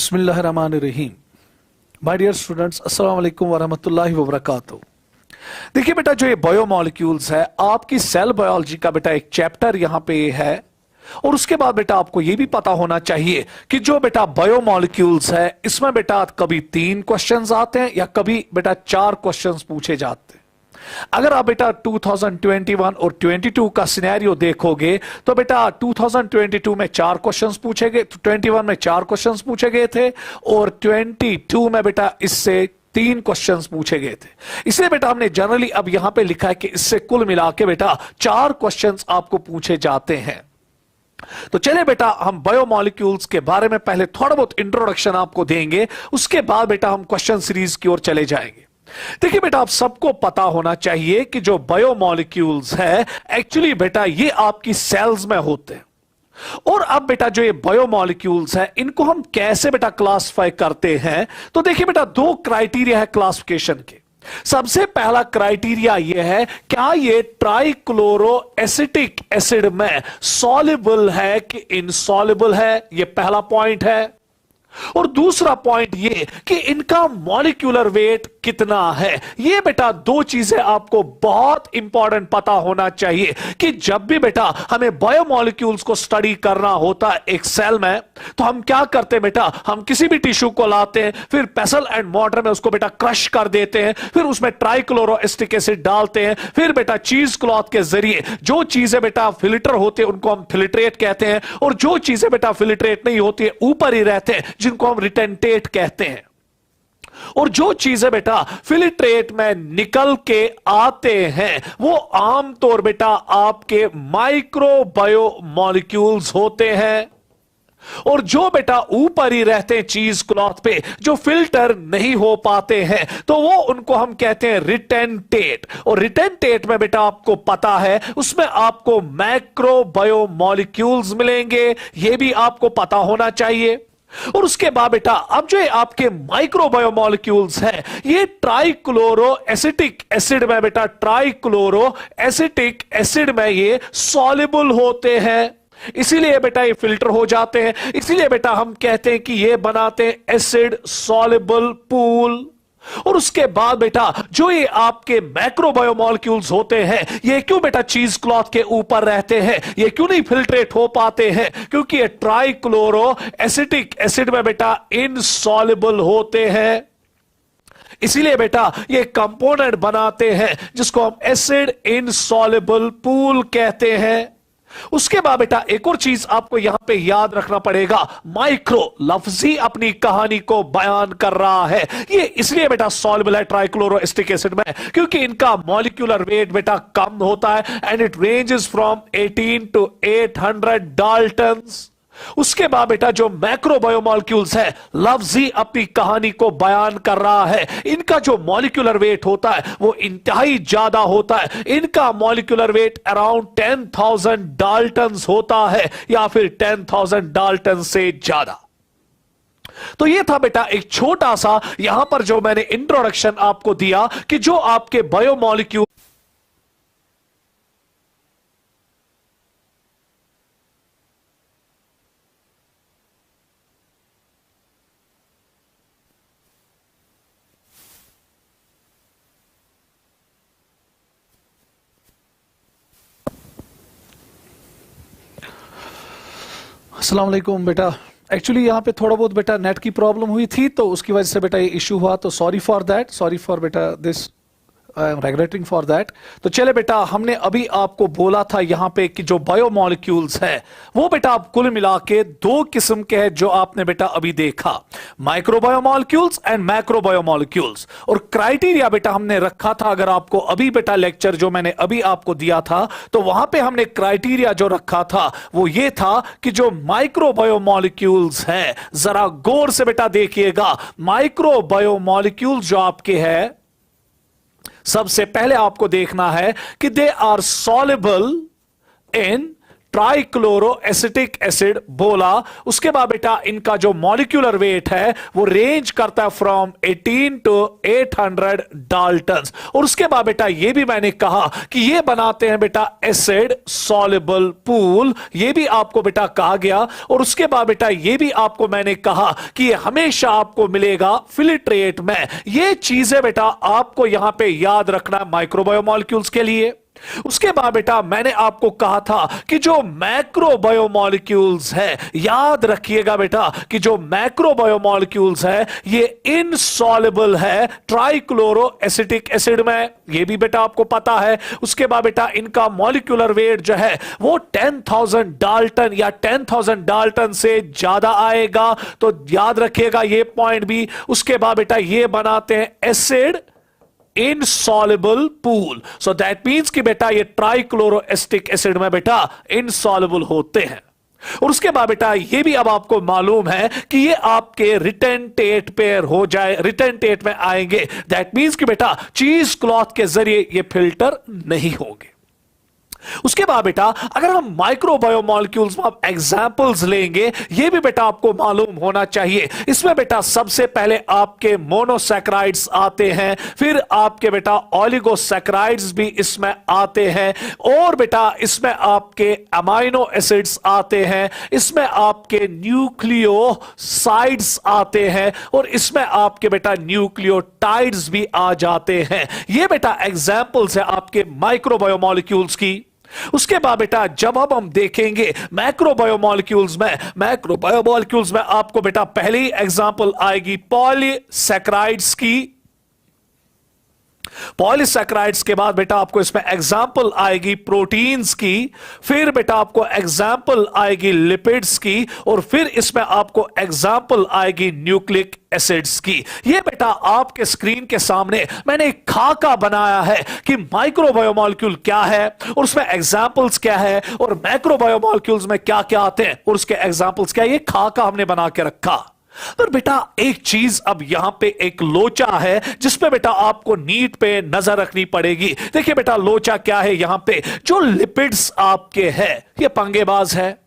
बिस्मिल्लाहिर्रहमानिर्रहीम। My dear students, अस्सलाम वालेकुम वरहमतुल्लाहि वबरकातुहू। देखिए बेटा, जो ये बायोमॉलिक्यूल्स है, आपकी सेल बायोलॉजी का बेटा एक चैप्टर यहां पे है। और उसके बाद बेटा आपको यह भी पता होना चाहिए कि जो बेटा बायोमॉलिक्यूल्स है, इसमें बेटा कभी 3 क्वेश्चंस आते हैं या कभी बेटा 4 क्वेश्चंस पूछे जाते हैं। अगर आप बेटा 2021 और 22 का सिनेरियो देखोगे तो बेटा 2022 में 4 क्वेश्चंस पूछे गए, 21 में 4 क्वेश्चंस पूछे गए थे और 22 में बेटा इससे 3 क्वेश्चंस पूछे गए थे। इसलिए बेटा हमने जनरली अब यहां पे लिखा है कि इससे कुल मिला के बेटा 4 क्वेश्चंस आपको पूछे जाते हैं। तो चले बेटा हम बायोमॉलिक्यूल्स के बारे में पहले थोड़ा बहुत इंट्रोडक्शन आपको देंगे, उसके बाद बेटा हम क्वेश्चन सीरीज की ओर चले जाएंगे। देखिए बेटा, आप सबको पता होना चाहिए कि जो बायोमॉलिक्यूल्स है एक्चुअली बेटा ये आपकी सेल्स में होते हैं। और अब बेटा जो ये बायोमॉलिक्यूल्स है, इनको हम कैसे बेटा क्लासिफाई करते हैं, तो देखिए बेटा 2 क्राइटेरिया है क्लासिफिकेशन के। सबसे पहला क्राइटेरिया यह है, क्या ये ट्राइक्लोरो एसिटिक एसिड में सॉल्युबल है कि इनसॉल्युबल है, ये पहला पॉइंट है। और दूसरा पॉइंट ये कि इनका मॉलिक्यूलर वेट कितना है। ये बेटा 2 चीजें आपको बहुत इंपॉर्टेंट पता होना चाहिए कि जब भी बेटा हमें बायोमॉलिक्यूल्स को स्टडी करना होता है एक सेल में, तो हम क्या करते हैं बेटा, हम किसी भी टिश्यू को लाते हैं, फिर पेसल एंड मॉर्टर में उसको बेटा क्रश कर देते हैं, फिर उसमें ट्राइक्लोरो एसिटिक एसिड डालते हैं, फिर बेटा चीज क्लॉथ के जरिए जो चीजें बेटा फिल्टर होते हैं उनको हम फिल्ट्रेट कहते हैं, और जो चीजें बेटा फिल्ट्रेट नहीं होती है ऊपर ही रहते हैं जिनको हम रिटेंटेट कहते हैं। और जो चीजें बेटा फिल्ट्रेट में निकल के आते हैं वो आमतौर बेटा आपके माइक्रोबायोमॉलिक्यूल्स होते हैं। और जो बेटा ऊपर ही रहते हैं चीज क्लॉथ पे, जो फिल्टर नहीं हो पाते हैं, तो वो उनको हम कहते हैं रिटेंटेट। और रिटेंटेट में बेटा आपको पता है उसमें आपको मैक्रोबायोमॉलिक्यूल्स मिलेंगे, ये भी आपको पता होना चाहिए। और उसके बाद बेटा अब जो आपके माइक्रोबायोमॉलिक्यूल्स हैं, ये ट्राइक्लोरो एसिटिक एसिड में बेटा ट्राइक्लोरो एसिटिक एसिड में ये सॉल्युबल होते हैं, इसीलिए बेटा ये फिल्टर हो जाते हैं। इसीलिए बेटा हम कहते हैं कि ये बनाते हैं एसिड सॉल्युबल पूल। और उसके बाद बेटा जो ये आपके मैक्रोबायोमॉलिक्यूल्स होते हैं, ये क्यों बेटा चीज क्लॉथ के ऊपर रहते हैं, ये क्यों नहीं फिल्ट्रेट हो पाते हैं, क्योंकि ये ट्राइक्लोरो एसिटिक एसिड में बेटा इनसॉल्युबल होते हैं। इसीलिए बेटा ये कंपोनेंट बनाते हैं जिसको हम एसिड इनसॉल्युबल पूल कहते हैं। उसके बाद बेटा एक और चीज आपको यहां पे याद रखना पड़ेगा, माइक्रो लफ्ज ही अपनी कहानी को बयान कर रहा है। ये इसलिए बेटा सॉल्युबल है ट्राइक्लोरो एसिटिक एसिड में क्योंकि इनका मॉलिक्यूलर वेट बेटा कम होता है, and it ranges from 18 to 800 Dalton's. उसके बाद बेटा जो मैक्रोबायोमॉलिक्यूल्स है, लफ्ज ही अपनी कहानी को बयान कर रहा है। इनका जो मॉलिक्यूलर वेट होता है वो इंतहाई ज्यादा होता है। इनका मॉलिक्यूलर वेट अराउंड 10,000 डाल्टन्स होता है, या फिर 10,000 डाल्टन से ज्यादा। तो ये था बेटा एक छोटा सा यहां पर जो मैंने इंट्रोडक्शन आपको दिया कि जो आपके बायोमॉलिक्यूल अस्सलाम वालेकुम बेटा। एक्चुअली यहाँ पे थोड़ा बहुत बेटा नेट की प्रॉब्लम हुई थी, तो उसकी वजह से बेटा ये इशू हुआ, तो sorry for that, sorry for बेटा this, I am regulating for that. तो चले बेटा, हमने अभी आपको बोला था यहाँ पे कि जो बायोमॉलिक्यूल्स है वो बेटा आप कुल मिला के 2 किस्म के हैं जो आपने बेटा अभी देखा, माइक्रोबायोमॉलिक्यूल्स एंड मैक्रोबायोमॉलिक्यूल्स। और क्राइटेरिया बेटा हमने रखा था, अगर आपको अभी बेटा लेक्चर जो मैंने अभी आपको दिया था, तो वहां पे हमने क्राइटेरिया जो रखा था वो ये था कि जो माइक्रोबायोमॉलिक्यूल्स है, जरा गौर से बेटा देखिएगा, माइक्रोबायोमॉलिक्यूल्स जो आपके हैं, सबसे पहले आपको देखना है कि they are soluble in trichloro acetic acid बोला। उसके बाद बेटा इनका जो मॉलिक्यूलर वेट है वो रेंज करता है फ्रॉम 18 टू 800 डाल्टन्स। और उसके बाद बेटा ये भी मैंने कहा कि ये बनाते हैं बेटा एसिड सॉल्युबल पूल, ये भी आपको बेटा कहा गया। और उसके बाद बेटा ये भी आपको मैंने कहा कि ये हमेशा आपको मिलेगा फिल्ट्रेट में। ये चीजें बेटा आपको यहां पे याद रखना माइक्रोबायोमोलिक्यूल्स के लिए। उसके बाद बेटा मैंने आपको कहा था कि जो मैक्रोबायोमोलिक्यूल्स है, याद रखिएगा बेटा कि जो मैक्रोबायोमोलिक्यूल्स है ये इनसॉल्युबल है ट्राइक्लोरो एसिटिक एसिड में, ये भी बेटा आपको पता है। उसके बाद बेटा इनका मॉलिक्यूलर वेट जो है वो 10,000 डाल्टन या 10,000 डाल्टन से ज्यादा आएगा, तो याद रखिएगा ये पॉइंट भी। उसके बाद बेटा ये बनाते हैं acid insoluble pool, so that means कि बेटा ये ट्राइक्लोरो एसिटिक एसिड में बेटा इनसॉल्युबल होते हैं। और उसके बाद बेटा ये भी अब आपको मालूम है कि ये आपके रिटर्न टेट पेयर हो जाए, रिटर्न टेट में आएंगे, दैट मींस कि बेटा चीज क्लॉथ के जरिए ये फिल्टर नहीं होंगे। उसके बाद बेटा अगर हम माइक्रोबायोमोलिक्यूल्स में आप एग्जांपल्स लेंगे, ये भी बेटा आपको मालूम होना चाहिए। इसमें बेटा सबसे पहले आपके मोनोसैकेराइड्स आते हैं, फिर आपके बेटा ओलिगोसैकेराइड्स भी इसमें आते हैं, और बेटा इसमें आपके अमाइनो एसिड्स आते हैं, इसमें आपके न्यूक्लियोसाइड्स आते हैं, और इसमें आपके बेटा न्यूक्लियोटाइड्स भी आ जाते हैं। ये बेटा एग्जांपल्स है आपके माइक्रोबायोमोलिक्यूल्स की। उसके बाद बेटा जब अब हम देखेंगे मैक्रोबायोमोलिक्यूल्स में आपको बेटा पहली एग्जांपल आएगी पॉलीसैकेराइड्स की। पॉलीसैकेराइड्स के बाद बेटा आपको इसमें एग्जांपल आएगी प्रोटीन्स की, फिर बेटा आपको एग्जांपल आएगी लिपिड्स की, और फिर इसमें आपको एग्जांपल आएगी न्यूक्लिक एसिड्स की। ये बेटा आपके स्क्रीन के सामने मैंने एक खाका बनाया है कि माइक्रोबायोमोलिक्यूल क्या है और उसमें एग्जांपल्स क्या है और मैक्रोबायोमोलिक्यूल्स में क्या क्या आते हैं और उसके एग्जांपल्स क्या है। ये खाका हमने बना के रखा। पर बेटा एक चीज अब यहां पे एक लोचा है जिसपे बेटा आपको नीट पे नजर रखनी पड़ेगी। देखिए बेटा लोचा क्या है, यहां पे जो लिपिड्स आपके है ये पंगेबाज है।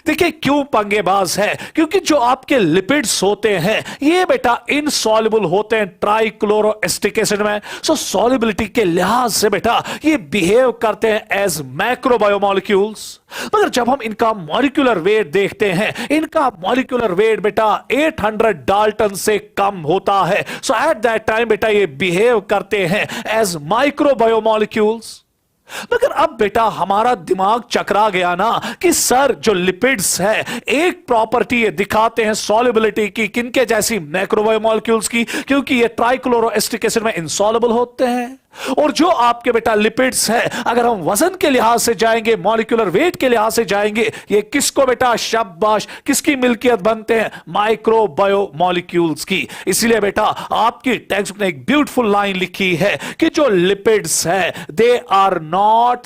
देखिए क्यों पंगेबाज है, क्योंकि जो आपके लिपिड्स होते हैं ये बेटा इनसॉल्युबल होते हैं ट्राइक्लोरो एसिटिक एसिड में। सो सॉल्युबिलिटी के लिहाज से बेटा ये बिहेव करते हैं एज मैक्रोबायोमोलिक्यूल्स। मगर जब हम इनका मॉलिक्यूलर वेट देखते हैं, इनका मॉलिक्यूलर वेट बेटा 800 डाल्टन से कम होता है। सो एट दैट टाइम बेटा ये बिहेव करते हैं एज माइक्रोबायोमोलिक्यूल्स। मगर अब बेटा हमारा दिमाग चकरा गया ना कि सर जो लिपिड्स है एक प्रॉपर्टी ये दिखाते हैं सॉल्युबिलिटी की किनके जैसी, मैक्रोबायोमोलिक्यूल्स की, क्योंकि ये ट्राइक्लोरो एसिटिक एसिड में इनसॉल्युबल होते हैं। और जो आपके बेटा लिपिड्स है अगर हम वजन के लिहाज से जाएंगे, मॉलिक्यूलर वेट के लिहाज से जाएंगे, ये किसको बेटा शाबाश किसकी मिल्कियत बनते हैं, माइक्रोबायोमोलिक्यूल्स की। इसीलिए बेटा आपकी टेक्स्ट ने एक ब्यूटीफुल लाइन लिखी है कि जो लिपिड्स है दे आर नॉट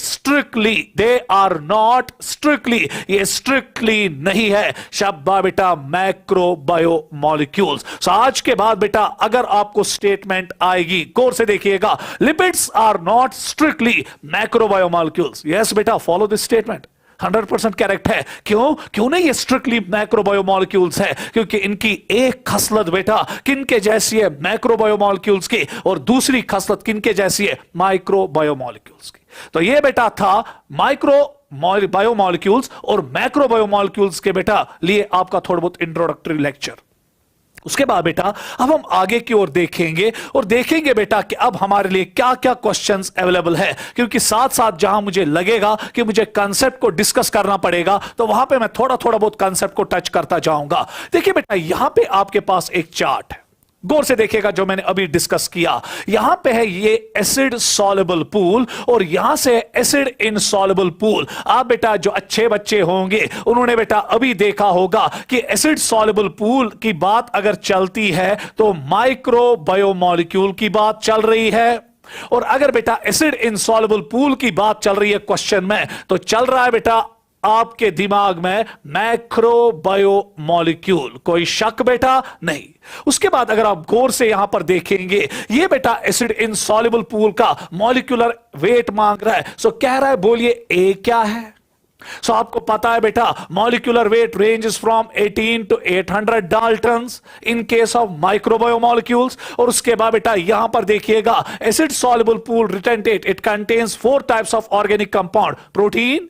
स्ट्रिक्टली, ये स्ट्रिक्टली नहीं है शाबाश बेटा मैक्रोबायोमोलिक्यूल्स। आज के बाद बेटा अगर आपको स्टेटमेंट आएगी गौर से देखिएगा, lipids are not strictly macrobayomolecules. Yes बेटा follow this statement, 100% करेक्ट है। क्यों नहीं ये स्ट्रिक्टली मैक्रोबायोमोलिक्यूल्स है, क्योंकि इनकी एक खसलत बेटा किनके जैसी है, मैक्रोबायोमोलिक्यूल्स की, और दूसरी खसलत किनके जैसी है, माइक्रोबायोमोलिक्यूल्स की। तो ये बेटा था बायोमोलिक्यूल्स और मैक्रोबायोमोलिक्यूल्स के बेटा लिए आपका थोड़ा बहुत इंट्रोडक्टरी लेक्चर। उसके बाद बेटा अब हम आगे की ओर देखेंगे और देखेंगे बेटा कि अब हमारे लिए क्या क्या क्वेश्चंस अवेलेबल है, क्योंकि साथ साथ जहां मुझे लगेगा कि मुझे कंसेप्ट को डिस्कस करना पड़ेगा तो वहां पे मैं थोड़ा बहुत कंसेप्ट को टच करता जाऊंगा। देखिए बेटा यहां पे आपके पास एक चार्ट है, गौर से देखिएगा जो मैंने अभी डिस्कस किया। यहां पे है ये एसिड सॉल्युबल पूल और यहां से एसिड इनसॉल्युबल पूल। आप बेटा जो अच्छे बच्चे होंगे उन्होंने बेटा अभी देखा होगा कि एसिड सॉल्युबल पूल की बात अगर चलती है तो माइक्रोबायोमोलिक्यूल की बात चल रही है, और अगर बेटा एसिड इनसॉल्युबल पूल की बात चल रही है क्वेश्चन में तो चल रहा है बेटा आपके दिमाग में मैक्रोबायोमोलिक्यूल। कोई शक बेटा नहीं। उसके बाद अगर आप गौर से यहां पर देखेंगे ये बेटा एसिड इनसॉल्युबल पूल का मॉलिक्यूलर वेट मांग रहा है। सो कह रहा है बोलिए ए क्या है, सो आपको पता है बेटा molecular weight ranges from 18 to 800 daltons in case of micro biomolecules. और उसके बाद बेटा यहां पर देखिएगा acid soluble pool retentate, it contains 4 types of organic compound, protein,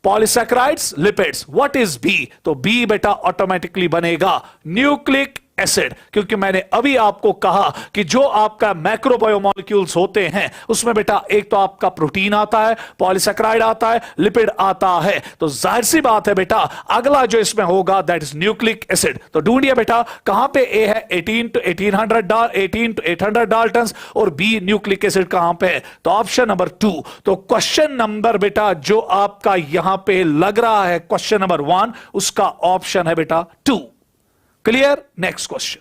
polysaccharides, lipids. What is B? तो बी बेटा ऑटोमेटिकली बनेगा न्यूक्लिक एसिड, क्योंकि मैंने अभी आपको कहा कि जो आपका मैक्रोबायोमोलिक्यूल्स होते हैं उसमें बेटा एक तो आपका प्रोटीन आता है, पॉलीसैकेराइड आता है, लिपिड आता है। तो जाहिर सी बात है बेटा अगला जो इसमें होगा दैट इज न्यूक्लिक एसिड। तो ढूंढिए बेटा कहां पे ए है 18 to 800 डाल्टन्स और बी न्यूक्लिक एसिड कहां पे है? तो ऑप्शन नंबर 2। तो क्वेश्चन नंबर बेटा जो आपका यहां पे लग रहा है क्वेश्चन नंबर 1, उसका ऑप्शन है बेटा 2। क्लियर? Next question.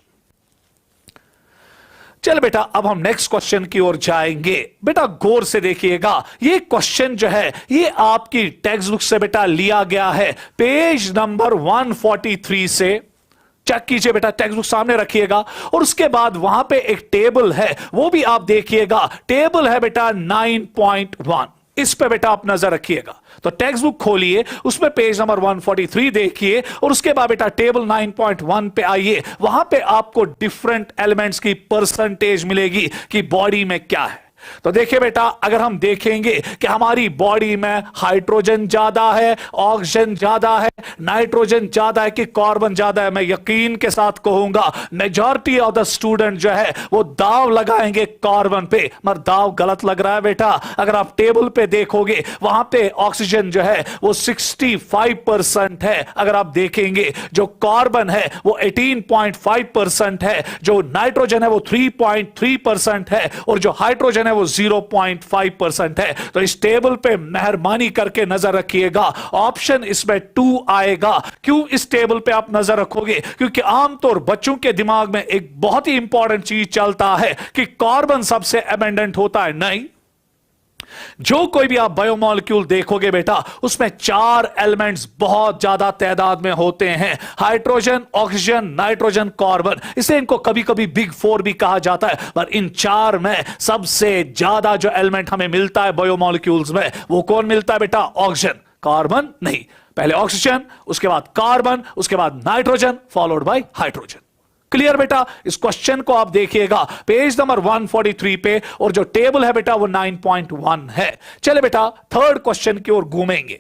चल बेटा अब हम नेक्स्ट क्वेश्चन की ओर जाएंगे। बेटा गौर से देखिएगा, ये क्वेश्चन जो है ये आपकी टेक्स्ट बुक से बेटा लिया गया है, पेज नंबर 143 से। चेक कीजिए बेटा, टेक्स्ट बुक सामने रखिएगा और उसके बाद वहां पे एक टेबल है, वो भी आप देखिएगा। टेबल है बेटा 9.1, इस पे बेटा आप नजर रखिएगा। तो टेक्स्ट बुक खोलिए, उसमें पेज नंबर 143 देखिए और उसके बाद बेटा टेबल 9.1 पे आइए। वहां पे आपको डिफरेंट एलिमेंट्स की परसेंटेज मिलेगी कि बॉडी में क्या है। तो देखिए बेटा अगर हम देखेंगे कि हमारी बॉडी में हाइड्रोजन ज्यादा है, ऑक्सीजन ज्यादा है, नाइट्रोजन ज्यादा है कि कार्बन ज्यादा है, मैं यकीन के साथ कहूंगा मेजॉरिटी ऑफ द स्टूडेंट जो है वो दाव लगाएंगे कार्बन पे, मगर दाव गलत लग रहा है बेटा। अगर आप टेबल पे देखोगे वहां पे ऑक्सीजन जो है वो 65% है, अगर आप देखेंगे जो कार्बन है वो 18.5% है, जो नाइट्रोजन है वो 3.3% है और जो हाइड्रोजन है वो 0.5% है। तो इस टेबल पे मेहरबानी करके नजर रखिएगा, ऑप्शन इसमें 2 आएगा। क्यों इस टेबल पे आप नजर रखोगे? क्योंकि आमतौर बच्चों के दिमाग में एक बहुत ही इंपॉर्टेंट चीज चलता है कि कार्बन सबसे अबेंडेंट होता है। नहीं, जो कोई भी आप बायोमॉलिक्यूल देखोगे बेटा उसमें 4 एलिमेंट्स बहुत ज्यादा तादाद में होते हैं, हाइड्रोजन, ऑक्सीजन, नाइट्रोजन, कार्बन। इसे इनको कभी कभी बिग 4 भी कहा जाता है। पर इन 4 में सबसे ज्यादा जो एलिमेंट हमें मिलता है बायोमॉलिक्यूल्स में वो कौन मिलता है बेटा? ऑक्सीजन, कार्बन नहीं। पहले ऑक्सीजन, उसके बाद कार्बन, उसके बाद nitrogen, followed by hydrogen. Clear बेटा? इस क्वेश्चन को आप देखिएगा पेज नंबर 143 पे और जो टेबल है बेटा वो 9.1 है। चले बेटा थर्ड क्वेश्चन की ओर घूमेंगे।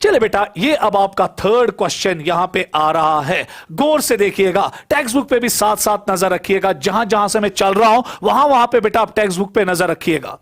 चले बेटा ये अब आपका थर्ड क्वेश्चन यहां पे आ रहा है, गौर से देखिएगा, टेक्स्ट बुक पे भी साथ साथ नजर रखिएगा। जहां जहां से मैं चल रहा हूं वहां वहां पे बेटा आप टेक्स्ट बुक पे नजर रखिएगा।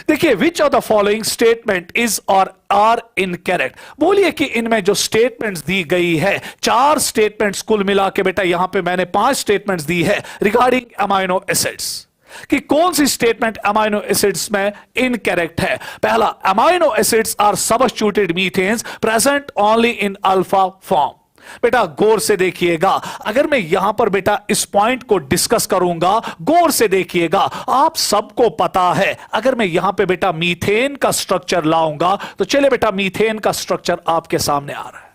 देखिए विच of the following statement is और आर इनकरेक्ट। बोलिए कि इनमें जो स्टेटमेंट्स दी गई है, 4 स्टेटमेंट्स कुल मिला के बेटा यहां पे मैंने 5 स्टेटमेंट्स दी है रिगार्डिंग अमाइनो एसिड्स, कि कौन सी स्टेटमेंट अमाइनो एसिड्स में इनकरेक्ट है। पहला, amino acids are substituted methanes present only in alpha form. बेटा गौर से देखिएगा, अगर मैं यहां पर बेटा इस पॉइंट को डिस्कस करूंगा, गौर से देखिएगा, आप सबको पता है अगर मैं यहां पे बेटा मीथेन का स्ट्रक्चर लाऊंगा तो चले बेटा मीथेन का स्ट्रक्चर आपके सामने आ रहा है।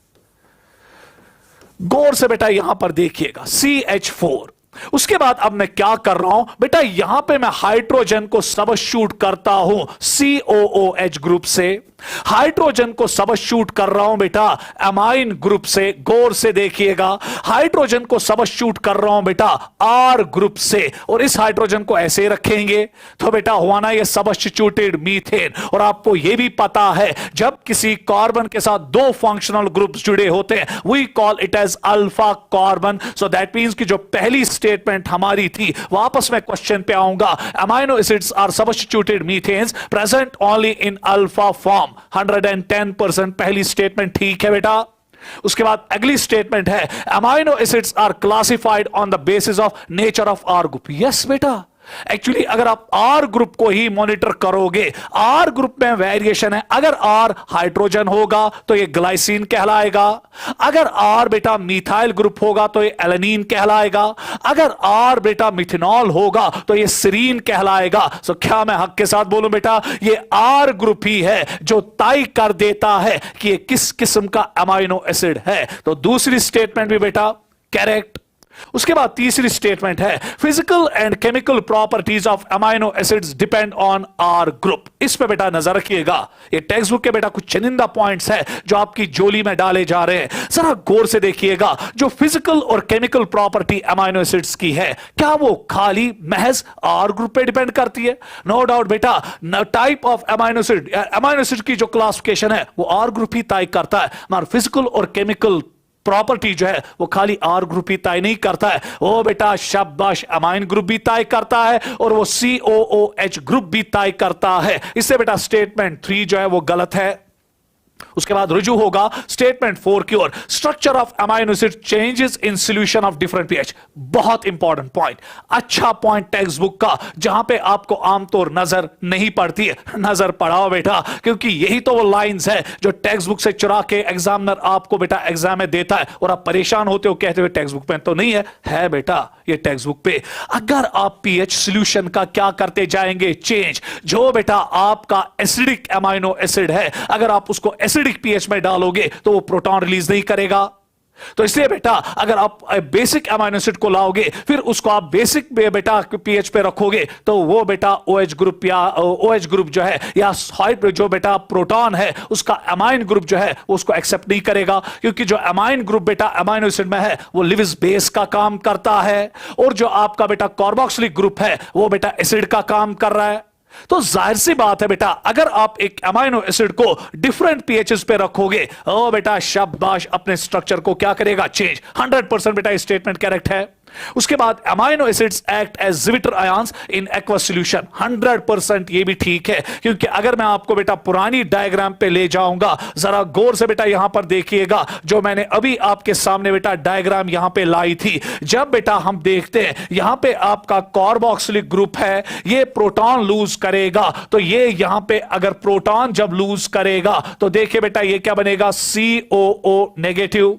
गौर से बेटा यहां पर देखिएगा CH4। उसके बाद अब मैं क्या कर रहा हूं बेटा, यहां पे मैं हाइड्रोजन को सबस्टिट्यूट करता हूं COOH ग्रुप से, हाइड्रोजन को सबस्टिट्यूट कर रहा हूं बेटा अमाइन ग्रुप से। गौर से देखिएगा, हाइड्रोजन को सबस्टिट्यूट कर रहा हूं बेटा R ग्रुप से, और इस हाइड्रोजन को ऐसे रखेंगे तो बेटा हुआ ना ये सबस्टिट्यूटेड मीथेन। और आपको यह भी पता है जब किसी कार्बन के साथ 2 फंक्शनल ग्रुप्स जुड़े होते हैं we call it as alpha carbon. So that means कि जो पहली स्टेटमेंट हमारी थी, वापस मैं क्वेश्चन पे आऊंगा, amino acids are substituted methanes present only in alpha form. 110% पहली स्टेटमेंट ठीक है बेटा। उसके बाद अगली स्टेटमेंट है amino acids are classified on the basis of nature of R group. Yes बेटा, एक्चुअली अगर आप आर ग्रुप को ही मॉनिटर करोगे, आर ग्रुप में वेरिएशन है। अगर आर हाइड्रोजन होगा तो ये ग्लाइसिन कहलाएगा, अगर आर बेटा मिथाइल ग्रुप होगा तो ये एलेनिन कहलाएगा, अगर आर बेटा मिथेनॉल होगा तो ये सीरीन कहलाएगा। सो क्या मैं हक के साथ बोलूं बेटा, ये आर ग्रुप ही है जो तय कर देता है कि ये किस किस्म का अमाइनो एसिड है। तो दूसरी स्टेटमेंट भी बेटा करेक्ट। उसके बाद तीसरी स्टेटमेंट है physical and chemical properties of amino acids depend on R group. इस पे बेटा नजर रखिएगा, ये टेक्स्ट बुक के बेटा कुछ चुनिंदा पॉइंट्स है जो आपकी जोली में डाले जा रहे हैं, जरा गौर से देखिएगा। जो फिजिकल और केमिकल प्रॉपर्टी अमाइनो एसिड्स की है, क्या वो खाली महज आर ग्रुप पे डिपेंड करती है? नो डाउट बेटा, टाइप ऑफ अमाइनो एसिड की जो क्लासिफिकेशन है वो आर ग्रुप ही तय करता है, मगर फिजिकल और केमिकल प्रॉपर्टी जो है वो खाली आर ग्रुप ही तय नहीं करता है, वो बेटा शाबाश अमाइन ग्रुप भी तय करता है और वो COOH ग्रुप भी तय करता है। इससे बेटा स्टेटमेंट 3 जो है वो गलत है। उसके बाद रुजू होगा स्टेटमेंट 4 की ओर। Structure of amino acid changes in solution of different pH. बहुत इंपॉर्टेंट पॉइंट, अच्छा पॉइंट टेक्स्ट बुक का, जहां पे आपको आमतौर नजर नहीं पड़ती है। नजर पड़ाओ बेटा, क्योंकि यही तो वो लाइंस है जो टेक्स्ट बुक से चुरा के एग्जामिनर आपको बेटा एग्जाम में देता है और आप परेशान होते हो, कहते हुए टेक्स्ट बुक पे तो नहीं है बेटा ये टेक्स्ट बुक पे। अगर आप पीएच सॉल्यूशन का क्या करते जाएंगे चेंज, जो बेटा आपका एसिडिक अमाइनो एसिड है, अगर आप उसको एसिडिक पीएच में डालोगे तो वो प्रोटॉन रिलीज नहीं करेगा। तो इसलिए बेटा अगर आप बेसिक अमाइनो एसिड को लाओगे फिर उसको आप बेसिक बेटा पीएच पे रखोगे तो वो बेटा OH ग्रुप या OH ग्रुप जो है या जो बेटा प्रोटॉन है उसका अमाइन ग्रुप जो है उसको एक्सेप्ट नहीं करेगा, क्योंकि जो अमाइन ग्रुप बेटा अमाइनो एसिड में है वो लिविस बेस का काम करता है और जो आपका बेटा कार्बोक्सिलिक ग्रुप है वो बेटा एसिड का काम कर रहा है। तो जाहिर सी बात है बेटा, अगर आप एक अमाइनो एसिड को डिफरेंट पीएचएस पे रखोगे, ओ बेटा शाबाश अपने स्ट्रक्चर को क्या करेगा चेंज। 100% बेटा ये स्टेटमेंट करेक्ट है। उसके बाद amino acids act as zwitter ions in aqua solution. 100% ये भी ठीक है, क्योंकि अगर मैं आपको बेटा पुरानी डायग्राम पे ले जाऊंगा, जरा गौर से बेटा यहां पर देखिएगा, जो मैंने अभी आपके सामने बेटा डायग्राम यहां पे लाई थी। जब बेटा हम देखते हैं यहां पे आपका कार्बोक्सिलिक ग्रुप है, ये प्रोटॉन लूज करेगा, तो ये यहां पे अगर प्रोटॉन जब लूज करेगा तो देखिए बेटा ये क्या बनेगा COO नेगेटिव।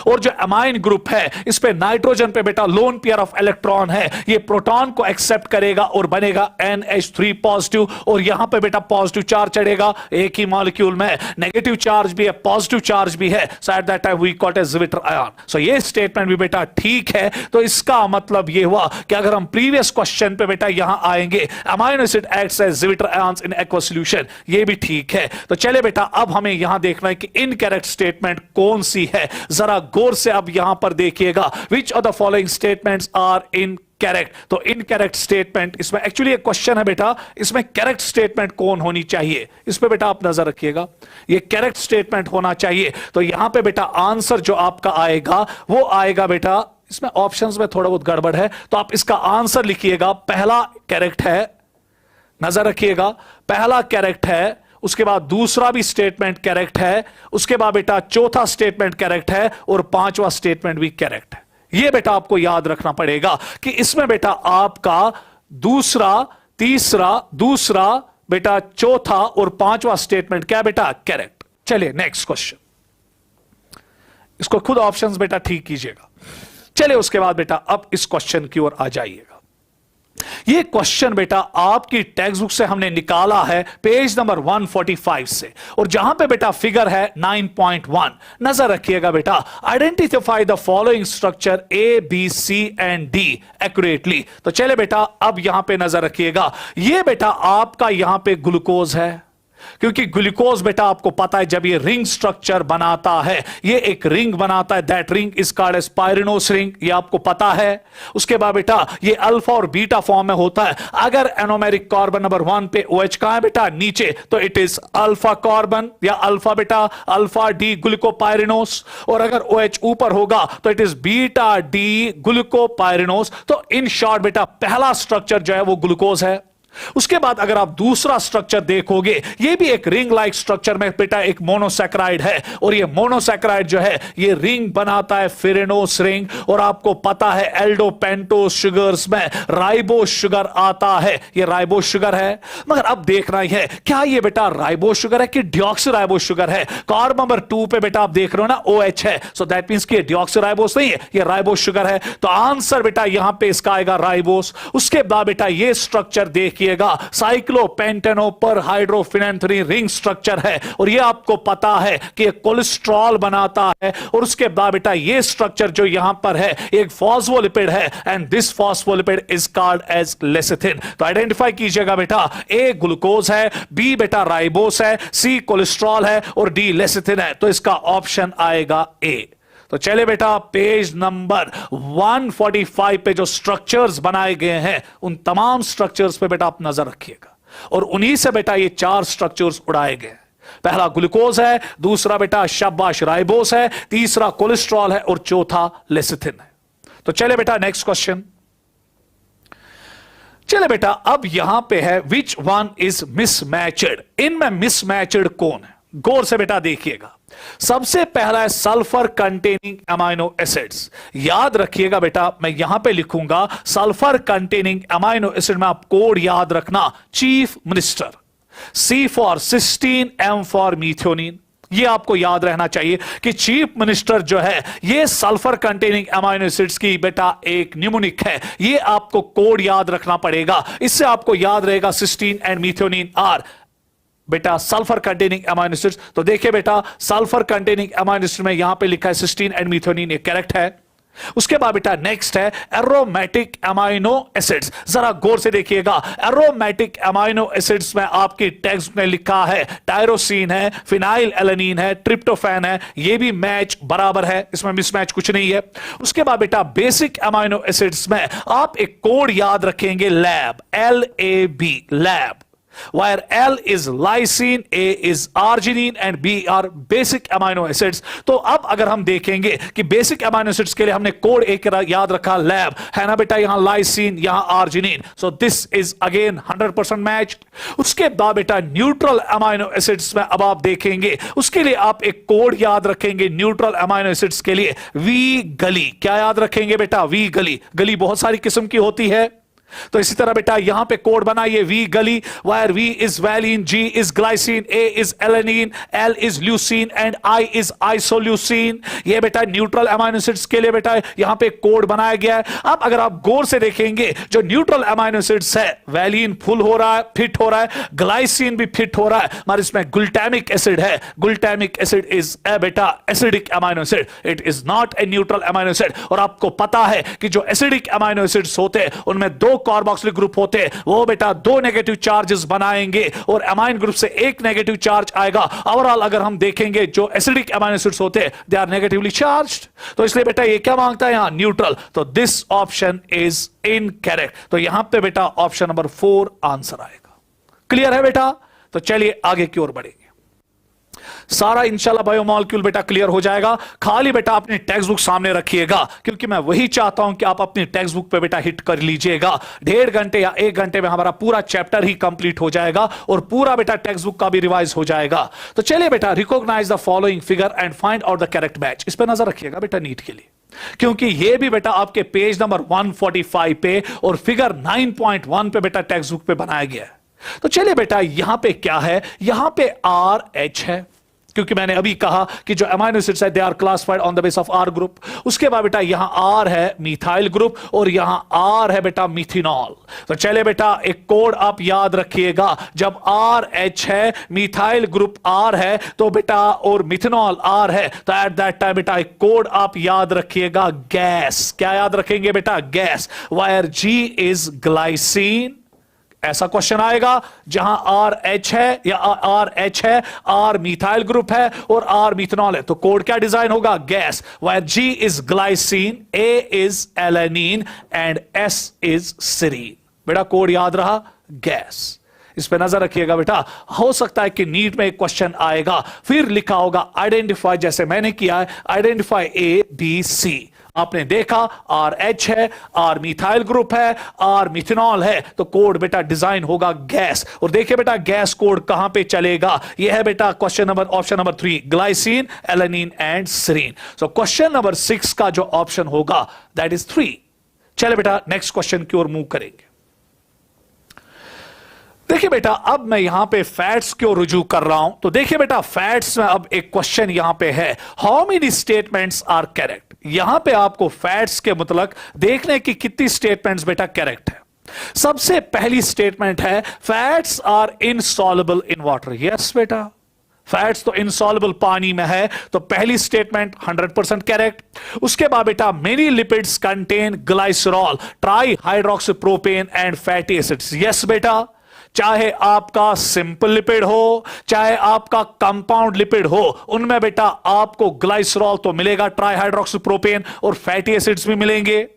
और जो अमाइन ग्रुप है इस पे नाइट्रोजन पे बेटा लोन पेयर ऑफ इलेक्ट्रॉन है, ये प्रोटॉन को एक्सेप्ट करेगा और बनेगा NH3 पॉजिटिव, और यहां पे बेटा पॉजिटिव चार्ज चढ़ेगा। एक ही मॉलिक्यूल में नेगेटिव चार्ज भी है पॉजिटिव चार्ज भी है, so at that time we got a zwitter ion. So ये स्टेटमेंट भी बेटा ठीक है। तो इसका मतलब ये हुआ कि अगर हम प्रीवियस क्वेश्चन पे बेटा यहां आएंगे amino acid acts as zwitter ions in aqua solution, ये भी ठीक है। तो चले बेटा अब हमें यहां देखना है कि इनकरेक्ट स्टेटमेंट कौन सी है, जरा गौर से अब यहां पर देखिएगा। Which of the following statements are incorrect. तो इनकरेक्ट स्टेटमेंट, इसमें एक्चुअली एक क्वेश्चन है बेटा, इसमें करेक्ट स्टेटमेंट कौन होनी चाहिए, इस पे बेटा आप नजर रखिएगा। ये करेक्ट स्टेटमेंट होना चाहिए। तो यहां पे बेटा आंसर जो आपका आएगा वो आएगा बेटा, इसमें ऑप्शंस में थोड़ा बहुत गड़बड़ है, तो आप इसका आंसर लिखिएगा। पहला करेक्ट है, नजर रखिएगा, पहला करेक्ट है। उसके बाद दूसरा भी स्टेटमेंट करेक्ट है, उसके बाद बेटा चौथा स्टेटमेंट करेक्ट है और पांचवा स्टेटमेंट भी करेक्ट है। यह बेटा आपको याद रखना पड़ेगा कि इसमें बेटा आपका दूसरा, तीसरा, दूसरा बेटा चौथा और पांचवा स्टेटमेंट क्या बेटा करेक्ट। चलिए नेक्स्ट क्वेश्चन, इसको खुद ऑप्शंस बेटा ठीक कीजिएगा। चलिए उसके बाद बेटा अब इस क्वेश्चन की ओर आ जाइएगा। ये क्वेश्चन बेटा आपकी टेक्स्ट बुक से हमने निकाला है पेज नंबर 145 से, और जहां पे बेटा फिगर है 9.1। नजर रखिएगा बेटा, identify the following structure A, B, C and D accurately. तो चले बेटा अब यहां पे नजर रखिएगा, ये बेटा आपका यहां पे ग्लूकोज है, क्योंकि ग्लूकोज बेटा आपको पता है जब ये रिंग स्ट्रक्चर बनाता है, ये एक रिंग बनाता है, that ring is called as pyranose ring, ये आपको पता है। उसके बाद बेटा ये अल्फा और बीटा फॉर्म में होता है। अगर एनोमेरिक कार्बन नंबर 1 पे OH कहां है बेटा नीचे, तो इट इज अल्फा कार्बन या अल्फा बेटा अल्फा डी ग्लूकोपायरिनोस, और अगर OH ऊपर होगा तो इट इज बीटा डी ग्लूकोपायरिनोस। तो इन शॉर्ट बेटा पहला स्ट्रक्चर जो है वो ग्लूकोज है। उसके बाद अगर आप दूसरा स्ट्रक्चर देखोगे, ये भी एक रिंग लाइक स्ट्रक्चर में बेटा एक मोनोसैकेराइड है, और ये मोनोसैकेराइड जो है ये रिंग बनाता है फिरेनोस रिंग, और आपको पता है एल्डो पेंटोस शुगर्स में राइबोस शुगर आता है, ये राइबोस शुगर है। मगर अब देखना ही है क्या ये बेटा राइबोस शुगर है कि डिऑक्सीराइबोस शुगर है। कार्बन नंबर 2 पे बेटा आप देख रहे हो ना OH है, सो दैट मींस कि ये डिऑक्सीराइबोस नहीं है, ये राइबोस शुगर है। तो आंसर बेटा यहां पे इसका आएगा राइबोस। उसके बाद बेटा ये स्ट्रक्चर देख देखिएगा साइक्लोपेंटेनो पर हाइड्रोफिनेंथ्रीन रिंग स्ट्रक्चर है और यह आपको पता है कि यह कोलेस्ट्रॉल बनाता है। और उसके बाद बेटा यह स्ट्रक्चर जो यहां पर है एक फॉस्फोलिपिड है and this phospholipid is called as lecithin. तो आइडेंटिफाई कीजिएगा बेटा, ए ग्लूकोज है, बी बेटा राइबोस है, सी कोलेस्ट्रॉल है और डी लेसिथिन है। तो इसका ऑप्शन आएगा ए। तो चले बेटा पेज नंबर 145 पे जो स्ट्रक्चर्स बनाए गए हैं उन तमाम स्ट्रक्चर्स पे बेटा आप नजर रखिएगा और उन्हीं से बेटा ये 4 स्ट्रक्चर्स उड़ाए गए। पहला ग्लूकोज है, दूसरा बेटा शाबाश राइबोस है, तीसरा कोलेस्ट्रॉल है और चौथा लेसिथिन है। तो चले बेटा नेक्स्ट क्वेश्चन। चले बेटा अब यहां पे है विच वन इज मिसमैचड। इनमें मिसमैचड कौन है? गौर से बेटा देखिएगा। सबसे पहला है सल्फर कंटेनिंग अमाइनो एसिड्स। याद रखिएगा बेटा, मैं यहां पे लिखूंगा सल्फर कंटेनिंग अमाइनो एसिड में आप कोड याद रखना chief minister. C for cysteine, M for methionine. ये आपको याद रहना चाहिए कि चीफ मिनिस्टर जो है ये सल्फर कंटेनिंग अमाइनो एसिड्स की बेटा एक न्यूमोनिक है। ये आपको कोड याद रखना पड़ेगा। इससे आपको याद रहेगा सिस्टीन एंड मीथ्योनिन आर बेटा सल्फर कंटेनिंग अमाइनो एसिड्स। तो देखिए बेटा सल्फर कंटेनिंग अमाइनो एसिड में यहां पे लिखा है सिस्टीन एंड मीथ्योनिन, ये करेक्ट है। उसके बाद बेटा नेक्स्ट है एरोमेटिक अमाइनो एसिड्स। जरा गौर से देखिएगा, एरोमेटिक अमाइनो एसिड्स में आपकी टेक्स्ट में लिखा है टायरोसिन है, फिनाइल एलेनिन है, ट्रिप्टोफैन है। ये भी मैच बराबर है, इसमें मिसमैच कुछ नहीं है। उसके बाद बेटा बेसिक अमाइनो एसिड्स में आप एक कोड याद रखेंगे lab, LAB lab, where L is lysine, A is arginine and B are basic amino acids। तो अब अगर हम देखेंगे कि बेसिक अमाइनो एसिड्स के लिए हमने कोड एक याद रखा लैब, है ना बेटा, यहां लाइसिन यहां arginine. So this is again 100% match. उसके बाद बेटा न्यूट्रल अमाइनो एसिड्स में अब आप देखेंगे उसके लिए आप एक कोड याद रखेंगे न्यूट्रल अमाइनो एसिड्स के लिए वी गली। क्या याद रखेंगे बेटा? वी गली। गली बहुत सारी किस्म की होती है, तो इसी तरह बेटा यहां पे कोड बनाइए वी गली, where V is valine, G is glycine, A is alanine, L is leucine and I is isoleucine. ये बेटा न्यूट्रल अमाइनो एसिड्स के लिए बेटा यहां पे कोड बनाया गया है। अब अगर आप गौर से देखेंगे जो न्यूट्रल अमाइनो एसिड्स है, वैलिन फुल हो रहा है, फिट हो रहा है, ग्लाइसिन भी फिट हो रहा है, मगर इसमें ग्लूटामिक एसिड है। ग्लूटामिक एसिड इज ए बेटा acidic amino acid, it is not a neutral amino acid. और आपको पता है कि जो एसिडिक अमाइनो एसिड्स होते हैं उनमें 2 कार्बोक्सिलिक ग्रुप होते हैं, वो बेटा 2 नेगेटिव चार्जेस बनाएंगे और अमाइन ग्रुप से 1 नेगेटिव चार्ज आएगा। ओवरऑल अगर हम देखेंगे जो एसिडिक अमाइनो एसिड्स होते हैं दे आर नेगेटिवली चार्ज्ड। तो इसलिए बेटा ये क्या मांगता है यहां? न्यूट्रल। तो दिस ऑप्शन इज इनकरेक्ट। तो यहां पे बेटा ऑप्शन नंबर 4 आंसर आएगा। क्लियर है बेटा? तो चलिए आगे की ओर बढ़ेंगे। सारा इंशाल्लाह बायोमॉलिक्यूल बेटा क्लियर हो जाएगा। खाली बेटा अपनी टेक्स्ट बुक सामने रखिएगा, क्योंकि मैं वही चाहता हूं कि आप अपनी टेक्स्ट बुक पे बेटा हिट कर लीजिएगा। 1.5 घंटे या 1 घंटे में हमारा पूरा चैप्टर ही कंप्लीट हो जाएगा और पूरा बेटा टेक्स्ट बुक का भी रिवाइज हो जाएगा। तो चलिए बेटा recognize the following figure and find out the correct match. इस पर नजर रखिएगा बेटा नीट के लिए, क्योंकि ये भी बेटा आपके पेज नंबर 145 पे और फिगर 9.1 पे बेटा टेक्स्ट बुक पे बनाया गया है। तो चलिए बेटा यहां पे क्या है? यहां पे RH है, क्योंकि मैंने अभी कहा कि जो अमाइनो एसिड्स है they are classified on the base of R group. उसके बाद बेटा यहां R है मिथाइल ग्रुप और यहां R है बेटा मिथिनॉल। तो चले बेटा एक कोड आप याद रखिएगा, जब RH है, मिथाइल ग्रुप R है तो बेटा और मिथिनॉल R है, तो एट दैट टाइम बेटा एक कोड आप याद रखिएगा गैस। क्या याद रखेंगे बेटा? Gas. Where G is glycine. ऐसा क्वेश्चन आएगा जहां RH है या RH है, R मिथाइल ग्रुप है और R मिथनॉल है, तो कोड क्या डिजाइन होगा? Gas. Where G is glycine, A is alanine and S is serine. बेटा कोड याद रहा? गैस। इस पे नजर रखिएगा बेटा, हो सकता है कि नीट में एक क्वेश्चन आएगा फिर लिखा होगा आइडेंटिफाई, जैसे मैंने किया है आइडेंटिफाई ABC। आपने देखा RH है, R मिथाइल ग्रुप है, R मिथनॉल है, तो कोड बेटा डिजाइन होगा गैस। और देखिए बेटा गैस कोड कहां पे चलेगा? यह है बेटा question number option number 3 glycine, alanine and serine. So question number 6 का जो ऑप्शन होगा दैट इज 3। चले बेटा नेक्स्ट क्वेश्चन की ओर मूव करेंगे। देखिए बेटा अब मैं यहां पे फैट्स की ओर रुजू कर रहा हूं। तो देखिए बेटा फैट्स में अब एक क्वेश्चन यहां पे है, how many statements are correct. यहां पे आपको फैट्स के मतलब देखने की कितनी स्टेटमेंट्स बेटा करेक्ट है। सबसे पहली स्टेटमेंट है fats are insoluble in water. Yes बेटा, फैट्स तो इनसॉल्युबल पानी में है, तो पहली स्टेटमेंट 100% करेक्ट। उसके बाद बेटा many lipids contain glycerol, trihydroxypropane and fatty acids. Yes बेटा, चाहे आपका सिंपल लिपिड हो चाहे आपका कंपाउंड लिपिड हो, उनमें बेटा आपको ग्लाइसरॉल तो मिलेगा, ट्राई हाइड्रोक्सीप्रोपेन और फैटी एसिड्स भी मिलेंगे।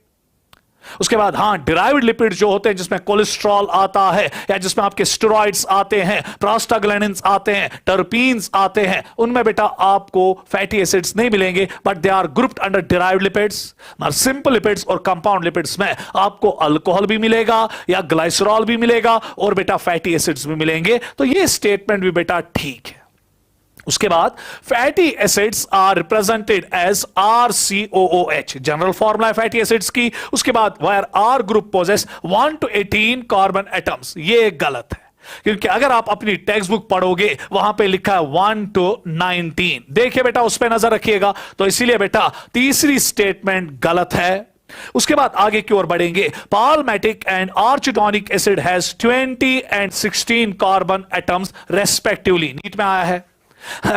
उसके बाद हां, डिराइव्ड लिपिड जो होते हैं जिसमें कोलेस्ट्रॉल आता है या जिसमें आपके स्टेरॉइड्स आते हैं, प्रोस्टाग्लैंडिन्स आते हैं, टर्पीन्स आते हैं, उनमें बेटा आपको फैटी एसिड्स नहीं मिलेंगे, but they are grouped under derived lipids. मगर सिंपल लिपिड्स और कंपाउंड लिपिड्स में आपको अल्कोहल भी मिलेगा या ग्लाइसरॉल भी मिलेगा और बेटा फैटी एसिड्स भी मिलेंगे। तो यह स्टेटमेंट भी बेटा ठीक है। उसके बाद fatty acids are represented as RCOOH, general formula है फैटी एसिड्स की। उसके बाद where R group possesses 1 to 18 carbon atoms. ये गलत है, क्योंकि अगर आप अपनी टेक्स्ट बुक पढ़ोगे वहां पे लिखा है 1 to 19। देखिए बेटा, उस पर नजर रखिएगा। तो इसीलिए बेटा तीसरी स्टेटमेंट गलत है। उसके बाद आगे की ओर बढ़ेंगे। Palmitic and arachidonic acid has 20 and 16 carbon atoms respectively. NEET में आया है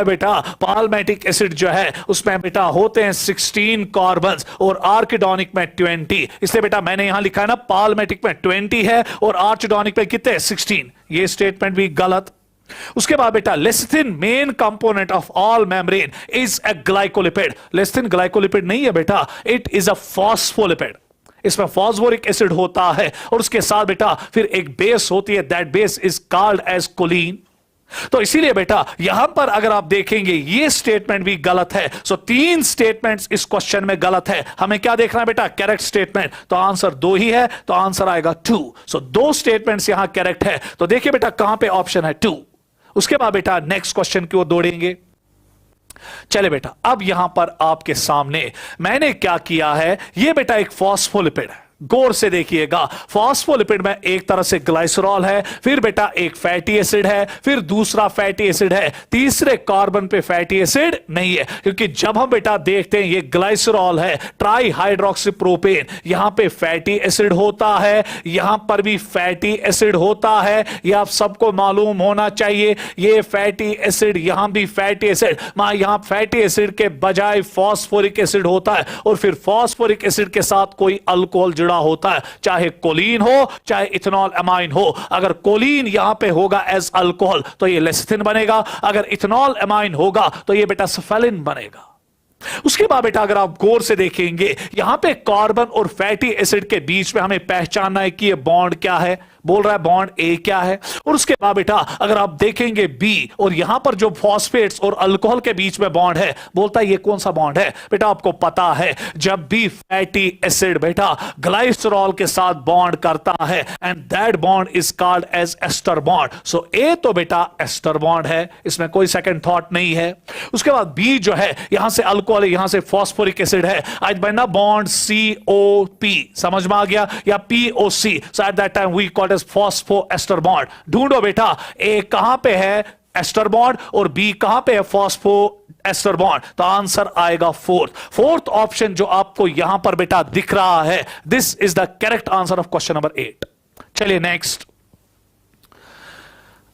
बेटा, पालमेटिक एसिड जो है उसमें बेटा होते हैं 16 कार्बन्स और आर्किडोनिक में 20। इसलिए बेटा मैंने यहां लिखा है ना, पालमेटिक में 20 है और आर्चिडोनिक में कितने 16। ये स्टेटमेंट भी गलत। उसके बाद बेटा lecithin main component of all membrane is a glycolipid. Lecithin glycolipid नहीं है बेटा, इट इज अ फॉस्फोलिपिड। इसमें फॉस्फोरिक एसिड होता है और उसके साथ बेटा फिर एक बेस होती है, that base is called as choline. तो इसीलिए बेटा यहां पर अगर आप देखेंगे ये स्टेटमेंट भी गलत है। सो 3 स्टेटमेंट्स इस क्वेश्चन में गलत है। हमें क्या देखना है बेटा, करेक्ट स्टेटमेंट। तो आंसर 2 ही है, तो आंसर आएगा 2। सो 2 स्टेटमेंट्स यहां करेक्ट है। तो देखिए बेटा कहां पे ऑप्शन है 2। उसके बाद बेटा नेक्स्ट क्वेश्चन की ओर दौड़ेंगे। चले बेटा, अब यहां पर आपके सामने मैंने क्या किया है, यह बेटा एक फॉस्फोलिपिड है। गौर से देखिएगा, फॉस्फोलिपिड में एक तरह से ग्लाइसरॉल है, फिर बेटा एक फैटी एसिड है, फिर दूसरा फैटी एसिड है, तीसरे कार्बन पे फैटी एसिड नहीं है। क्योंकि जब हम बेटा देखते हैं ये ग्लाइसरॉल है, ट्राई हाइड्रोक्सीप्रोपेन, यहां पे फैटी एसिड होता है, यहां पर भी फैटी एसिड होता है। यह आप सबको मालूम होना चाहिए। ये फैटी एसिड, यहां भी फैटी एसिड, यहां फैटी एसिड के बजाय फॉस्फोरिक एसिड होता है और फिर फॉस्फोरिक एसिड के साथ कोई अल्कोहल जुड़ा होता है, चाहे कोलिन हो चाहे इथेनॉल अमाइन हो। अगर कोलिन यहां पे होगा एज अल्कोहल तो ये लेसिथिन बनेगा, अगर इथेनॉल अमाइन होगा तो ये बेटा सफेलिन बनेगा। उसके बाद बेटा अगर आप गौर से देखेंगे, यहां पे कार्बन और फैटी एसिड के बीच में हमें पहचानना है कि ये बॉन्ड क्या है। बोल रहा है बॉन्ड ए क्या है। और उसके बाद बेटा अगर आप देखेंगे बी, और यहां पर जो फॉस्फेट्स और अल्कोहल के बीच में बॉन्ड है, बोलता है ये कौन सा बॉन्ड है। बेटा आपको पता है, जब भी फैटी एसिड बेटा ग्लाइसरॉल के साथ बॉन्ड करता है, and that bond is called as ester bond. So a तो बेटा एस्टर बॉन्ड है, इसमें कोई सेकंड थॉट नहीं है। उसके बाद बी जो है, यहां से अल्कोहल है, यहां से फॉस्फोरिक एसिड है, आज बनना बॉन्ड COP। समझ में आ गया, या POC। So at that time we called phosphoester bond. ढूंढो बेटा ए कहां पे है एस्टर बॉन्ड और बी कहां पे है फॉस्फो एस्टर बॉन्ड। तो आंसर आएगा फोर्थ ऑप्शन जो आपको यहां पर बेटा दिख रहा है। This is the correct answer of question number 8। चलिए नेक्स्ट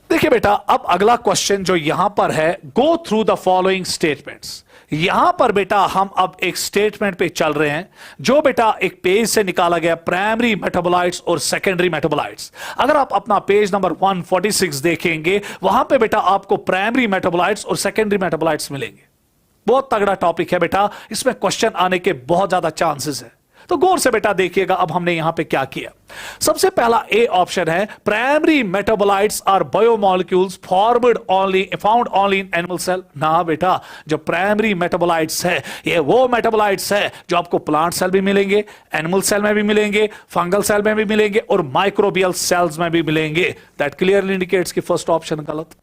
देखिए बेटा, अब अगला क्वेश्चन जो यहां पर है, go through the following statements. यहां पर बेटा हम अब एक स्टेटमेंट पे चल रहे हैं जो बेटा एक पेज से निकाला गया, प्राइमरी मेटाबोलाइट्स और सेकेंडरी मेटाबोलाइट्स। अगर आप अपना पेज नंबर 146 देखेंगे, वहां पे बेटा आपको प्राइमरी मेटाबोलाइट्स और सेकेंडरी मेटाबोलाइट्स मिलेंगे। बहुत तगड़ा टॉपिक है बेटा, इसमें क्वेश्चन आने के बहुत ज्यादा चांसेस है। तो गौर से बेटा देखिएगा अब हमने यहां पे क्या किया। सबसे पहला ए ऑप्शन है, primary metabolites are biomolecules found only in animal cell. ना बेटा, जो प्राइमरी मेटाबोलाइट्स है ये वो मेटाबोलाइट्स है जो आपको प्लांट सेल भी मिलेंगे, एनिमल सेल में भी मिलेंगे, फंगल सेल में भी मिलेंगे और माइक्रोबियल सेल्स में भी मिलेंगे। दैट क्लियरली इंडिकेट्स कि फर्स्ट ऑप्शन गलत।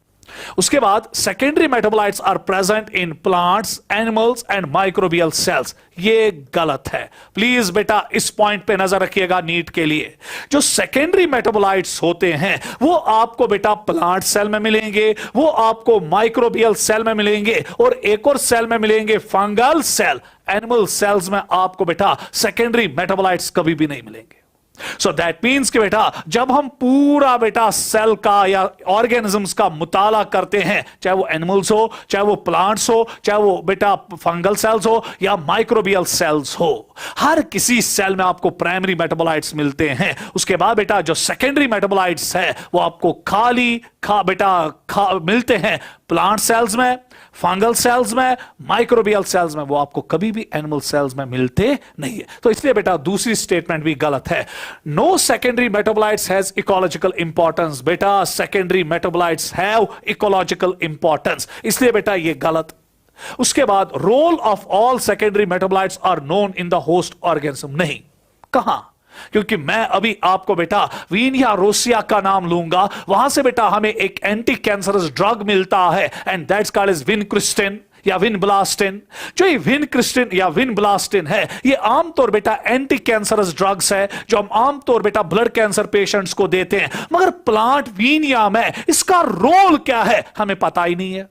उसके बाद secondary metabolites are present in plants, animals and microbial cells. ये गलत है। प्लीज बेटा इस पॉइंट पे नजर रखिएगा नीट के लिए। जो सेकेंडरी मेटाबोलाइट्स होते हैं वो आपको बेटा प्लांट सेल में मिलेंगे, वो आपको माइक्रोबियल सेल में मिलेंगे और एक और सेल में मिलेंगे फंगल सेल। एनिमल सेल्स में आपको बेटा सेकेंडरी मेटाबोलाइट्स कभी भी नहीं मिलेंगे। सो दैट मीन्स कि बेटा जब हम पूरा बेटा सेल का या ऑर्गेनिजम्स का मुताला करते हैं, चाहे वो एनिमल्स हो, चाहे वो प्लांट्स हो, चाहे वो बेटा फंगल सेल्स हो या माइक्रोबियल सेल्स हो, हर किसी सेल में आपको प्राइमरी मेटाबोलाइट्स मिलते हैं। उसके बाद बेटा जो सेकेंडरी मेटाबोलाइट्स है वो आपको मिलते हैं प्लांट सेल्स में, फंगल सेल्स में, माइक्रोबियल सेल्स में, वो आपको कभी भी एनिमल सेल्स में मिलते नहीं है। तो इसलिए बेटा दूसरी स्टेटमेंट भी गलत है। No secondary metabolites has ecological importance. बेटा secondary metabolites have ecological importance, इसलिए बेटा ये गलत। उसके बाद role of all secondary metabolites are known in the host organism, नहीं। कहां? क्योंकि मैं अभी आपको बेटा वीनिया रोसिया का नाम लूंगा, वहां से बेटा हमें एक एंटी कैंसरस ड्रग मिलता है and that's called as vincristine या विनब्लास्टिन। जो ये विनक्रिस्टिन या विनब्लास्टिन है, ये आमतौर बेटा एंटी कैंसरस ड्रग्स है जो हम आमतौर बेटा ब्लड कैंसर पेशेंट्स को देते हैं। मगर प्लांट वीनिया में इसका रोल क्या है हमें पता ही नहीं है।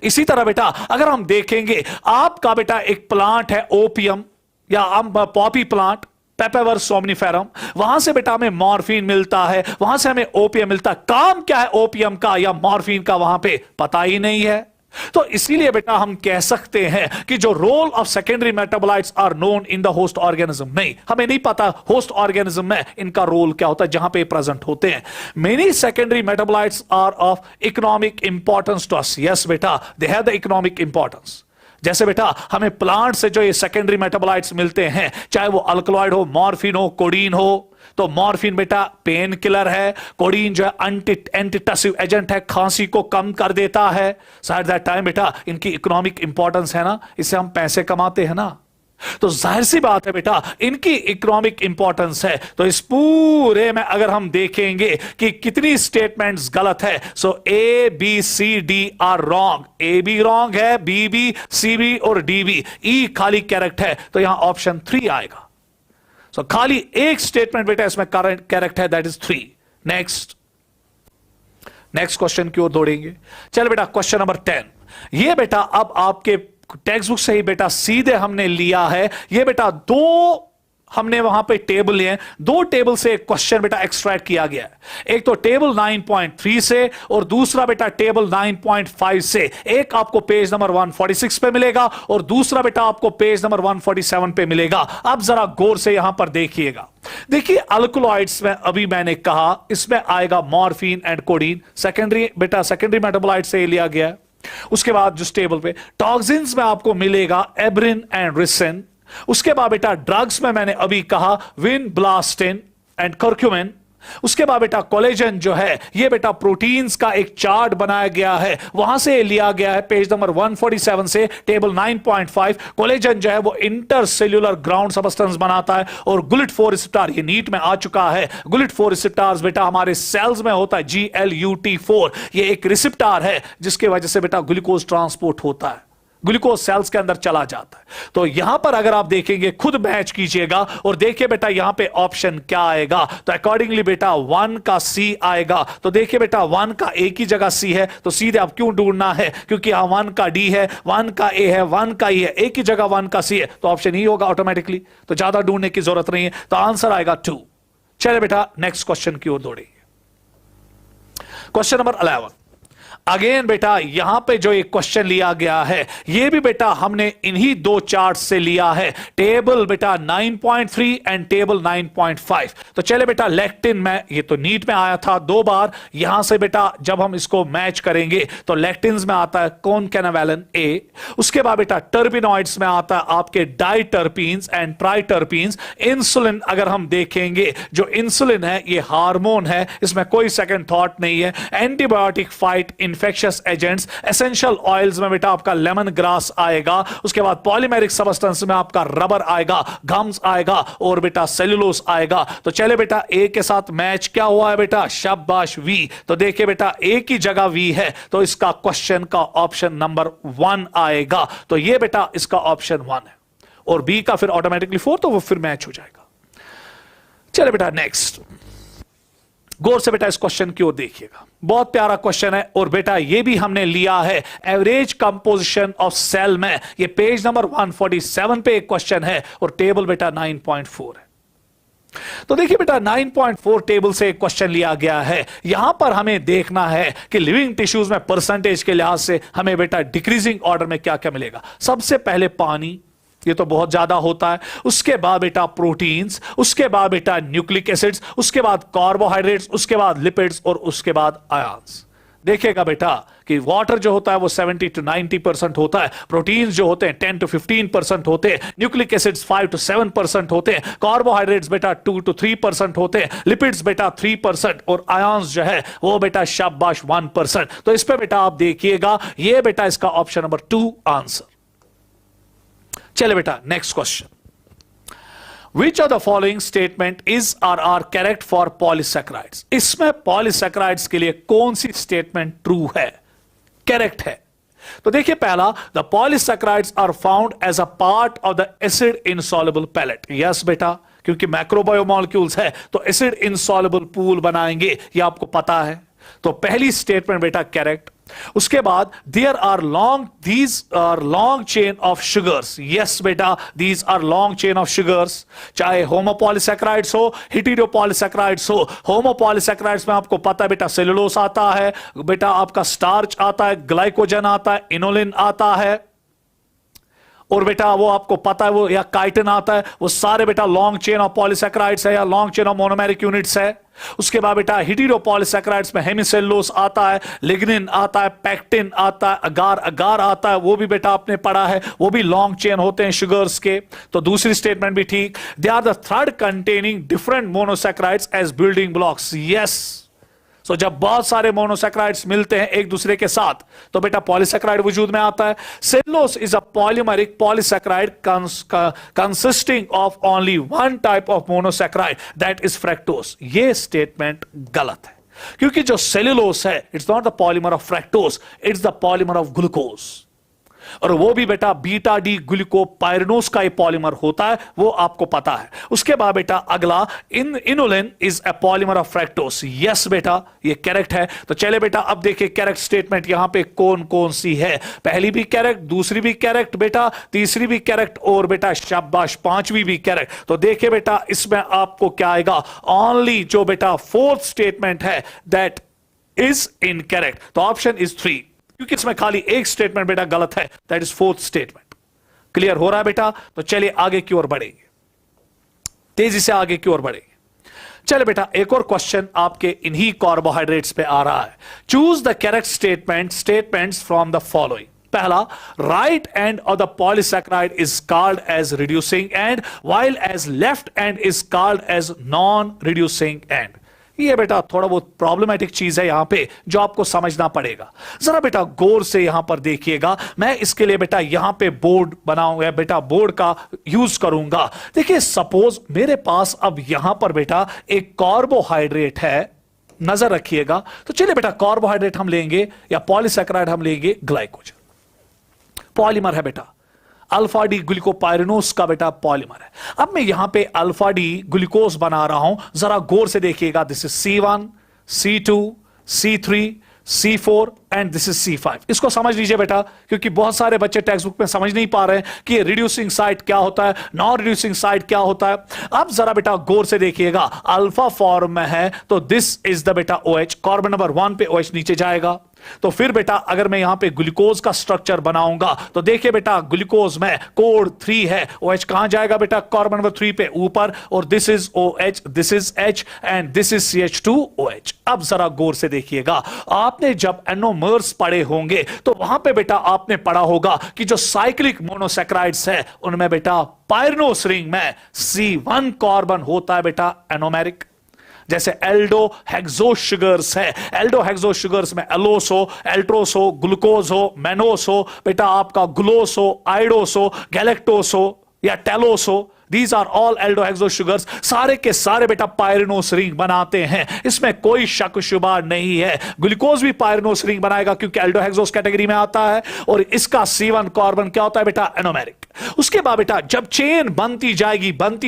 इसी तरह बेटा अगर हम देखेंगे, आपका बेटा एक प्लांट है ओपियम या पॉपी प्लांट, पेपेवर सोमनिफेरम, वहां से बेटा हमें मॉर्फिन मिलता है, वहां से हमें ओपियम मिलता है। काम क्या है ओपियम का या मॉर्फिन का वहां पे पता ही नहीं है। तो इसीलिए बेटा हम कह सकते हैं कि जो role of secondary metabolites are known in the host organism, नहीं, हमें नहीं पता होस्ट ऑर्गेनिज्म में इनका रोल क्या होता है जहां पे प्रेजेंट होते हैं। Many secondary metabolites are of economic importance to us. Yes बेटा, they have the economic importance. जैसे बेटा हमें प्लांट से जो ये सेकेंडरी मेटाबोलाइट्स मिलते हैं, चाहे वो अल्कलॉइड हो, मॉर्फिन हो, कोडीन हो, तो मॉर्फिन बेटा पेन किलर है, कोडीन जो है एंटीटसिव एजेंट है, खांसी को कम कर देता है। साइड दैट टाइम बेटा इनकी इकोनॉमिक इंपॉर्टेंस है ना, इससे हम पैसे कमाते हैं ना, तो जाहिर सी बात है बेटा इनकी इकोनॉमिक इंपॉर्टेंस है। तो इस पूरे में अगर हम देखेंगे कि कितनी स्टेटमेंट्स गलत है, so A B C D are wrong. A B wrong है, बी बी, सी बी और डी बी, ई खाली करेक्ट है, तो यहां ऑप्शन 3 आएगा। सो खाली एक स्टेटमेंट बेटा इसमें करेक्ट है, दैट इज 3। नेक्स्ट क्वेश्चन की ओर दौड़ेंगे। चल बेटा क्वेश्चन नंबर 10, ये बेटा अब आपके टेक्स्ट बुक से ही बेटा सीधे हमने लिया है। ये बेटा दो हमने वहां पे टेबल लिए, दो टेबल से एक क्वेश्चन बेटा एक्सट्रैक्ट किया गया है। एक तो टेबल 9.3 से और दूसरा बेटा टेबल 9.5 से। एक आपको पेज नंबर 146 पे मिलेगा और दूसरा बेटा आपको पेज नंबर 147 पे मिलेगा। अब जरा गौर से यहां पर देखिएगा। देखिए अल्कलॉइड्स में अभी मैंने कहा इसमें आएगा मॉर्फिन एंड कोडीन, सेकेंडरी बेटा सेकेंडरी मेटाबोलाइट से लिया गया है। उसके बाद जिस टेबल पे टॉक्सिन्स में आपको मिलेगा एब्रिन एंड रिसिन। उसके बाद बेटा ड्रग्स में मैंने अभी कहा विनब्लास्टिन एंड कर्क्यूमिन। उसके बाद बेटा कोलेजन जो है ये बेटा प्रोटीन्स का एक चार्ट बनाया गया है, वहां से लिया गया है पेज नंबर 147 से टेबल 9.5। कोलेजन जो है वो इंटरसेल्यूलर ग्राउंड सबस्टेंस बनाता है और GLUT4 रिसेप्टर, ये नीट में आ चुका है। GLUT4 रिसेप्टर्स बेटा हमारे सेल्स में होता है, GLUT4, ये एक रिसेप्टर है जिसके वजह से बेटा ग्लूकोज ट्रांसपोर्ट होता है, ग्लूकोज सेल्स के अंदर चला जाता है। तो यहां पर अगर आप देखेंगे, खुद मैच कीजिएगा और देखिए बेटा यहां पे ऑप्शन क्या आएगा। तो अकॉर्डिंगली बेटा 1 का सी आएगा। तो देखिए बेटा 1 का एक ही जगह सी है, तो सीधे आप क्यों ढूंढना है, क्योंकि यहां 1 का डी है, 1 का ए है, 1 का ई है, एक ही जगह 1 का सी है, तो ऑप्शन ही होगा ऑटोमेटिकली। तो ज्यादा ढूंढने की जरूरत नहीं है, तो आंसर आएगा 2। चले बेटा नेक्स्ट क्वेश्चन की ओर दौड़ेंगे। क्वेश्चन नंबर 11, अगेन बेटा यहां पे जो एक क्वेश्चन लिया गया है ये भी बेटा हमने इन्हीं दो चार्ट से लिया है, टेबल बेटा 9.3 एंड टेबल 9.5। तो चले बेटा लेक्टिन में, ये तो नीट में आया था 2 बार, यहां से बेटा जब हम इसको मैच करेंगे तो लेक्टिन्स में आता है कॉनकैनावेलिन ए। उसके बाद बेटा टर्बिनॉइड्स में आता है आपके डाइटर्पीन्स एंड ट्राइटर्पीन्स। इंसुलिन अगर हम देखेंगे, जो इंसुलिन है ये हार्मोन है, इसमें कोई सेकंड थॉट नहीं है। Antibiotic fight infectious agents, essential oils में बेटा आपका लेमन ग्रास आएगा। उसके बाद पॉलीमेरिक सबस्टेंस में आपका रबर आएगा, गम्स आएगा और बेटा सेलुलोस आएगा। तो चले बेटा ए के साथ मैच क्या हुआ है बेटा, शाबाश वी। तो देखिए बेटा ए की जगह वी है, तो इसका क्वेश्चन का ऑप्शन नंबर 1 आएगा। तो ये बेटा इसका ऑप्शन 1 है और बी का फिर ऑटोमेटिकली 4, तो वो फिर मैच हो जाएगा। चले बेटा नेक्स्ट, गौर से बेटा इस क्वेश्चन की ओर देखिएगा, बहुत प्यारा क्वेश्चन है और बेटा ये भी हमने लिया है एवरेज कंपोजिशन ऑफ सेल में। ये पेज नंबर 147 पे एक क्वेश्चन है और टेबल बेटा 9.4 है। तो देखिए बेटा 9.4 टेबल से एक क्वेश्चन लिया गया है। यहां पर हमें देखना है कि लिविंग टिश्यूज में परसेंटेज के लिहाज से हमें बेटा डिक्रीजिंग ऑर्डर में क्या क्या मिलेगा। सबसे पहले पानी, ये तो बहुत ज्यादा होता है। उसके बाद बेटा प्रोटीन्स, उसके बाद बेटा न्यूक्लिक एसिड्स, उसके बाद कार्बोहाइड्रेट्स, उसके बाद लिपिड्स और उसके बाद आयंस। देखिएगा बेटा कि वाटर जो होता है वो 70 to 90% होता है, प्रोटीन्स जो होते हैं 10 to 15% होते हैं, न्यूक्लिक एसिड्स 5 to 7% होते हैं, कार्बोहाइड्रेट्स बेटा 2 to 3% होते हैं, लिपिड्स बेटा 3% और आयंस जो है वो बेटा शाबाश 1%। तो इस पे बेटा आप देखिएगा, ये बेटा इसका ऑप्शन नंबर 2 आंसर। चले बेटा next question, Which of the following statement is or are correct for polysaccharides? इसमें पॉलीसैकेराइड्स के लिए कौन सी स्टेटमेंट ट्रू है, करेक्ट है? तो देखिए पहला, the polysaccharides are found as a part of the acid insoluble pellet. Yes बेटा, क्योंकि मैक्रोबायोमोलिक्यूल्स है तो एसिड इनसॉल्युबल पूल बनाएंगे, ये आपको पता है। तो पहली स्टेटमेंट बेटा करेक्ट। उसके बाद these are long chain of sugars. Yes बेटा, these are long chain of sugars. चाहे होमोपॉलीसैकेराइड्स हो, हेटेरोपॉलीसैकेराइड्स हो। होमोपॉलीसैकेराइड्स में आपको पता है बेटा सेलुलोस आता है, बेटा आपका स्टार्च आता है, ग्लाइकोजन आता है, इनोलिन आता है, और बेटा वो आपको पता है वो या काइटिन आता है। वो सारे बेटा लॉन्ग चेन ऑफ पॉलीसैकेराइड्स है या long chain of monomeric units है। उसके बाद बेटा हेटेरोपॉलीसैकेराइड्स में हेमिसेलुलोस आता है, लिग्निन आता है, पैक्टिन आता है, अगार अगार आता है, वो भी बेटा आपने पढ़ा है, वो भी लॉन्ग चेन होते हैं शुगर्स के। तो दूसरी स्टेटमेंट भी ठीक। They are the third containing different monosaccharides as building blocks. Yes, so जब बहुत सारे मोनोसैकेराइड्स मिलते हैं एक दूसरे के साथ तो बेटा पॉलीसैकेराइड वजूद में आता है। Cellulose is a polymeric polysaccharide consisting of only one type of monosaccharide that is fructose. ये स्टेटमेंट गलत है, क्योंकि जो सेलुलोस है it's not the polymer of fructose, it's the polymer of glucose, और वो भी बेटा बीटा डी ग्लूकोपाइरेनोस का पॉलीमर होता है, वो आपको पता है। उसके बाद बेटा अगला inulin is a polymer of fructose. Yes बेटा, ये करेक्ट है। तो चले बेटा अब देखिए करेक्ट स्टेटमेंट यहां पे कौन कौन सी है। पहली भी करेक्ट, दूसरी भी करेक्ट बेटा, तीसरी भी करेक्ट और बेटा शाबाश पांचवी भी करेक्ट। तो देखिए बेटा इसमें आपको क्या आएगा, ओनली जो बेटा फोर्थ स्टेटमेंट है दैट इज इनकरेक्ट। तो ऑप्शन इज 3, क्योंकि इसमें खाली एक स्टेटमेंट बेटा गलत है, that is fourth statement. Clear हो रहा है बेटा? तो चलिए आगे की ओर बढ़ेंगे, तेजी से आगे की ओर बढ़ेंगे। चलिए बेटा एक और क्वेश्चन आपके इन्हीं कार्बोहाइड्रेट्स पे आ रहा है। Choose the correct statements from the following. पहला, right end of the polysaccharide is called as reducing end while as left end is called as non reducing end. ये बेटा थोड़ा बहुत प्रॉब्लमेटिक चीज है यहां पे जो आपको समझना पड़ेगा। जरा बेटा गौर से यहां पर देखिएगा। मैं इसके लिए बेटा यहां पे बोर्ड बनाऊंगा, बेटा बोर्ड का यूज करूंगा। देखिए सपोज मेरे पास अब यहां पर बेटा एक कार्बोहाइड्रेट है, नजर रखिएगा। तो चलिए बेटा कार्बोहाइड्रेट हम लेंगे या पॉलीसैकेराइड हम लेंगे ग्लाइकोजन, पॉलीमर है बेटा, अल्फा डी ग्लूकोपाइरेनोस का बेटा पॉलीमर है। अब मैं यहां पे अल्फा डी ग्लूकोज बना रहा हूं, जरा गौर से देखिएगा। This is C1, C2, C3, C4 and this is C5। इसको समझ लीजिए बेटा, क्योंकि बहुत सारे बच्चे टेक्स्ट बुक में समझ नहीं पा रहे हैं कि रिड्यूसिंग साइट क्या होता है, नॉन रिड्यूसिंग साइट क्या होता है। अब जरा बेटा गौर से देखिएगा, अल्फा फॉर्म में है तो दिस इज द बेटा OH, कार्बन नंबर 1 पे OH नीचे जाएगा। तो फिर बेटा अगर मैं यहां पे ग्लूकोज का स्ट्रक्चर बनाऊंगा तो देखिए बेटा ग्लूकोज में कोड 3 है, OH कहां जाएगा बेटा, कार्बन नंबर 3 पे ऊपर, और this is OH, this is H and this is CH2OH। अब जरा गौर से देखिएगा, आपने जब एनोमर्स पढ़े होंगे तो वहां पे बेटा आपने पढ़ा होगा कि जो साइक्लिक मोनोसैकेराइड्स है उनमें बेटा पाइरेनोस रिंग में C1 कार्बन होता है बेटा एनोमेरिक। जैसे एल्डो हेक्सो शुगर्स है, एल्डो हेक्सो शुगर्स में एलोस हो, एल्ट्रोस हो, ग्लूकोज हो, मेनोस हो, बेटा आपका ग्लोस हो, आइडोस हो, गैलेक्टोस हो या टेलोस हो। These are all aldohexo sugars, सारे के सारे बेटा पाइरेनोस रिंग बनाते हैं, इसमें कोई शक शुबा नहीं है। ग्लूकोज भी पाइरेनोस रिंग बनाएगा क्योंकि एल्डोहेक्सोस कैटेगरी में आता है, और इसका C1 कार्बन क्या होता है बेटा, एनोमेरिक। उसके बाद बेटा जब चेन बनती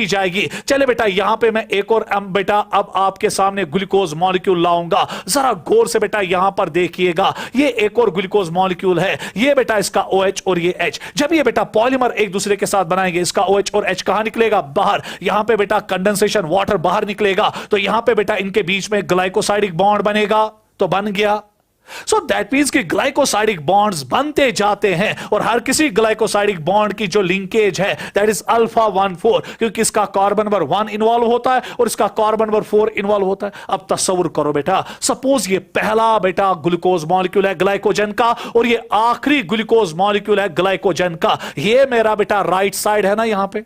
जाएगी, चले बेटा यहां पे मैं एक और बेटा अब आपके सामने ग्लूकोज मॉलिक्यूल लाऊंगा। जरा गौर से बेटा यहां पर देखिएगा, ये एक और ग्लूकोज मॉलिक्यूल है, ये बेटा इसका OH और ये H। जब ये बेटा पॉलीमर एक दूसरे के साथ बनाएंगे, इसका OH और H कहां निकलेगा? बाहर। यहां पे बेटा कंडेंसेशन, वाटर बाहर निकलेगा, तो यहां पे बेटा इनके बीच में ग्लाइकोसाइडिक बॉन्ड बनेगा, तो बन गया। सो दैट मीन्स कि ग्लाइकोसाइडिक बॉन्ड्स बनते जाते हैं और हर किसी ग्लाइकोसाइडिक बॉन्ड की जो लिंकेज है दैट इज अल्फा 1,4, क्योंकि इसका कार्बन नंबर 1 इन्वॉल्व होता है और इसका कार्बन नंबर 4 इन्वॉल्व होता है। अब तस्वीर करो बेटा, सपोज ये पहला बेटा ग्लूकोज मॉलिक्यूल है ग्लाइकोजन का और ये आखिरी ग्लूकोज मॉलिक्यूल है ग्लाइकोजन का। ये मेरा बेटा राइट साइड है ना, यहां पे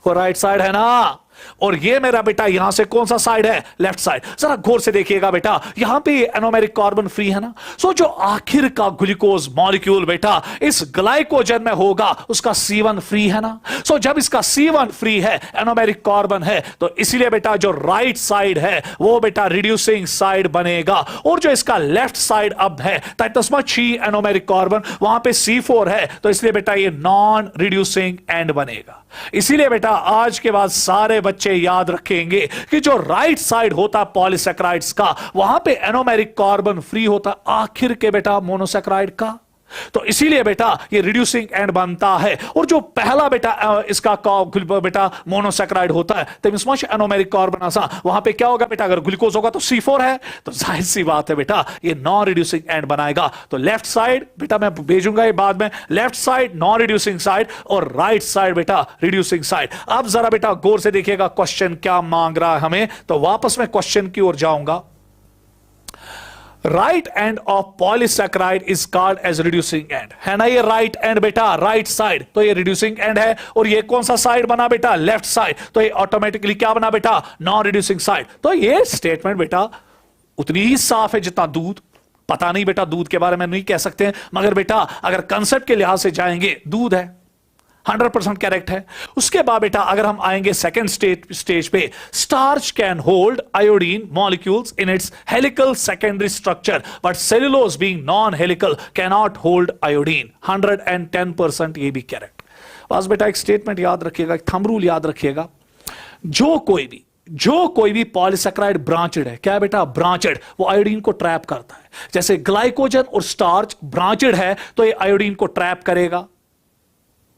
और राइट साइड है ना, और ये मेरा बेटा यहां से कौन सा साइड है? Left side. जरा गौर से देखिएगा बेटा, यहां पे एनोमेरिक कार्बन फ्री है ना, सो जो आखिर का ग्लूकोज मॉलिक्यूल बेटा इस ग्लाइकोजन में होगा उसका C1 फ्री है ना। सो जब इसका C1 फ्री है, एनोमेरिक कार्बन है, तो इसीलिए बेटा जो राइट साइड है वो बेटा रिड्यूसिंग साइड बनेगा, और जो इसका लेफ्ट साइड अब है तस्मची एनोमेरिक कार्बन, वहां पे C4 है, तो इसलिए बेटा ये नॉन रिड्यूसिंग एंड बनेगा। इसीलिए बेटा आज के बाद सारे बच्चे याद रखेंगे कि जो राइट साइड होता पॉलीसैकेराइड्स का, वहां पे एनोमेरिक कार्बन फ्री होता आखिर के बेटा मोनोसैकेराइड का, तो इसीलिए बेटा ये रिड्यूसिंग एंड बनता है। और जो पहला बेटा इसका बेटा मोनोसैकेराइड होता है तो इसमें एनोमेरिक कार्बन आसा, वहां पे क्या होगा बेटा? अगर ग्लूकोज होगा तो C4 है, तो जाहिर सी बात है बेटा ये नॉन रिड्यूसिंग एंड बनाएगा। तो लेफ्ट साइड बेटा मैं भेजूंगा ये बाद में, left side non reducing side और राइट साइड बेटा रिड्यूसिंग साइड। अब जरा बेटा गौर से देखिएगा क्वेश्चन क्या मांग रहा है हमें, तो वापस मैं क्वेश्चन की ओर जाऊंगा। Right end of polysaccharide is called as reducing end, है ना, ये राइट एंड बेटा राइट साइड, तो ये रिड्यूसिंग एंड है, और ये कौन सा साइड बना बेटा? लेफ्ट साइड, तो ये ऑटोमेटिकली क्या बना बेटा? Non reducing side. तो ये स्टेटमेंट बेटा उतनी ही साफ है जितना दूध। पता नहीं बेटा दूध के बारे में नहीं कह सकते हैं, मगर बेटा अगर कंसेप्ट के लिहाज से जाएंगे दूध है, 100% करेक्ट है। उसके बाद बेटा अगर हम आएंगे सेकेंड स्टेज पे, starch can hold iodine molecules in its helical secondary structure but cellulose being non helical can not hold iodine, 110% ये भी करेक्ट। बस बेटा एक स्टेटमेंट याद रखिएगा, एक थंब रूल याद रखिएगा, जो कोई भी पॉलीसैकेराइड ब्रांचेड है, क्या है बेटा? ब्रांचेड, वो आयोडीन को ट्रैप करता है। जैसे ग्लाइकोजन और स्टार्च ब्रांचेड है तो ये आयोडीन को ट्रैप करेगा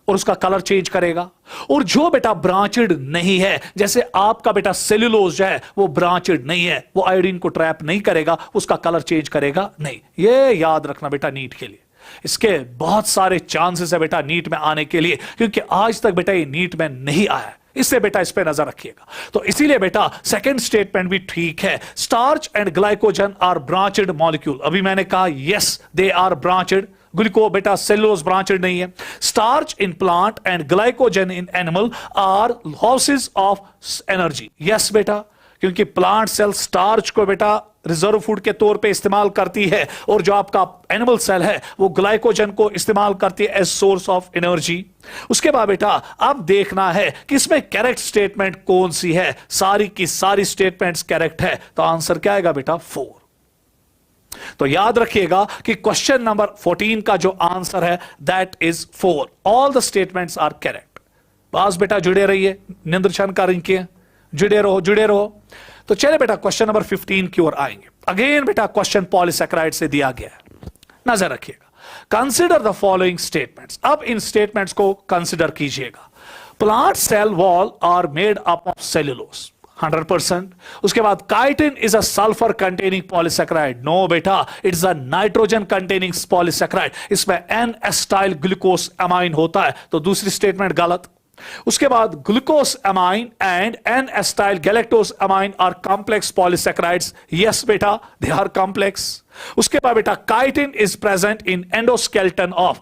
और उसका कलर चेंज करेगा। और जो बेटा ब्रांचेड नहीं है, जैसे आपका बेटा सेल्यूलोज है वो ब्रांचेड नहीं है, वो आयोडीन को ट्रैप नहीं करेगा, उसका कलर चेंज करेगा नहीं। ये याद रखना बेटा नीट के लिए, इसके बहुत सारे चांसेस है बेटा नीट में आने के लिए, क्योंकि आज तक बेटा ये नीट में नहीं आया है, इससे बेटा इस पे नजर रखिएगा। तो इसीलिए बेटा सेकंड स्टेटमेंट भी ठीक है, starch and glycogen are branched molecule. अभी मैंने कहा yes they are branched, gluco बेटा सेलुलोज ब्रांचेड नहीं है। Starch in plant and glycogen in animal are houses of energy, yes बेटा, क्योंकि प्लांट सेल स्टार्च को बेटा रिजर्व फूड के तौर पे इस्तेमाल करती है, और जो आपका एनिमल सेल है वो ग्लाइकोजन को इस्तेमाल करती है एज सोर्स ऑफ एनर्जी। उसके बाद बेटा अब देखना है कि इसमें करेक्ट स्टेटमेंट कौन सी है। सारी की सारी स्टेटमेंट्स करेक्ट है, तो आंसर क्या आएगा बेटा? 4। तो याद रखिएगा कि क्वेश्चन नंबर 14 का जो आंसर है that is 4, all the statements are correct. बस बेटा जुड़े रहिए, निंद्रशन का रिंकिए, जुड़े रहो। तो चले बेटा क्वेश्चन नंबर 15 की ओर आएंगे। अगेन बेटा क्वेश्चन पॉलीसैकेराइड से दिया गया है, नजर रखिएगा। कंसिडर द फॉलोइंग स्टेटमेंट्स, अब इन स्टेटमेंट्स को कंसिडर कीजिएगा। Plant cell wall are made up of cellulose, 100%। उसके बाद chitin is a sulphur containing polysaccharide, no बेटा it's a nitrogen containing polysaccharide, इसमें एन एस्टाइल ग्लूकोस अमाइन होता है, तो दूसरी स्टेटमेंट गलत। उसके बाद glucosamine and N acetyl galactosamine are complex polysaccharides, yes बेटा दे आर कॉम्प्लेक्स। उसके बाद बेटा chitin is present in endoskeleton of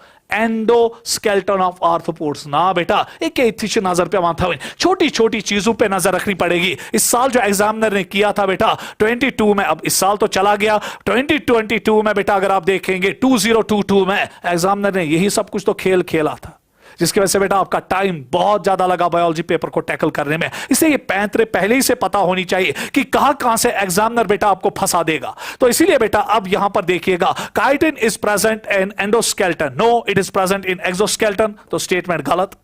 arthropods, ना बेटा एक नजर पे वहां था, छोटी छोटी चीजों पे नजर रखनी पड़ेगी। इस साल जो एग्जामिनर ने किया था बेटा 22 में, अब इस साल तो चला गया 2022 में बेटा अगर आप देखेंगे 2022 में एग्जामिनर ने यही सब कुछ तो खेल खेला था। जिसकी वजह से बेटा आपका टाइम बहुत ज्यादा लगा बायोलॉजी पेपर को टैकल करने में। इसलिए ये पैंतरे पहले ही से पता होनी चाहिए कि कहां कहां से एग्जामिनर बेटा आपको फंसा देगा। तो इसीलिए बेटा अब यहां पर देखिएगा, chitin is present in endoskeleton, no it is present in exoskeleton, तो स्टेटमेंट गलत।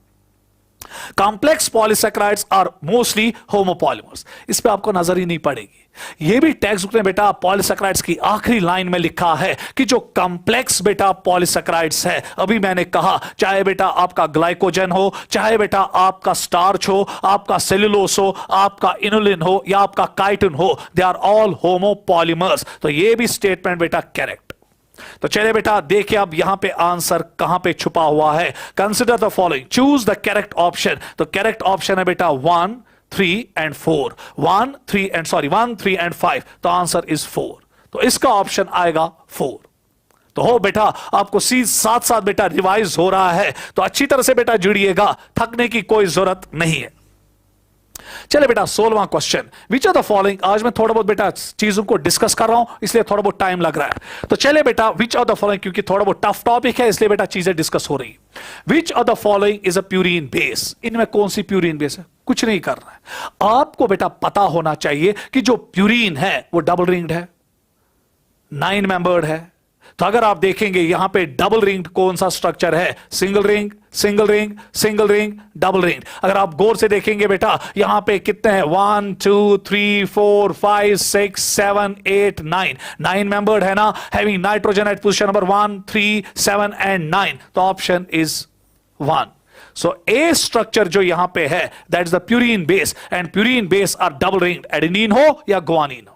Complex polysaccharides are mostly homopolymers, इस पे आपको नजर ही नहीं पड़ेगी। ये भी टेक्स्ट बुक में बेटा पॉलीसैकेराइड्स की आखिरी लाइन में लिखा है कि जो कॉम्प्लेक्स बेटा पॉलीसैकेराइड्स है, अभी मैंने कहा चाहे बेटा आपका ग्लाइकोजन हो, चाहे बेटा आपका स्टार्च हो, आपका सेलुलोस हो, आपका इनुलिन हो या आपका काइटिन हो, दे आर ऑल होमोपॉलीमर्स। तो ये भी स्टेटमेंट बेटा करेक्ट। तो चलिए बेटा देखिए अब यहां पे आंसर कहां पे छुपा हुआ है। Consider the following, choose the correct option. तो करेक्ट ऑप्शन है बेटा 1, 3 एंड 4, 1, 3 एंड 5, तो आंसर इज 4। तो इसका ऑप्शन आएगा 4। तो हो बेटा आपको साथ साथ बेटा रिवाइज हो रहा है, तो अच्छी तरह से बेटा जुड़िएगा, थकने की कोई जरूरत नहीं है। चले बेटा 16वां question, which of the following, आज मैं थोड़ा बहुत बेटा चीजों को डिस्कस कर रहा हूं इसलिए थोड़ा बहुत टाइम लग रहा है। तो चले बेटा विच ऑफ द फॉलोइंग, क्योंकि थोड़ा बहुत टफ टॉपिक है इसलिए बेटा चीजें डिस्कस हो रही। विच of the following is a purine base, इनमें कौन सी प्यूरिन बेस है? कुछ नहीं करना है आपको बेटा, पता होना चाहिए कि जो प्यूरिन है वो डबल रिंग्ड है, 9 मेंबर्ड है। तो अगर आप देखेंगे यहां पे डबल रिंग कौन सा स्ट्रक्चर है, single ring, single ring, single ring, double ring. अगर आप गौर से देखेंगे बेटा यहां पे कितने हैं, 1 2 3 4 5 6 7 8 9 मेंबर्ड है ना, having nitrogen at position number 1 3 7 and 9, तो option is 1। So a structure जो यहां पे है that is the purine base, and purine base are double ringed, adenine हो या गुआनिन हो।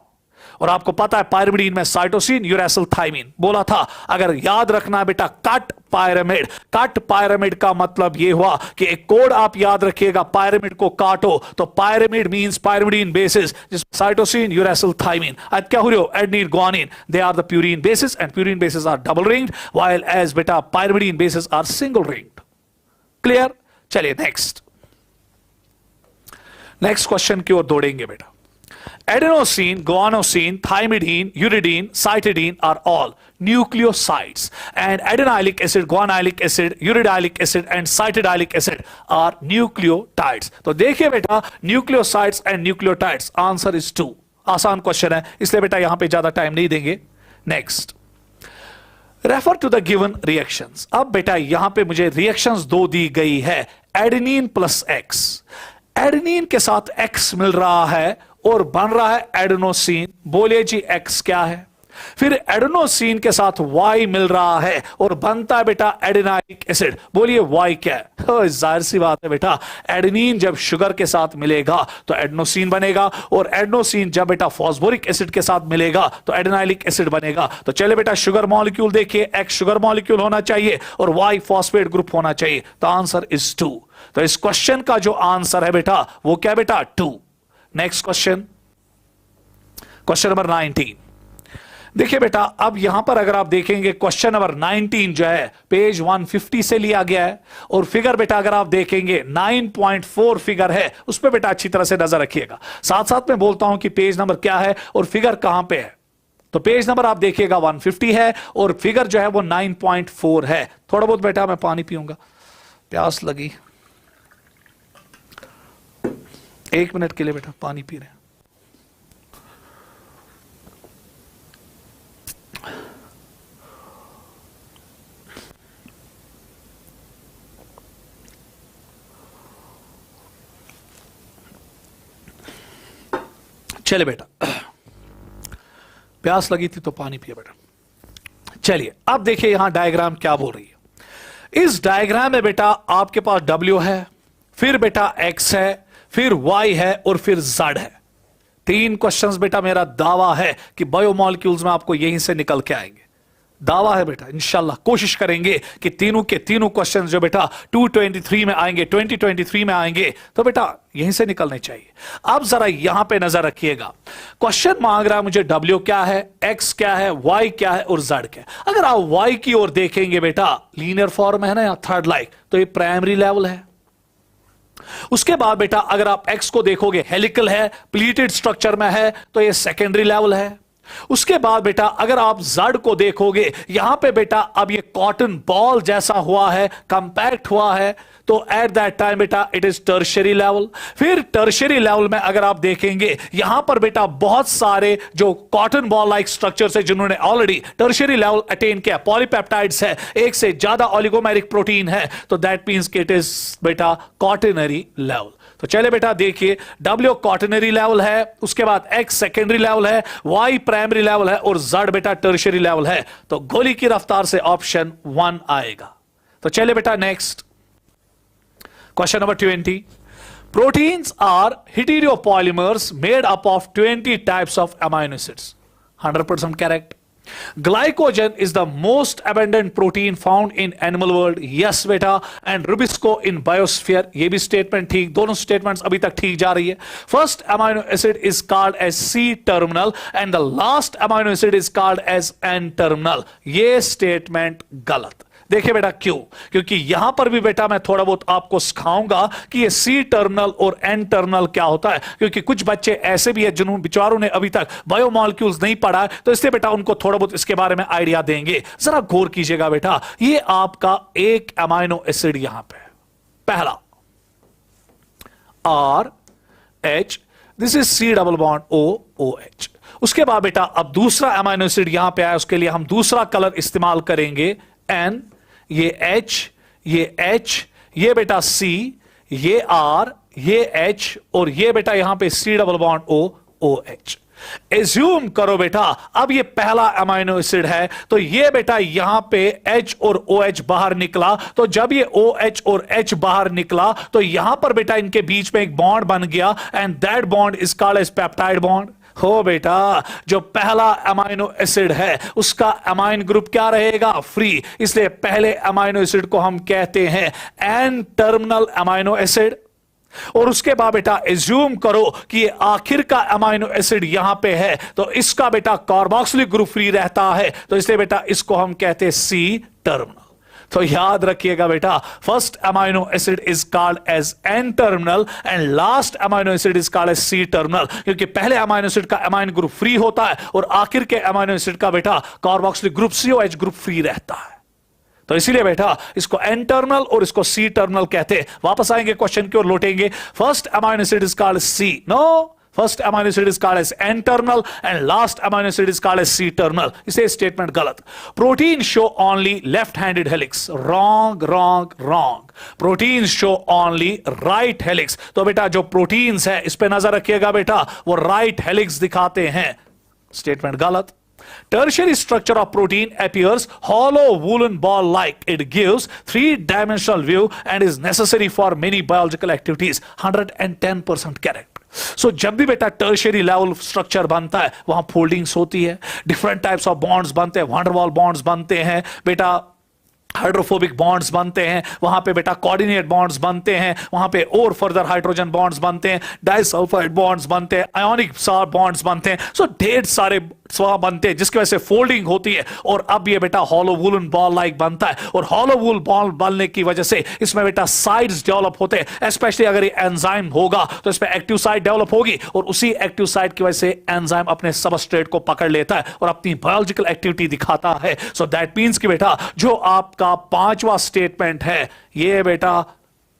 और आपको पता है पायरिमिडीन में साइटोसिन, यूरेसिल, थाइमिन बोला था। अगर याद रखना बेटा कट पायरामिड, कट पायरामिड का मतलब यह हुआ कि एक कोड आप याद रखिएगा, पायरामिड को काटो तो पायरामिड मींस पायरिमिडीन बेसिस, जिसमें साइटोसिन, यूरेसिल, थाइमिन, आज क्या हो रही हो, adenine, guanine, they are the purine bases, and purine bases are double ringed while as बेटा pyrimidine bases are single ringed. Clear? चलिए नेक्स्ट क्वेश्चन की ओर दौड़ेंगे बेटा। Adenosine, guanosine, thymidine, uridine, cytidine are all nucleosides, and adenylate acid, guanylic acid, uridylic acid and cytidyllic acid are nucleotides। तो देखिए बेटा nucleosides and nucleotides, answer is 2। आसान question है इसलिए बेटा यहां पे ज्यादा टाइम नहीं देंगे। Next, refer to the given reactions. अब बेटा यहां पे मुझे रिएक्शंस 2 दी गई है, एडेनिन प्लस एक्स, एडेनिन के साथ एक्स मिल रहा है और बन रहा है एडेनोसिन। बोलिए जी एक्स क्या है? फिर एडेनोसिन के साथ वाई मिल रहा है और बनता है बेटा एडेनाइलिक एसिड। बोलिए वाई क्या है? तो जाहिर सी बात है बेटा, एडेनिन जब शुगर के साथ मिलेगा तो एडेनोसिन बनेगा, और एडेनोसिन जब बेटा फॉस्फोरिक एसिड के साथ मिलेगा तो एडेनाइलिक एसिड बनेगा। तो चले बेटा शुगर मॉलिक्यूल देखिए, एक्स शुगर मॉलिक्यूल होना चाहिए और वाई फॉस्फेट ग्रुप होना चाहिए, तो आंसर इज 2। तो इस क्वेश्चन का जो आंसर है बेटा वो क्या बेटा 2। Next question number 19। देखिए बेटा अब यहां पर अगर आप देखेंगे क्वेश्चन नंबर 19 जो है पेज 150 से लिया गया है, और फिगर बेटा अगर आप देखेंगे 9.4 फिगर है, उस पर बेटा अच्छी तरह से नजर रखिएगा। साथ साथ में बोलता हूं कि पेज नंबर क्या है और फिगर कहां पे है। तो पेज नंबर आप देखिएगा 150 है और फिगर जो है वो 9.4 है। थोड़ा बहुत बेटा मैं पानी पीऊंगा, प्यास लगी, 1 मिनट के लिए बेटा पानी पी रहे हैं। चले बेटा, प्यास लगी थी तो पानी पिया बेटा। चलिए अब देखिए यहां डायग्राम क्या बोल रही है। इस डायग्राम में बेटा आपके पास W है, फिर बेटा X है, फिर Y है और फिर Z है। 3 क्वेश्चंस बेटा मेरा दावा है कि बायोमोलिक्यूल्स में आपको यहीं से निकल के आएंगे। दावा है बेटा, इंशाल्लाह कोशिश करेंगे कि तीनों के तीनों क्वेश्चंस जो बेटा 223 में आएंगे, 2023 में आएंगे, तो बेटा यहीं से निकलने चाहिए। अब जरा यहां पे नजर रखिएगा, क्वेश्चन मांग रहा है मुझे W क्या है, X क्या है, Y क्या है और Z क्या है। अगर आप Y की ओर देखेंगे बेटा, लीनियर फॉर्म है ना या थर्ड लाइक, तो ये प्राइमरी लेवल है। उसके बाद बेटा अगर आप X को देखोगे हेलिकल है, प्लीटेड स्ट्रक्चर में है, तो ये सेकेंडरी लेवल है। उसके बाद बेटा अगर आप जड़ को देखोगे, यहां पे बेटा अब ये कॉटन बॉल जैसा हुआ है, कंपैक्ट हुआ है, तो एट दैट टाइम बेटा इट इज टर्शियरी लेवल। फिर टर्शियरी लेवल में अगर आप देखेंगे, यहां पर बेटा बहुत सारे जो कॉटन बॉल लाइक स्ट्रक्चर्स है जिन्होंने ऑलरेडी टर्शियरी लेवल अटेन किया, पॉलीपेप्टाइड्स है, एक से ज्यादा ओलिगोमेरिक प्रोटीन है, तो दैट मींस कि इट इज बेटा क्वाटरनरी लेवल। तो चले बेटा देखिए, W क्वाटरनरी लेवल है, उसके बाद X सेकेंडरी लेवल है, Y प्राइमरी लेवल है और Z बेटा टर्शियरी लेवल है। तो गोली की रफ्तार से ऑप्शन 1 आएगा। तो चले बेटा next question number 20। Proteins are heteropolymers made up of 20 types of amino acids. 100% correct. Glycogen is the most abundant protein found in animal world. Yes बेटा. And Rubisco in biosphere. ये भी स्टेटमेंट ठीक, दोनों statements अभी तक ठीक जा रही है। First amino acid is called as C terminal end the last amino acid is called as N terminal. ये स्टेटमेंट गलत। देखिए बेटा क्यों, क्योंकि यहां पर भी बेटा मैं थोड़ा बहुत आपको सिखाऊंगा कि ये सी टर्मिनल और एन टर्मिनल क्या होता है, क्योंकि कुछ बच्चे ऐसे भी है जिन्होंने बेचारों ने अभी तक बायोमॉलिक्यूल्स नहीं पढ़ा है, तो इसलिए बेटा उनको थोड़ा बहुत इसके बारे में आइडिया देंगे। जरा गौर कीजिएगा बेटा, ये आपका एक अमाइनो एसिड यहां पे पहला R H, this is C double bond O O H. उसके बाद बेटा अब दूसरा अमाइनो एसिड यहां पे आया, उसके लिए हम दूसरा कलर इस्तेमाल करेंगे, एन, ये H, ये H, ये बेटा C, ये R, ये H और ये बेटा यहां पे C double bond O O H। Assume करो बेटा अब ये पहला अमाइनो एसिड है, तो ये बेटा यहां पे H और OH बाहर निकला, तो जब ये OH और H बाहर निकला तो यहां पर बेटा इनके बीच में एक बॉन्ड बन गया and that bond is called as peptide bond. हो बेटा, जो पहला अमाइनो एसिड है उसका अमाइन ग्रुप क्या रहेगा? फ्री। इसलिए पहले अमाइनो एसिड को हम कहते हैं एन टर्मिनल अमाइनो एसिड। और उसके बाद बेटा एज्यूम करो कि ये आखिर का अमाइनो एसिड यहां पे है, तो इसका बेटा कार्बोक्सिलिक ग्रुप फ्री रहता है, तो इसलिए बेटा इसको हम कहते हैं सी टर्मिनल। तो याद रखिएगा बेटा, first amino acid is called as N terminal end last amino acid is called as C terminal, क्योंकि पहले अमाइनो एसिड का अमाइन ग्रुप फ्री होता है और आखिर के अमाइनो एसिड का बेटा carboxylic group COH group free रहता है। तो इसीलिए बेटा इसको एन टर्मिनल और इसको सी टर्मिनल कहते हैं। वापस आएंगे क्वेश्चन की ओर लौटेंगे। First amino acid is called C, no, first amino acid is called as N terminal and last amino acid is called as C terminal. इसे स्टेटमेंट गलत। Protein show only left-handed helix. Wrong, wrong, wrong. Proteins show only right helix. तो बेटा जो proteins है इस पे नजर रखिएगा बेटा, वो right helix दिखाते हैं। स्टेटमेंट गलत। Tertiary structure of protein appears hollow woolen ball like. It gives three-dimensional view and is necessary for many biological activities. 110% correct. सो जब भी बेटा टर्शियरी लेवल स्ट्रक्चर बनता है वहां फोल्डिंग्स होती है, डिफरेंट टाइप्स ऑफ बॉन्ड्स बनते हैं, वंडरवॉल बॉन्ड्स बनते हैं बेटा, हाइड्रोफोबिक बॉन्ड्स बनते हैं, वहां पे बेटा कोऑर्डिनेट बॉन्ड्स बनते हैं, वहां पे और फर्दर हाइड्रोजन बॉन्ड्स बनते हैं, डाइसल्फाइड बॉन्ड्स बनते हैं, आयोनिक बॉन्ड्स बनते हैं। सो ढेर सारे बनते हैं जिसकी वजह से फोल्डिंग होती है और अब ये बेटा हॉलो वूलन बॉल लाइक बनता है। और हॉलो वूल बॉल बनने की वजह से इसमें बेटा साइड्स डेवलप होते हैं, स्पेशली अगर ये एंजाइम होगा तो इसमें एक्टिव साइट डेवलप होगी और उसी एक्टिव साइट की वजह से एंजाइम अपने सबस्ट्रेट को पकड़ लेता है और अपनी बायोलॉजिकल एक्टिविटी दिखाता है। सो दैट मीन्स कि बेटा जो आपका पांचवा स्टेटमेंट है ये बेटा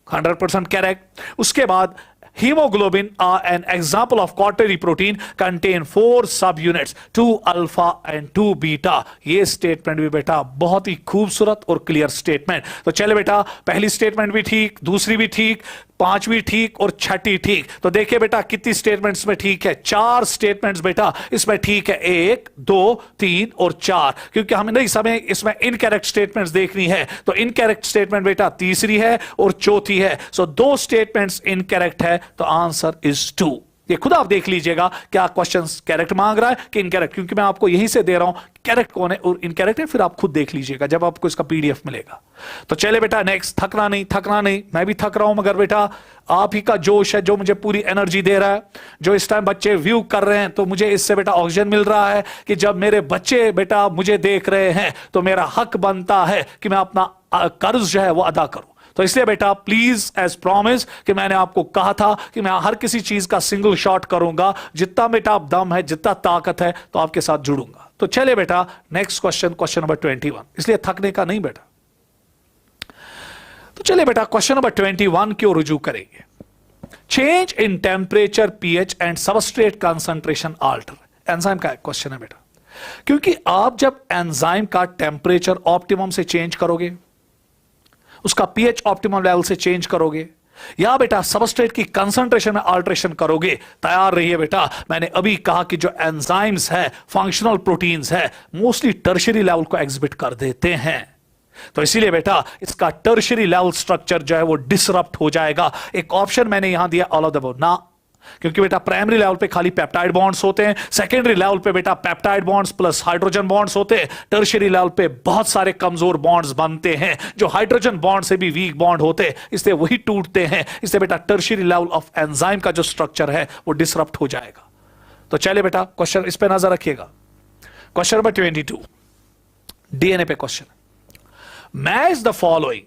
100% करेक्ट। उसके बाद hemoglobin are an example of quaternary protein contain 4 subunits 2 alpha and 2 beta। ये स्टेटमेंट भी बेटा बहुत ही खूबसूरत और क्लियर स्टेटमेंट। तो चले बेटा पहली स्टेटमेंट भी ठीक, दूसरी भी ठीक, पांचवी ठीक और छठी ठीक। तो देखिए बेटा कितनी स्टेटमेंट्स में ठीक है, 4 स्टेटमेंट्स बेटा इसमें ठीक है, 1 2 3 और 4, क्योंकि हमें नहीं समय इसमें इनकरेक्ट स्टेटमेंट्स देखनी है। तो इनकरेक्ट स्टेटमेंट बेटा तीसरी है और चौथी है। सो 2 स्टेटमेंट्स इनकरेक्ट है, तो आंसर इज 2। ये खुद आप देख लीजिएगा क्या क्वेश्चन करेक्ट मांग रहा है कि इनकरेक्ट, क्योंकि मैं आपको यहीं से दे रहा हूं करेक्ट कौन है और इनकरेक्ट है, फिर आप खुद देख लीजिएगा जब आपको इसका PDF मिलेगा। तो चले बेटा नेक्स्ट, थकना नहीं, थकना नहीं, मैं भी थक रहा हूं मगर बेटा आप ही का जोश है जो मुझे पूरी एनर्जी दे रहा है। जो इस टाइम बच्चे व्यू कर रहे हैं तो मुझे इससे बेटा ऑक्सीजन मिल रहा है कि जब मेरे बच्चे बेटा मुझे देख रहे हैं तो मेरा हक बनता है कि मैं अपना कर्ज जो है वो अदा करूं। तो तो इसलिए बेटा प्लीज एज प्रॉमिस कि मैंने आपको कहा था कि मैं हर किसी चीज का सिंगल शॉट करूंगा, जितना बेटा आप दम है, जितना ताकत है, तो आपके साथ जुड़ूंगा। तो चले बेटा नेक्स्ट क्वेश्चन, क्वेश्चन नंबर 21, इसलिए थकने का नहीं बेटा। तो चलिए बेटा क्वेश्चन नंबर 21 की ओर रुजू करेंगे। Change in temperature, pH and substrate concentration alter. Enzyme का क्वेश्चन है बेटा, क्योंकि आप जब एंजाइम का टेम्परेचर ऑप्टिमम से चेंज करोगे, उसका पीएच ऑप्टिमम लेवल से चेंज करोगे, या बेटा सबस्ट्रेट की कंसंट्रेशन में अल्टरेशन करोगे, तैयार रहिए बेटा। मैंने अभी कहा कि जो एंजाइम्स है, फंक्शनल प्रोटीन्स है, मोस्टली टर्शियरी लेवल को एग्जिबिट कर देते हैं। तो इसीलिए बेटा इसका टर्शियरी लेवल स्ट्रक्चर जो है वो डिसरप्ट हो जाएगा। एक ऑप्शन मैंने यहां दिया ऑल ऑफ द अबव ना, क्योंकि बेटा प्राइमरी लेवल पे खाली पेप्टाइड बॉन्ड्स होते हैं, सेकेंडरी लेवल पे बेटा peptide bonds plus hydrogen bonds होते हैं, टर्शियरी लेवल पे बहुत सारे कमजोर बॉन्ड्स बनते हैं जो हाइड्रोजन बॉन्ड से भी वीक बॉन्ड होते हैं, इसलिए वही टूटते हैं। इसलिए बेटा टर्शियरी लेवल ऑफ एंजाइम का जो स्ट्रक्चर है वो डिसरप्ट हो जाएगा। तो चलिए बेटा क्वेश्चन इस पे नजर रखिएगा। क्वेश्चन नंबर 22 डीएनए पे question. Match the following,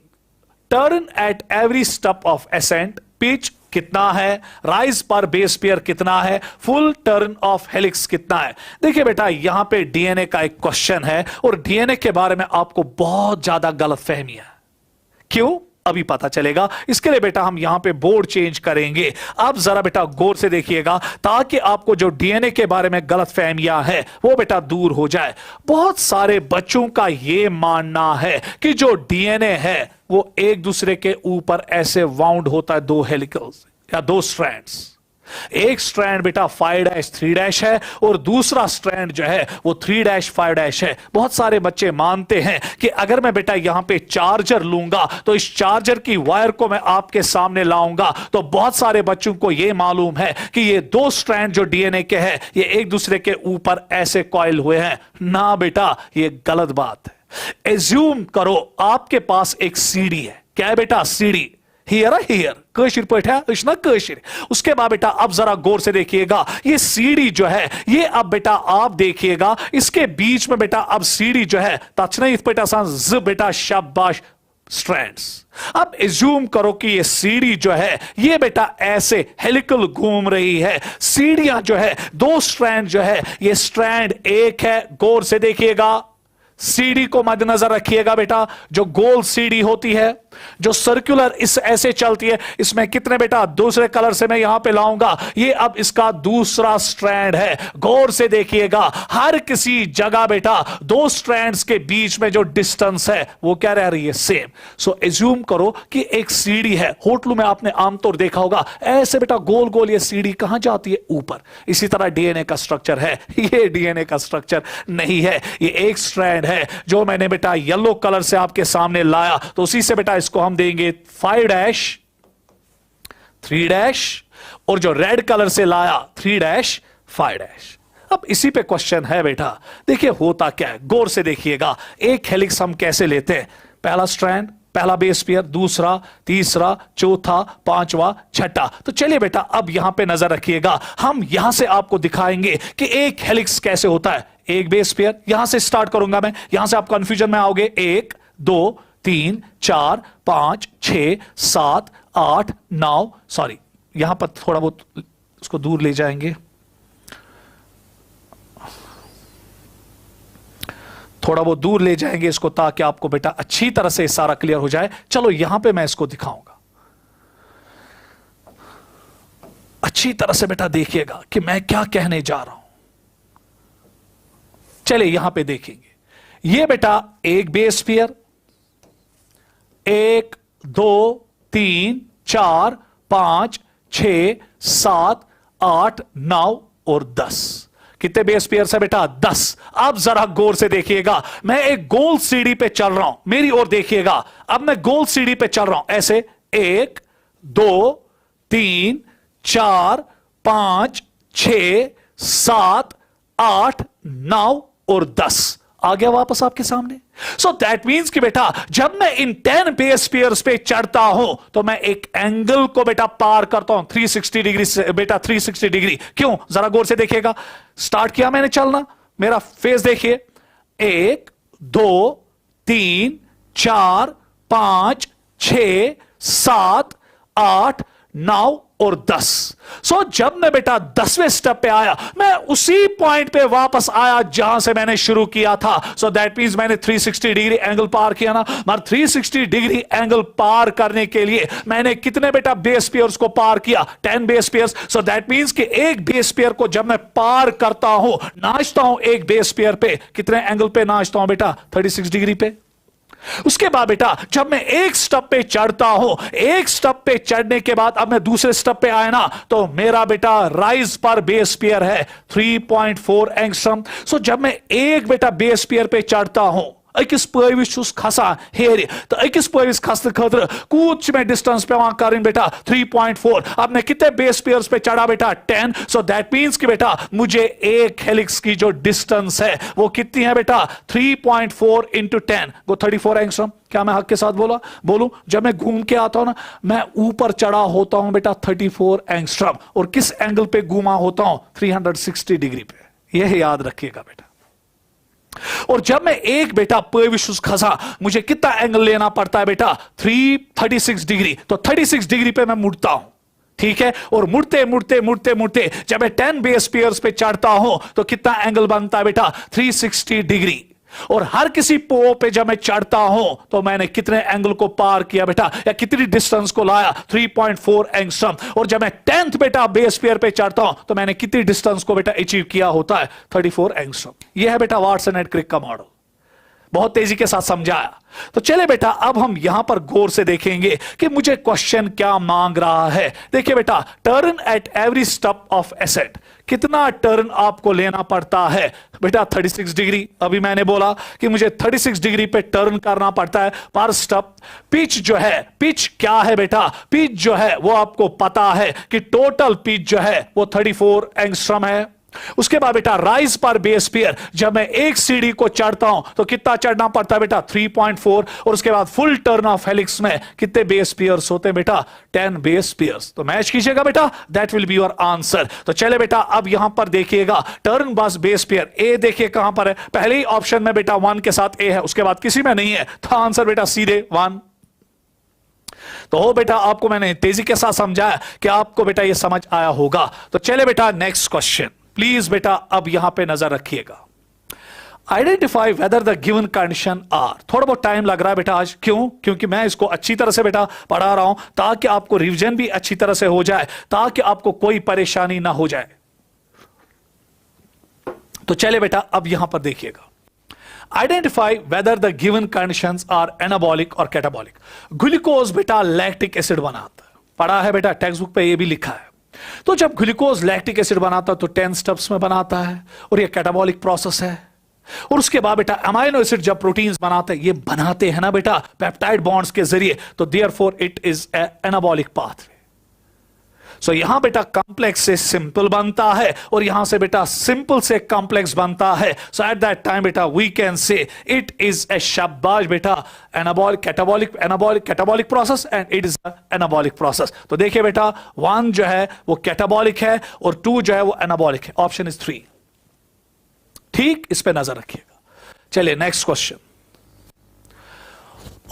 turn at every step of accent, pitch कितना है, राइज पर बेस पेयर कितना है, फुल टर्न ऑफ हेलिक्स कितना है। देखिए बेटा यहां पे डीएनए का एक क्वेश्चन है और डीएनए के बारे में आपको बहुत ज्यादा गलतफहमी है। क्यों, अभी पता चलेगा। इसके लिए बेटा हम यहां पे बोर्ड चेंज करेंगे। आप जरा बेटा गौर से देखिएगा ताकि आपको जो डीएनए के बारे में गलतफहमियां है वो बेटा दूर हो जाए। बहुत सारे बच्चों का यह मानना है कि जो डीएनए है वो एक दूसरे के ऊपर ऐसे वाउंड होता है, दो हेलिकल्स या दो स्ट्रैंड्स। एक स्ट्रैंड बेटा 5'3' है और दूसरा स्ट्रैंड जो है वो 3'5' है। बहुत सारे बच्चे मानते हैं कि अगर मैं बेटा यहां पे चार्जर लूंगा तो इस चार्जर की वायर को मैं आपके सामने लाऊंगा तो बहुत सारे बच्चों को यह मालूम है कि ये दो स्ट्रैंड जो डीएनए के हैं ये एक दूसरे के ऊपर ऐसे कॉइल हुए हैं। ना बेटा ये गलत बात है। एज्यूम करो आपके पास एक सीडी है। क्या है बेटा, सीडी, हियर हियर कशिर पठा ना कशिर। उसके बाद बेटा अब जरा गौर से देखिएगा, ये सीडी जो है ये अब बेटा आप देखिएगा इसके बीच में बेटा अब सीडी जो है तचना बेटा ज बेटा शाबाश स्ट्रैंड्स। अब एज्यूम करो कि ये सीडी जो है ये बेटा ऐसे हेलिकल घूम रही है। सीडियां जो है दो स्ट्रैंड जो है ये स्ट्रैंड एक है। गौर से देखिएगा, सीडी को मद्देनजर रखिएगा बेटा। जो गोल सीडी होती है, जो सर्कुलर इस ऐसे चलती है, इसमें कितने बेटा दूसरे कलर से मैं यहां पे लाऊंगा, ये अब इसका दूसरा स्ट्रैंड है। गौर से देखिएगा हर किसी जगह बेटा दो स्ट्रैंड्स के बीच में जो डिस्टेंस है वो क्या रह रही है, सेम। सो एज्यूम करो कि एक सीडी है। होटलों में आपने आमतौर देखा होगा ऐसे बेटा गोल गोल ये सीडी कहां जाती है, ऊपर। इसी तरह डीएनए का स्ट्रक्चर है। ये डीएनए का स्ट्रक्चर नहीं है, ये एक स्ट्रैंड है जो मैंने बेटा येलो कलर से आपके सामने लाया। तो उसी से बेटा इसको हम देंगे 5' 3' और जो रेड कलर से लाया 3' 5'। अब इसी पे क्वेश्चन है बेटा। देखिए होता क्या है, गौर से देखिएगा। एक हेलिक्स हम कैसे लेते हैं, पहला स्ट्रैंड, पहला बेस पेयर, दूसरा, तीसरा, चौथा, पांचवा, छठा। तो चलिए बेटा अब यहां पे नजर रखिएगा। हम यहां से आपको दिखाएंगे कि एक हेलिक्स कैसे होता है। एक बेस पेयर, यहां से स्टार्ट करूंगा मैं, यहां से आप कंफ्यूजन में आओगे। 1 2 3 4 5 6 7 8 9, सॉरी यहां पर थोड़ा बहुत उसको दूर ले जाएंगे, थोड़ा बहुत दूर ले जाएंगे इसको, ताकि आपको बेटा अच्छी तरह से सारा क्लियर हो जाए। चलो यहां पे मैं इसको दिखाऊंगा। अच्छी तरह से बेटा देखिएगा कि मैं क्या कहने जा रहा हूं। चलिए यहां पे देखेंगे, ये बेटा एक बेस पेयर, 1 2 3 4 5 6 7 8 9 और 10। कितने बेस पेयर है बेटा, 10। अब जरा गौर से देखिएगा, मैं एक गोल सीढ़ी पे चल रहा हूं, मेरी ओर देखिएगा। अब मैं गोल सीढ़ी पे चल रहा हूं ऐसे 1 2 3 4 5 6 7 8 9 और 10 आ गया वापस आपके सामने। सो दैट मीन्स कि बेटा जब मैं इन 10 बेस पेयर्स पे चढ़ता हूं तो मैं एक एंगल को बेटा पार करता हूं 360 डिग्री से बेटा, 360 डिग्री। क्यों, जरा गौर से देखिएगा। स्टार्ट किया मैंने चलना, मेरा फेस देखिए, 1 2 3 4 5 6, 7, 8, 9 और 10। सो जब मैं बेटा 10वें स्टेप पे आया, मैं उसी पॉइंट पे वापस आया जहां से मैंने शुरू किया था। सो दैट मींस मैंने 360 डिग्री एंगल पार किया ना। मगर 360 डिग्री एंगल पार करने के लिए मैंने कितने बेटा बेस पेयर्स को पार किया? 10 base pairs. So that means कि एक बेस पेयर को जब मैं पार करता हूं, नाचता हूं एक बेस पेयर पे, कितने एंगल पे नाचता हूं बेटा? 36 डिग्री पे। उसके बाद बेटा जब मैं एक स्टेप पे चढ़ता हूं, एक स्टेप पे चढ़ने के बाद अब मैं दूसरे स्टेप पे आया ना, तो मेरा बेटा राइज पर बेस पेयर है 3.4 एंगस्ट्रम। सो जब मैं एक बेटा बेस पेयर पे चढ़ता हूं, अकिस पविस छुस खसान हेर, तो अकिस पविस खसने खतर कूत में डिस्टेंस पे वहां करें बेटा 3.4। अब मैं कितने बेस पेयर्स पे चढ़ा बेटा? 10। सो दैट मींस कि बेटा मुझे एक हेलिक्स की जो डिस्टेंस है वो कितनी है बेटा? 3.4 इंटू 10 वो 34 एंगस्ट्रम। क्या मैं हक के साथ बोलूं? जब मैं घूम के आता हूं ना, मैं ऊपर चढ़ा होता हूं बेटा 34 एंगस्ट्रम, और किस एंगल पे घूमा होता हूं? 360 डिग्री पे। यह याद रखिएगा बेटा। और जब मैं एक बेटा पविशुस खसा, मुझे कितना एंगल लेना पड़ता है बेटा? 336 डिग्री। तो 36 डिग्री पे मैं मुड़ता हूं, ठीक है। और मुड़ते मुड़ते मुड़ते मुड़ते जब मैं 10 बेस पेयर्स पे चढ़ता हूं, तो कितना एंगल बनता है बेटा? 360 डिग्री। और हर किसी पो पे जब मैं चढ़ता हूं, तो मैंने कितने एंगल को पार किया बेटा, या कितनी डिस्टेंस को लाया? 3.4 एंगस्ट्रम। और जब मैं 10th बेटा बेस पेयर पे चढ़ता हूं, तो मैंने कितनी डिस्टेंस को बेटा अचीव किया होता है? 34 एंगस्ट्रम। यह है बेटा वाटसन एंड क्रिक का मॉडल। बहुत तेजी के साथ समझाया। तो चले बेटा अब हम यहां पर गौर से देखेंगे कि मुझे क्वेश्चन क्या मांग रहा है। देखिए बेटा, turn at every step of asset, कितना टर्न आपको लेना पड़ता है बेटा? 36 डिग्री। अभी मैंने बोला कि मुझे 36 डिग्री पे टर्न करना पड़ता है पर स्टेप। पिच जो है, पिच क्या है बेटा? पिच जो है वो आपको पता है कि टोटल पिच जो है वो 34 एंगस्ट्रम है। उसके बाद बेटा राइज पर बेस पेयर, जब मैं एक सीढ़ी को चढ़ता हूं तो कितना चढ़ना पड़ता है बेटा? 3.4। और उसके बाद फुल टर्न ऑफ हेलिक्स में कितने बेस पेयर्स होते हैं बेटा? 10 बेस पेयर्स। तो मैच कीजिएगा बेटा, that will be your answer. तो चले बेटा अब यहां पर देखिएगा टर्न बस बेस पेयर ए, देखिए कहां पर है? पहले ही ऑप्शन में बेटा 1 के साथ ए है, उसके बाद किसी में नहीं है, तो आंसर बेटा सीधे 1। तो हो बेटा, आपको मैंने तेजी के साथ समझाया कि आपको बेटा यह समझ आया होगा। तो चले बेटा नेक्स्ट क्वेश्चन प्लीज बेटा, अब यहां पे नजर रखिएगा। Identify whether the given condition are. थोड़ा बहुत टाइम लग रहा है बेटा आज, क्यों? क्योंकि मैं इसको अच्छी तरह से बेटा पढ़ा रहा हूं, ताकि आपको रिवीजन भी अच्छी तरह से हो जाए, ताकि आपको कोई परेशानी ना हो जाए। तो चले बेटा अब यहां पर देखिएगा, identify whether the given conditions are anabolic और कैटाबॉलिक। ग्लूकोज बेटा लैक्टिक एसिड बनाता है, पढ़ा है बेटा, टेक्स्ट बुक पे ये भी लिखा है। तो जब ग्लूकोज लैक्टिक एसिड बनाता है तो 10 स्टेप्स में बनाता है, और ये कैटाबॉलिक प्रोसेस है। और उसके बाद बेटा अमाइनो एसिड जब प्रोटीन्स बनाते हैं, ये बनाते हैं ना बेटा पेप्टाइड बॉन्ड्स के जरिए, तो therefore it is anabolic pathway. So यहां बेटा कॉम्प्लेक्स से सिंपल बनता है, और यहां से बेटा सिंपल से कॉम्प्लेक्स बनता है। सो एट दैट टाइम बेटा we can say it is a शाबाश बेटा anabolic catabolic process, and it is anabolic process. तो देखिए बेटा 1 जो है वो कैटाबॉलिक है, और 2 जो है वो एनाबॉलिक है। Option is 3। ठीक, इस पे नजर रखिएगा। चलिए next question.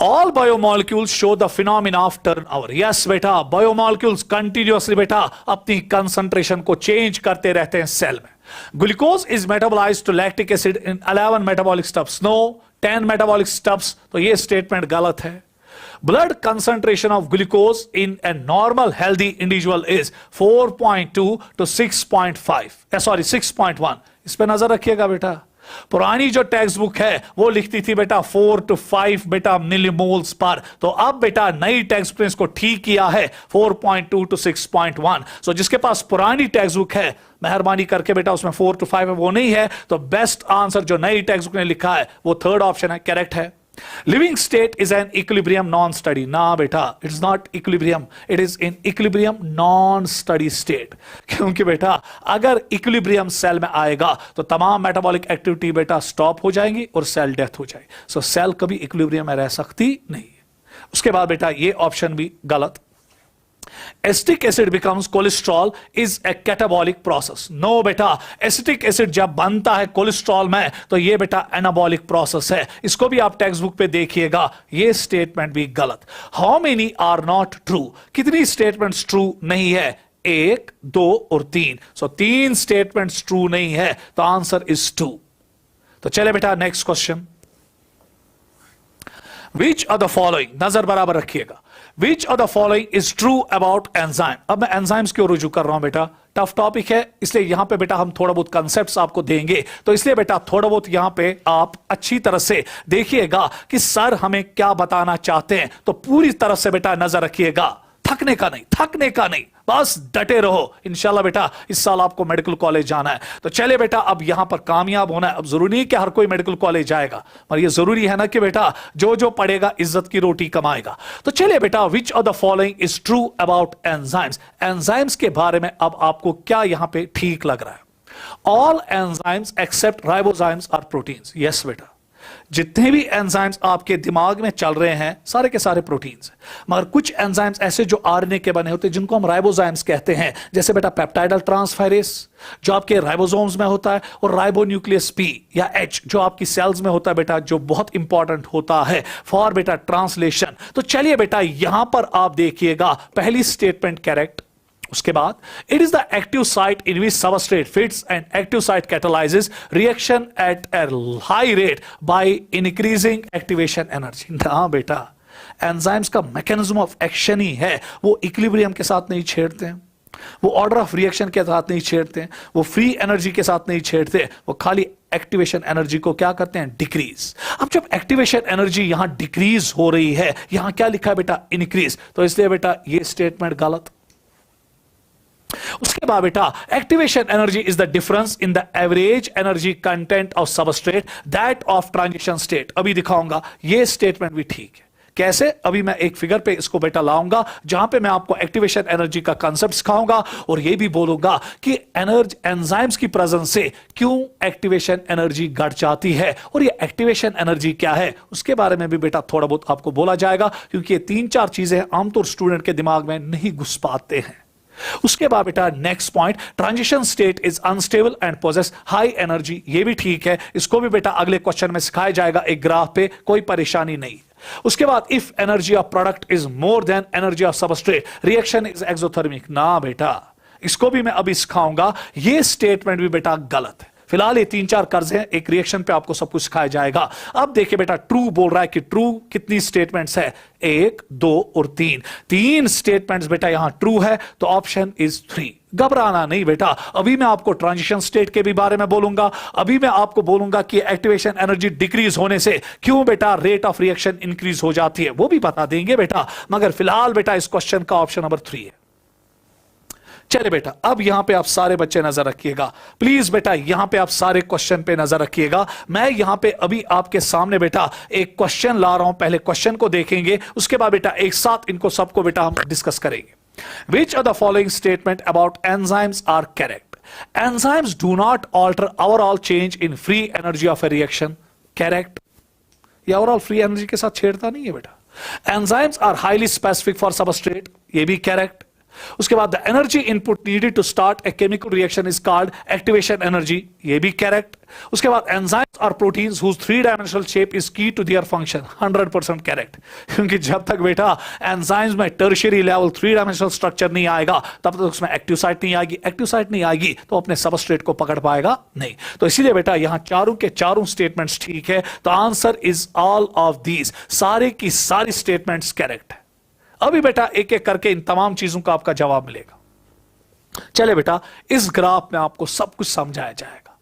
All biomolecules show the phenomena of turnover. Yes बेटा, बायोमोलिक्यूल्स कंटिन्यूअसली बेटा अपनी कंसंट्रेशन को चेंज करते रहते हैं सेल में। Glucose is metabolized to lactic acid in 11 metabolic steps, no 10 metabolic steps. तो ये स्टेटमेंट गलत है। Blood concentration of glucose in a normal healthy individual is 4.2 to 6.5, sorry 6.1। इस पे नजर रखिएगा बेटा। पुरानी जो टेक्स्ट बुक है वो लिखती थी बेटा 4 to 5 बेटा मिलीमोल्स पर। तो अब बेटा नई टेक्स्ट बुक ने इसको ठीक किया है 4.2 to 6.1। सो जिसके पास पुरानी टेक्स्ट बुक है, मेहरबानी करके बेटा उसमें 4 to 5 है, वो नहीं है, तो बेस्ट आंसर जो नई टेक्स्ट बुक ने लिखा है वो 3rd ऑप्शन है, करेक्ट है। Living state is an equilibrium non study. ना बेटा, it is not equilibrium, it is in equilibrium non steady state. क्योंकि बेटा अगर इक्विलिब्रियम सेल में आएगा तो तमाम मेटाबॉलिक एक्टिविटी बेटा स्टॉप हो जाएंगी और सेल डेथ हो जाएगी। सो सेल कभी इक्विलिब्रियम में रह सकती नहीं है। उसके बाद बेटा ये ऑप्शन भी गलत। Acetic acid becomes cholesterol is a catabolic process. No बेटा, एसिटिक एसिड जब बनता है कोलेस्ट्रॉल में तो ये बेटा एनाबॉलिक प्रोसेस है। इसको भी आप टेक्स्ट बुक पे देखिएगा, ये स्टेटमेंट भी गलत। How many are not true, कितनी स्टेटमेंट्स ट्रू नहीं है? 1, 2 और 3। सो 3 स्टेटमेंट्स ट्रू नहीं है, तो आंसर इज 2। तो चले बेटा next question. Which of the following, नजर बराबर रखिएगा, विच of the following is true about enzyme. अब मैं एंजाइम्स की ओर रुजू कर रहा हूं बेटा, टफ टॉपिक है, इसलिए यहां पे बेटा हम थोड़ा बहुत कंसेप्ट्स आपको देंगे, तो इसलिए बेटा थोड़ा बहुत यहां पे आप अच्छी तरह से देखिएगा कि सर हमें क्या बताना चाहते हैं। तो पूरी तरह से बेटा नजर रखिएगा, थकने का नहीं, थकने का नहीं, बस डटे रहो। इंशाल्लाह बेटा इस साल आपको मेडिकल कॉलेज जाना है, तो चले बेटा अब यहां पर कामयाब होना है। अब जरूरी नहीं कि हर कोई मेडिकल कॉलेज जाएगा, पर यह जरूरी है ना कि बेटा जो जो पढ़ेगा इज्जत की रोटी कमाएगा। तो चलिए बेटा, which of the following is true about enzymes. Enzymes के बारे में अब आपको क्या यहां पे ठीक लग रहा है? All enzymes except ribozymes are proteins. Yes बेटा, जितने भी एंजाइम्स आपके दिमाग में चल रहे हैं सारे के सारे प्रोटीन्स हैं, मगर कुछ एंजाइम्स ऐसे जो आरएनए के बने होते हैं जिनको हम राइबोजाइम्स कहते हैं, जैसे बेटा पेप्टाइडल ट्रांसफेरेस जो आपके राइबोसोम्स में होता है, और राइबोन्यूक्लियस पी या एच जो आपकी सेल्स में होता है बेटा, जो बहुत इंपॉर्टेंट होता है फॉर बेटा ट्रांसलेशन। तो चलिए बेटा यहां पर आप देखिएगा, पहली स्टेटमेंट करेक्ट। उसके बाद it is the active site in which substrate fits and active site catalyses reaction at a high rate by increasing activation energy. ना बेटा, एंजाइम्स का मैकेनिज्म ऑफ एक्शन ही है, वो इक्विलिब्रियम के साथ नहीं छेड़ते हैं, वो ऑर्डर ऑफ रिएक्शन के साथ नहीं छेड़ते हैं, वो फ्री एनर्जी के साथ नहीं छेड़ते, वो खाली एक्टिवेशन एनर्जी को क्या करते हैं? डिक्रीज। अब जब एक्टिवेशन एनर्जी यहां डिक्रीज हो रही है, यहां क्या लिखा है बेटा? इंक्रीज। तो इसलिए बेटा ये स्टेटमेंट गलत। उसके बाद बेटा, activation energy is the difference in the average energy content of substrate that of transition state. अभी दिखाऊंगा, ये स्टेटमेंट भी ठीक है। कैसे? अभी मैं एक फिगर पे इसको बेटा लाऊंगा, जहां पे मैं आपको एक्टिवेशन एनर्जी का कांसेप्ट सिखाऊंगा, और ये भी बोलूंगा कि एनर्जी एंजाइम्स की प्रेजेंस से क्यों एक्टिवेशन एनर्जी घट जाती है, और ये एक्टिवेशन एनर्जी क्या है उसके बारे में भी बेटा थोड़ा बहुत आपको बोला जाएगा, क्योंकि ये 3-4 चीजें आमतौर स्टूडेंट के दिमाग में नहीं घुस पाते हैं। उसके बाद बेटा next point, transition state is unstable and possess high energy. ये भी ठीक है, इसको भी बेटा अगले क्वेश्चन में सिखाया जाएगा एक ग्राफ पे, कोई परेशानी नहीं। उसके बाद if energy of product is more than energy of substrate reaction is exothermic. ना बेटा, इसको भी मैं अभी सिखाऊंगा, ये स्टेटमेंट भी बेटा गलत है। फिलहाल ये 3-4 कर्ज हैं, एक रिएक्शन पे आपको सब कुछ सिखाया जाएगा। अब देखिए बेटा, ट्रू बोल रहा है कि ट्रू कितनी स्टेटमेंट्स है? 1, 2 और 3। 3 स्टेटमेंट्स बेटा यहां ट्रू है, तो ऑप्शन इज 3। घबराना नहीं बेटा, अभी मैं आपको ट्रांजिशन स्टेट के भी बारे में बोलूंगा, अभी मैं आपको बोलूंगा कि एक्टिवेशन एनर्जी डिक्रीज होने से क्यों बेटा रेट ऑफ रिएक्शन इंक्रीज हो जाती है, वो भी बता देंगे बेटा। मगर फिलहाल बेटा इस क्वेश्चन का ऑप्शन नंबर 3 है। चले बेटा, अब यहां पे आप सारे बच्चे नजर रखिएगा, प्लीज बेटा यहां पे आप सारे क्वेश्चन पे नजर रखिएगा। मैं यहां पे अभी आपके सामने बेटा एक क्वेश्चन ला रहा हूं, पहले क्वेश्चन को देखेंगे, उसके बाद बेटा एक साथ इनको सबको बेटा हम डिस्कस करेंगे। Which of the following statement about enzymes are correct? Enzymes do not alter overall change in free energy of a reaction. Correct. ये ओवरऑल फ्री एनर्जी के साथ छेड़ता नहीं है बेटा। Enzymes are highly specific for substrate. ये भी correct. उसके बाद the energy input needed to start a chemical reaction is called activation energy. ये भी करेक्ट। उसके बाद enzymes are proteins whose 3 dimensional shape is की टू देयर फंक्शन। 100% करेक्ट, क्योंकि जब तक बेटा एंजाइम्स में टर्शियरी लेवल 3 डायमेंशनल स्ट्रक्चर नहीं आएगा, तब तक उसमें एक्टिव साइट नहीं आएगी। एक्टिव साइट नहीं आएगी तो अपने सबस्ट्रेट को पकड़ पाएगा नहीं। तो इसीलिए बेटा यहां चारों के चारों स्टेटमेंट्स ठीक है, तो answer is all of these. सारे की सारी स्टेटमेंट्स करेक्ट है। अभी बेटा एक एक करके इन तमाम चीजों का आपका जवाब मिलेगा। चले बेटा, इस ग्राफ में आपको सब कुछ समझाया जाएगा।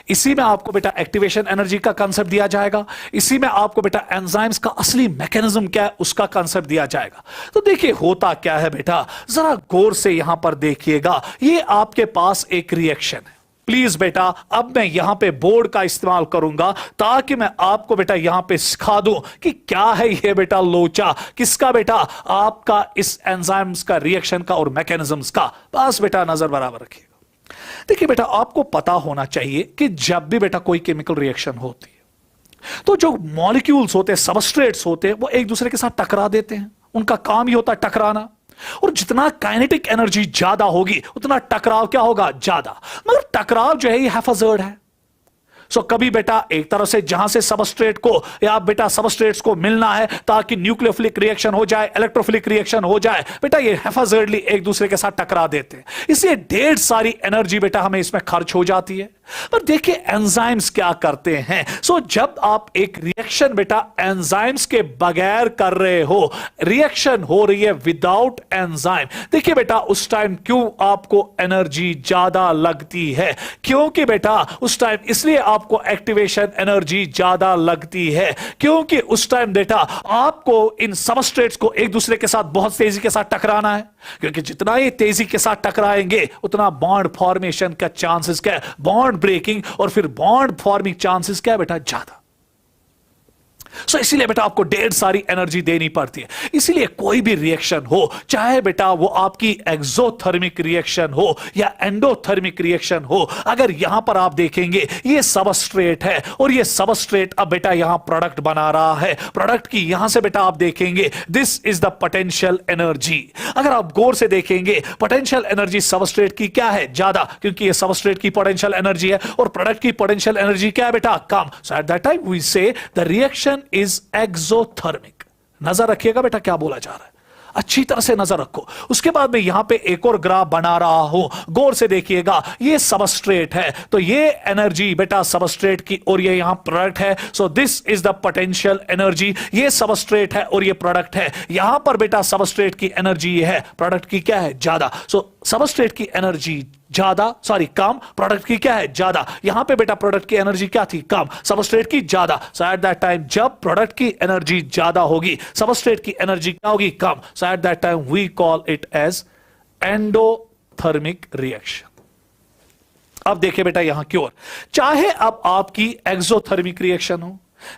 इसी में आपको बेटा एक्टिवेशन एनर्जी का कांसेप्ट दिया जाएगा, इसी में आपको बेटा एंजाइम्स का असली मैकेनिज्म क्या है उसका कांसेप्ट दिया जाएगा। तो देखिए होता क्या है बेटा, जरा गौर से यहां पर देखिएगा। ये आपके पास एक रिएक्शन है। प्लीज बेटा अब मैं यहां पे बोर्ड का इस्तेमाल करूंगा ताकि मैं आपको बेटा यहां पे सिखा दूं कि क्या है ये बेटा लोचा किसका बेटा, आपका इस एंजाइम्स का, रिएक्शन का और मैकेनिज्म्स का। बस बेटा नजर बराबर रखिएगा। देखिए बेटा, आपको पता होना चाहिए कि जब भी बेटा कोई केमिकल रिएक्शन होती है तो जो मॉलिक्यूल्स होते हैं, सबस्ट्रेट्स होते हैं, वो एक दूसरे के साथ टकरा देते हैं। उनका काम ही होता है टकराना। और जितना काइनेटिक एनर्जी ज्यादा होगी उतना टकराव क्या होगा, ज्यादा। मगर टकराव जो है ये हैफाजर्ड है। सो कभी बेटा एक तरफ से जहां से सबस्ट्रेट को या बेटा सबस्ट्रेट्स को मिलना है ताकि न्यूक्लियोफिलिक रिएक्शन हो जाए, इलेक्ट्रोफिलिक रिएक्शन हो जाए, बेटा ये हैफाजर्डली एक दूसरे के साथ टकरा देते हैं। इसलिए ढेर सारी एनर्जी बेटा हमें इसमें खर्च हो जाती है। पर देखिए एंजाइम्स क्या करते हैं। सो जब आप एक रिएक्शन बेटा एंजाइम्स के बगैर कर रहे हो, रिएक्शन हो रही है विदाउट एंजाइम, देखिए बेटा उस टाइम क्यों आपको एनर्जी ज्यादा लगती है, क्योंकि बेटा उस टाइम इसलिए आपको एक्टिवेशन एनर्जी ज्यादा लगती है क्योंकि उस टाइम बेटा आपको इन सबस्ट्रेट्स को एक दूसरे के साथ बहुत तेजी के साथ टकराना है, क्योंकि जितना ये तेजी के साथ टकराएंगे उतना बॉन्ड फॉर्मेशन का चांसेस क्या है, बॉन्ड ब्रेकिंग और फिर बॉन्ड फॉर्मिंग चांसेस क्या है बेटा, ज्यादा। सो इसीलिए बेटा आपको ढेर सारी एनर्जी देनी पड़ती है। इसीलिए कोई भी रिएक्शन हो, चाहे बेटा वो आपकी एक्सोथर्मिक रिएक्शन हो या एंडोथर्मिक रिएक्शन हो, अगर यहां पर आप देखेंगे ये सबस्ट्रेट है और ये सबस्ट्रेट अब बेटा यहां प्रोडक्ट बना रहा है, प्रोडक्ट की यहां से बेटा आप देखेंगे this is the potential energy. अगर आप गौर से देखेंगे पोटेंशियल एनर्जी सबस्ट्रेट की क्या है, ज्यादा, क्योंकि ये सबस्ट्रेट की पोटेंशियल एनर्जी है और प्रोडक्ट की पोटेंशियल एनर्जी क्या है बेटा, कम। So at that time we से द रिएक्शन इज एक्सोथर्मिक। नजर रखिएगा बेटा क्या बोला जा रहा है, अच्छी तरह से नजर रखो। उसके बाद मैं यहां पे एक और ग्राफ बना रहा हूं, गौर से देखिएगा। ये सबस्ट्रेट है तो ये एनर्जी बेटा सबस्ट्रेट की और ये यहां प्रोडक्ट है। So this is the potential energy. ये सबस्ट्रेट है और ये प्रोडक्ट है। यहां पर बेटा सबस्ट्रेट की एनर्जी ये है, प्रोडक्ट की क्या है, ज्यादा। सो सबस्ट्रेट की एनर्जी ज्यादा, सॉरी कम, प्रोडक्ट की क्या है, ज्यादा। यहां पे बेटा प्रोडक्ट की एनर्जी क्या थी, कम, सबस्ट्रेट की ज्यादा। सो एट दैट टाइम जब प्रोडक्ट की एनर्जी ज्यादा होगी, सबस्ट्रेट की एनर्जी क्या होगी, कम। So at that time we call it as endothermic reaction. अब देखिए बेटा यहां की ओर, चाहे अब आपकी एक्सोथर्मिक रिएक्शन हो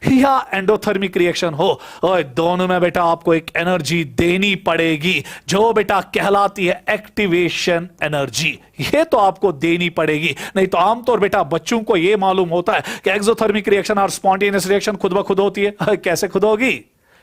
या एंडोथर्मिक रिएक्शन हो, और दोनों में बेटा आपको एक एनर्जी देनी पड़ेगी जो बेटा कहलाती है एक्टिवेशन एनर्जी। ये तो आपको देनी पड़ेगी, नहीं तो आमतौर बेटा बच्चों को ये मालूम होता है कि एक्सोथर्मिक रिएक्शन और स्पॉन्टेनियस रिएक्शन खुद ब खुद होती है। कैसे खुद होगी,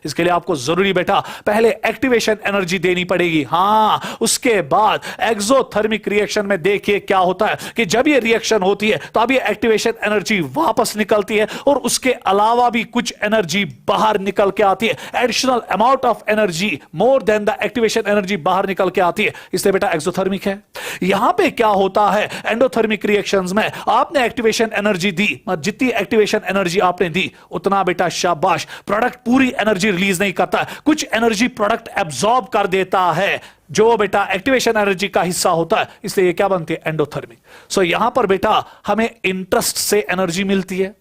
इसके लिए आपको जरूरी बेटा पहले एक्टिवेशन एनर्जी देनी पड़ेगी। हां, उसके बाद एक्सोथर्मिक रिएक्शन में देखिए क्या होता है कि जब ये रिएक्शन होती है तो अब ये एक्टिवेशन एनर्जी वापस निकलती है और उसके अलावा भी कुछ एनर्जी बाहर निकल के आती है, additional amount of energy more than the activation energy बाहर निकल के आती है, इसलिए बेटा एक्सोथर्मिक है। यहां पे क्या होता है, एंडोथर्मिक रिएक्शंस में आपने एक्टिवेशन एनर्जी दी, जितनी एक्टिवेशन एनर्जी आपने दी उतना बेटा शाबाश, प्रोडक्ट पूरी एनर्जी रिलीज नहीं करता, कुछ एनर्जी प्रोडक्ट एब्सॉर्ब कर देता है जो बेटा एक्टिवेशन एनर्जी का हिस्सा होता है, इसलिए ये क्या बनती है, एंडोथर्मिक। सो यहां पर बेटा हमें इंटरेस्ट से एनर्जी मिलती है,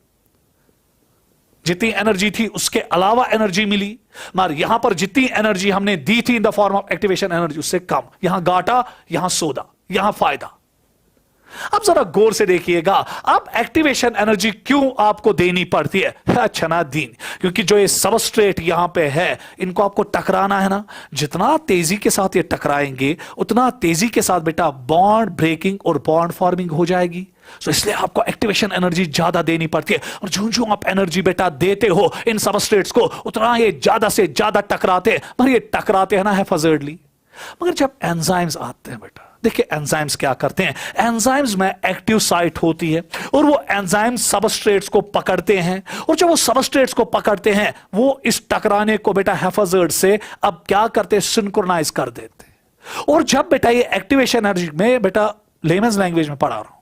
जितनी एनर्जी थी उसके अलावा एनर्जी मिली, मगर यहां पर जितनी एनर्जी हमने दी थी in the form of activation energy उससे कम। यहां घाटा, यहां सौदा, यहां फायदा। अब जरा गौर से देखिएगा, अब एक्टिवेशन एनर्जी क्यों आपको देनी पड़ती है, अच्छा ना दीन, क्योंकि जो ये सबस्ट्रेट यहां पे है इनको आपको टकराना है ना, जितना तेजी के साथ ये टकराएंगे उतना तेजी के साथ बेटा बॉन्ड ब्रेकिंग और बॉन्ड फॉर्मिंग हो जाएगी। सो इसलिए आपको एक्टिवेशन एनर्जी ज्यादा देनी पड़ती है, और जो आप एनर्जी बेटा देते हो इन सबस्ट्रेट्स को उतना ये ज्यादा से ज्यादा टकराते हैं, पर ये टकराते हैं ना हैफाजर्डली। मगर जब एंजाइम्स आते हैं बेटा, देखिए एंजाइम्स क्या करते हैं, एंजाइम्स में एक्टिव साइट होती है और वो एंजाइम्स सबस्ट्रेट्स को पकड़ते हैं, और जब वो सबस्ट्रेट्स को पकड़ते हैं वो इस टकराने को बेटा हैफाजर्ड से अब क्या करते हैं, सिंक्रोनाइज कर देते हैं। और जब बेटा ये एक्टिवेशन एनर्जी में बेटा लेमन्स लैंग्वेज में पढ़ा रहा हूं,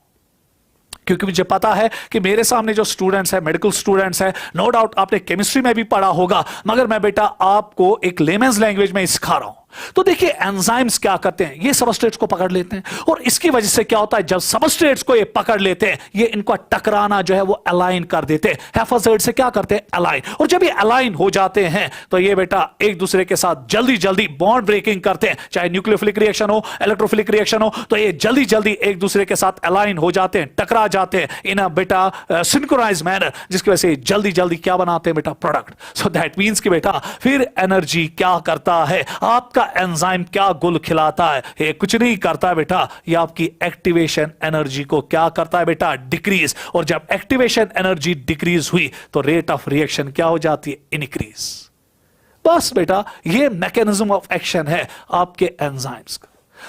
क्योंकि मुझे पता है कि मेरे सामने जो स्टूडेंट्स हैं, मेडिकल स्टूडेंट्स हैं, नो डाउट आपने केमिस्ट्री में भी पढ़ा होगा, मगर मैं बेटा आपको एक लेमन्स लैंग्वेज में सिखा रहा हूं। तो देखिए एंजाइम्स क्या करते हैं, ये सबस्ट्रेट्स को पकड़ लेते हैं, और इसकी वजह से क्या होता है, जब सबस्ट्रेट्स को ये पकड़ लेते हैं ये इनको टकराना जो है वो अलाइन कर देते हैं, हैफाजर्ड से क्या करते हैं, अलाइन। और जब ये अलाइन हो जाते हैं तो ये बेटा एक दूसरे के साथ जल्दी जल्दी बॉन्ड ब्रेकिंग करते हैं, चाहे न्यूक्लियोफिलिक रिएक्शन हो, इलेक्ट्रोफिलिक रिएक्शन हो, तो ये जल्दी जल्दी एक दूसरे के साथ अलाइन हो जाते हैं, टकरा जाते हैं इन अ बेटा सिंक्रोनाइज मैनर, जिसकी वजह से जल्दी जल्दी क्या बनाते हैं बेटा, प्रोडक्ट। सो दैट मींस कि बेटा फिर एनर्जी क्या करता है, आपका एंजाइम क्या गुल खिलाता है, ये कुछ नहीं करता बेटा, ये आपकी एक्टिवेशन एनर्जी को क्या करता है बेटा, डिक्रीज। और जब एक्टिवेशन एनर्जी डिक्रीज हुई तो रेट ऑफ रिएक्शन क्या हो जाती है, इनक्रीज। बस बेटा ये मैकेनिज्म ऑफ एक्शन है आपके एंजाइम्स का।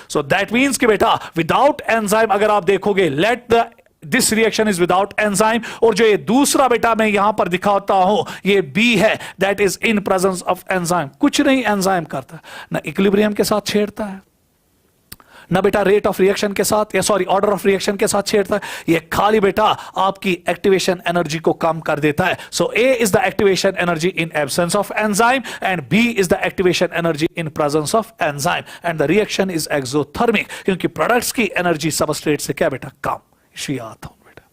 सो दैट मीन्स कि बेटा विदाउट एंजाइम अगर आप देखोगे, let the this reaction is without enzyme, और जो ये दूसरा बेटा मैं यहां पर दिखाता हूं ये बी है, that is in presence of enzyme. कुछ नहीं एंजाइम करता, ना इक्विलिब्रियम के साथ छेड़ता है, ना बेटा रेट ऑफ रिएक्शन के साथ या सॉरी ऑर्डर ऑफ रिएक्शन के साथ छेड़ता है, ये खाली बेटा आपकी एक्टिवेशन एनर्जी को कम कर देता है। So A is the activation energy in absence of enzyme and B is the activation energy in presence of enzyme and the reaction is exothermic, क्योंकि प्रोडक्ट्स की एनर्जी सबस्ट्रेट से क्या बेटा कम। इसी आता हूं बेटा,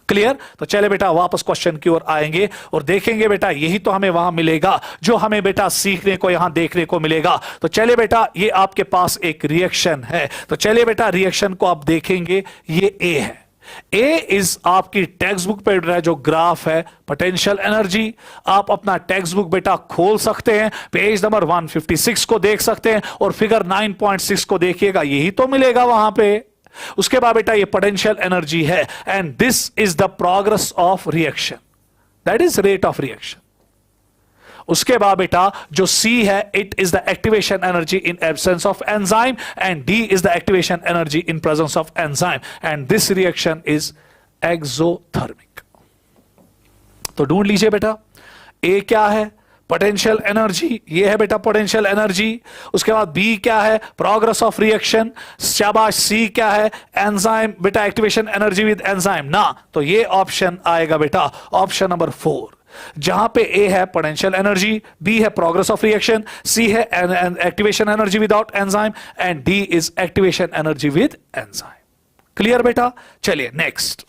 क्लियर। तो चले बेटा वापस क्वेश्चन की ओर आएंगे और देखेंगे बेटा यही तो हमें वहां मिलेगा जो हमें बेटा सीखने को यहां देखने को मिलेगा। तो चले बेटा ये आपके पास एक रिएक्शन है, तो चले बेटा रिएक्शन को आप देखेंगे, ये ए है। ए इज आपकी टेक्स्ट बुक पे जो ग्राफ है पोटेंशियल एनर्जी, आप अपना टेक्स्ट बुक बेटा खोल सकते हैं, पेज नंबर 156 को देख सकते हैं और फिगर 9.6 को देखिएगा, यही तो मिलेगा वहां पे। उसके बाद बेटा ये पोटेंशियल एनर्जी है and this is the progress of reaction, that is rate of reaction. उसके बाद बेटा जो C है, it is the activation energy in absence of enzyme and D is the activation energy in presence of enzyme and this reaction is exothermic. तो ढूंढ लीजिए बेटा A क्या है, पोटेंशियल एनर्जी, ये है बेटा पोटेंशियल एनर्जी। उसके बाद बी क्या है, प्रोग्रेस ऑफ रिएक्शन। शाबाश, सी क्या है, एंजाइम बेटा एक्टिवेशन एनर्जी विद एंजाइम ना, तो ये ऑप्शन आएगा बेटा ऑप्शन नंबर 4, जहां पे ए है पोटेंशियल एनर्जी, बी है प्रोग्रेस ऑफ रिएक्शन, सी है activation energy without enzyme and D is activation energy with enzyme. Clear बेटा। चलिए नेक्स्ट,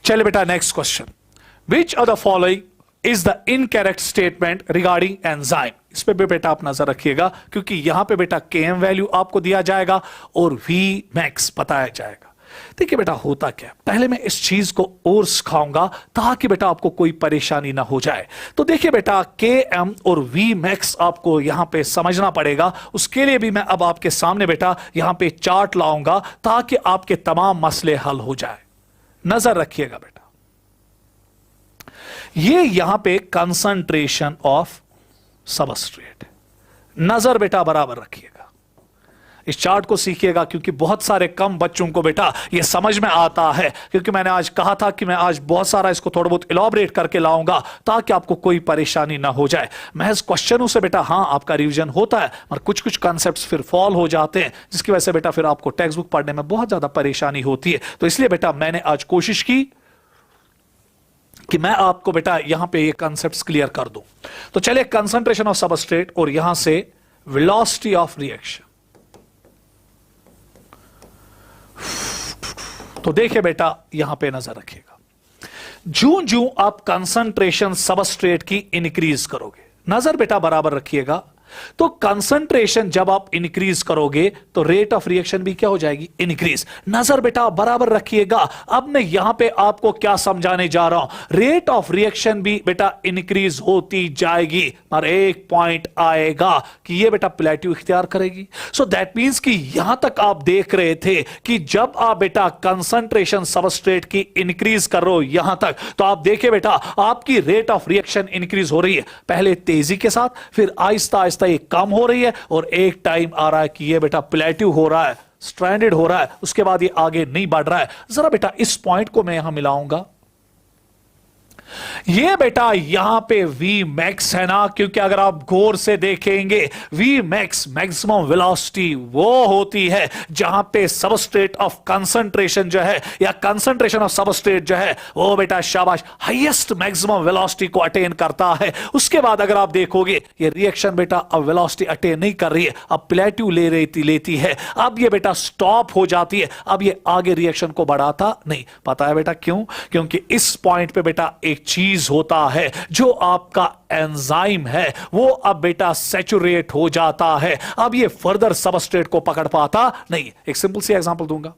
चलिए बेटा next question, which of the following is the incorrect statement regarding enzyme. इस पे भी बेटा आप नजर रखिएगा क्योंकि यहां पे बेटा Km वैल्यू आपको दिया जाएगा और V मैक्स बताया जाएगा। देखिए बेटा होता क्या, पहले मैं इस चीज को और सिखाऊंगा ताकि बेटा आपको कोई परेशानी ना हो जाए। तो देखिए बेटा Km और V मैक्स आपको यहां पे समझना पड़ेगा, उसके लिए भी मैं अब आपके सामने बेटा यहां पे चार्ट लाऊंगा ताकि आपके तमाम मसले हल हो जाए। नजर रखिएगा बेटा, ये यहां पे कंसंट्रेशन ऑफ सबस्ट्रेट, नजर बेटा बराबर रखिएगा, इस चार्ट को सीखिएगा क्योंकि बहुत सारे कम बच्चों को बेटा ये समझ में आता है, क्योंकि मैंने आज कहा था कि मैं आज बहुत सारा इसको थोड़ा बहुत इलॉबरेट करके लाऊंगा ताकि आपको कोई परेशानी ना हो जाए। महज क्वेश्चनों से बेटा हाँ आपका रिवीजन होता है और कुछ कुछ कॉन्सेप्ट्स फिर फॉल हो जाते हैं, जिसकी वजह से बेटा फिर आपको टेक्स्ट बुक पढ़ने में बहुत ज्यादा परेशानी होती है। तो इसलिए बेटा मैंने आज कोशिश की कि मैं आपको बेटा यहां पे ये कॉन्सेप्ट्स क्लियर कर दूं। तो चलिए कंसंट्रेशन ऑफ सबस्ट्रेट और यहां से वेलोसिटी ऑफ रिएक्शन। तो देखिए बेटा यहां पे नजर रखिएगा, जूं जूं आप कंसंट्रेशन सबस्ट्रेट की इंक्रीज करोगे, नजर बेटा बराबर रखिएगा, तो कंसंट्रेशन जब आप इंक्रीज करोगे तो रेट ऑफ रिएक्शन भी क्या हो जाएगी, इंक्रीज। नजर बेटा बराबर रखिएगा। अब मैं यहां पे आपको क्या समझाने जा रहा हूं, रेट ऑफ रिएक्शन भी बेटा इंक्रीज होती जाएगी और एक पॉइंट आएगा कि ये बेटा प्लेट्यू इख्तियार करेगी। सो दैट मींस कि यहां तक आप देख रहे थे कि जब आप बेटा कंसंट्रेशन सबस्ट्रेट की इंक्रीज कर रहे हो यहां तक, तो आप देखिए बेटा आपकी रेट ऑफ रिएक्शन इंक्रीज हो रही है, पहले तेजी के साथ, फिर आहिस्ता आहिस्ता ये कम हो रही है और एक टाइम आ रहा है कि ये बेटा प्लेट्यू हो रहा है, स्ट्रैंडेड हो रहा है, उसके बाद ये आगे नहीं बढ़ रहा है। जरा बेटा इस पॉइंट को मैं यहां मिलाऊंगा, ये बेटा यहां पे V मैक्स है ना, क्योंकि अगर आप गौर से देखेंगे V मैक्स मैक्सिमम वेलोसिटी वो होती है जहां पे सबस्ट्रेट ऑफ कंसंट्रेशन जो है या कंसंट्रेशन ऑफ सबस्ट्रेट जो है वो बेटा शाबाश हाईएस्ट मैक्सिमम वेलोसिटी को अटेन करता है। उसके बाद अगर आप देखोगे ये रिएक्शन बेटा अब वेलोसिटी अटेन नहीं कर रही है, अब प्लेट्यू लेती है, अब ये बेटा स्टॉप हो जाती है, अब ये आगे रिएक्शन को बढ़ाता नहीं। पता है बेटा क्यों, क्योंकि इस पॉइंट पे बेटा एक चीज होता है जो आपका एंजाइम है वो अब बेटा सैचुरेट हो जाता है, अब ये फर्दर सबस्ट्रेट को पकड़ पाता नहीं। एक सिंपल सी एग्जांपल दूंगा,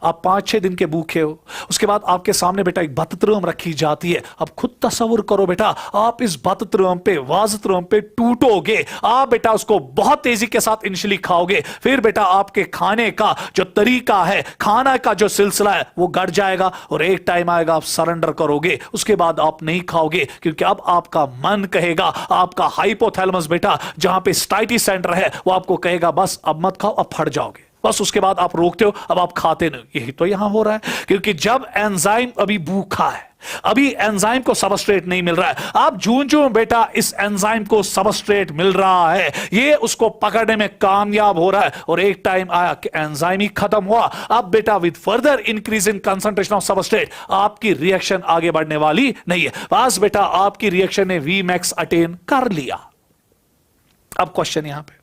आप 5-6 दिन के भूखे हो, उसके बाद आपके सामने बेटा एक बतत्रम रखी जाती है। अब खुद तस्वुर करो बेटा, आप इस बतत्रम पे वाजत्रम पे टूटोगे, आप बेटा उसको बहुत तेजी के साथ इनिशियली खाओगे, फिर बेटा आपके खाने का जो तरीका है, खाना का जो सिलसिला है वो घट जाएगा और एक टाइम आएगा आप सरेंडर करोगे, उसके बाद आप नहीं खाओगे क्योंकि अब आपका मन कहेगा, आपका हाइपोथैलेमस बेटा जहां पे स्टाइटी सेंटर है वो आपको कहेगा बस अब मत खाओ, अब फट जाओगे, बस उसके बाद आप रोकते हो, अब आप खाते नहीं। यही तो यहां हो रहा है क्योंकि जब एंजाइम अभी भूखा है, अभी एंजाइम को सबस्ट्रेट नहीं मिल रहा है, अब जूं बेटा इस एंजाइम को सबस्ट्रेट मिल रहा है, ये उसको पकड़ने में कामयाब हो रहा है और एक टाइम आया कि एंजाइम ही खत्म हुआ। अब बेटा with further increase in concentration of substrate आपकी रिएक्शन आगे बढ़ने वाली नहीं है, बस बेटा आपकी रिएक्शन ने वी मैक्स अटेन कर लिया। अब क्वेश्चन यहां पे,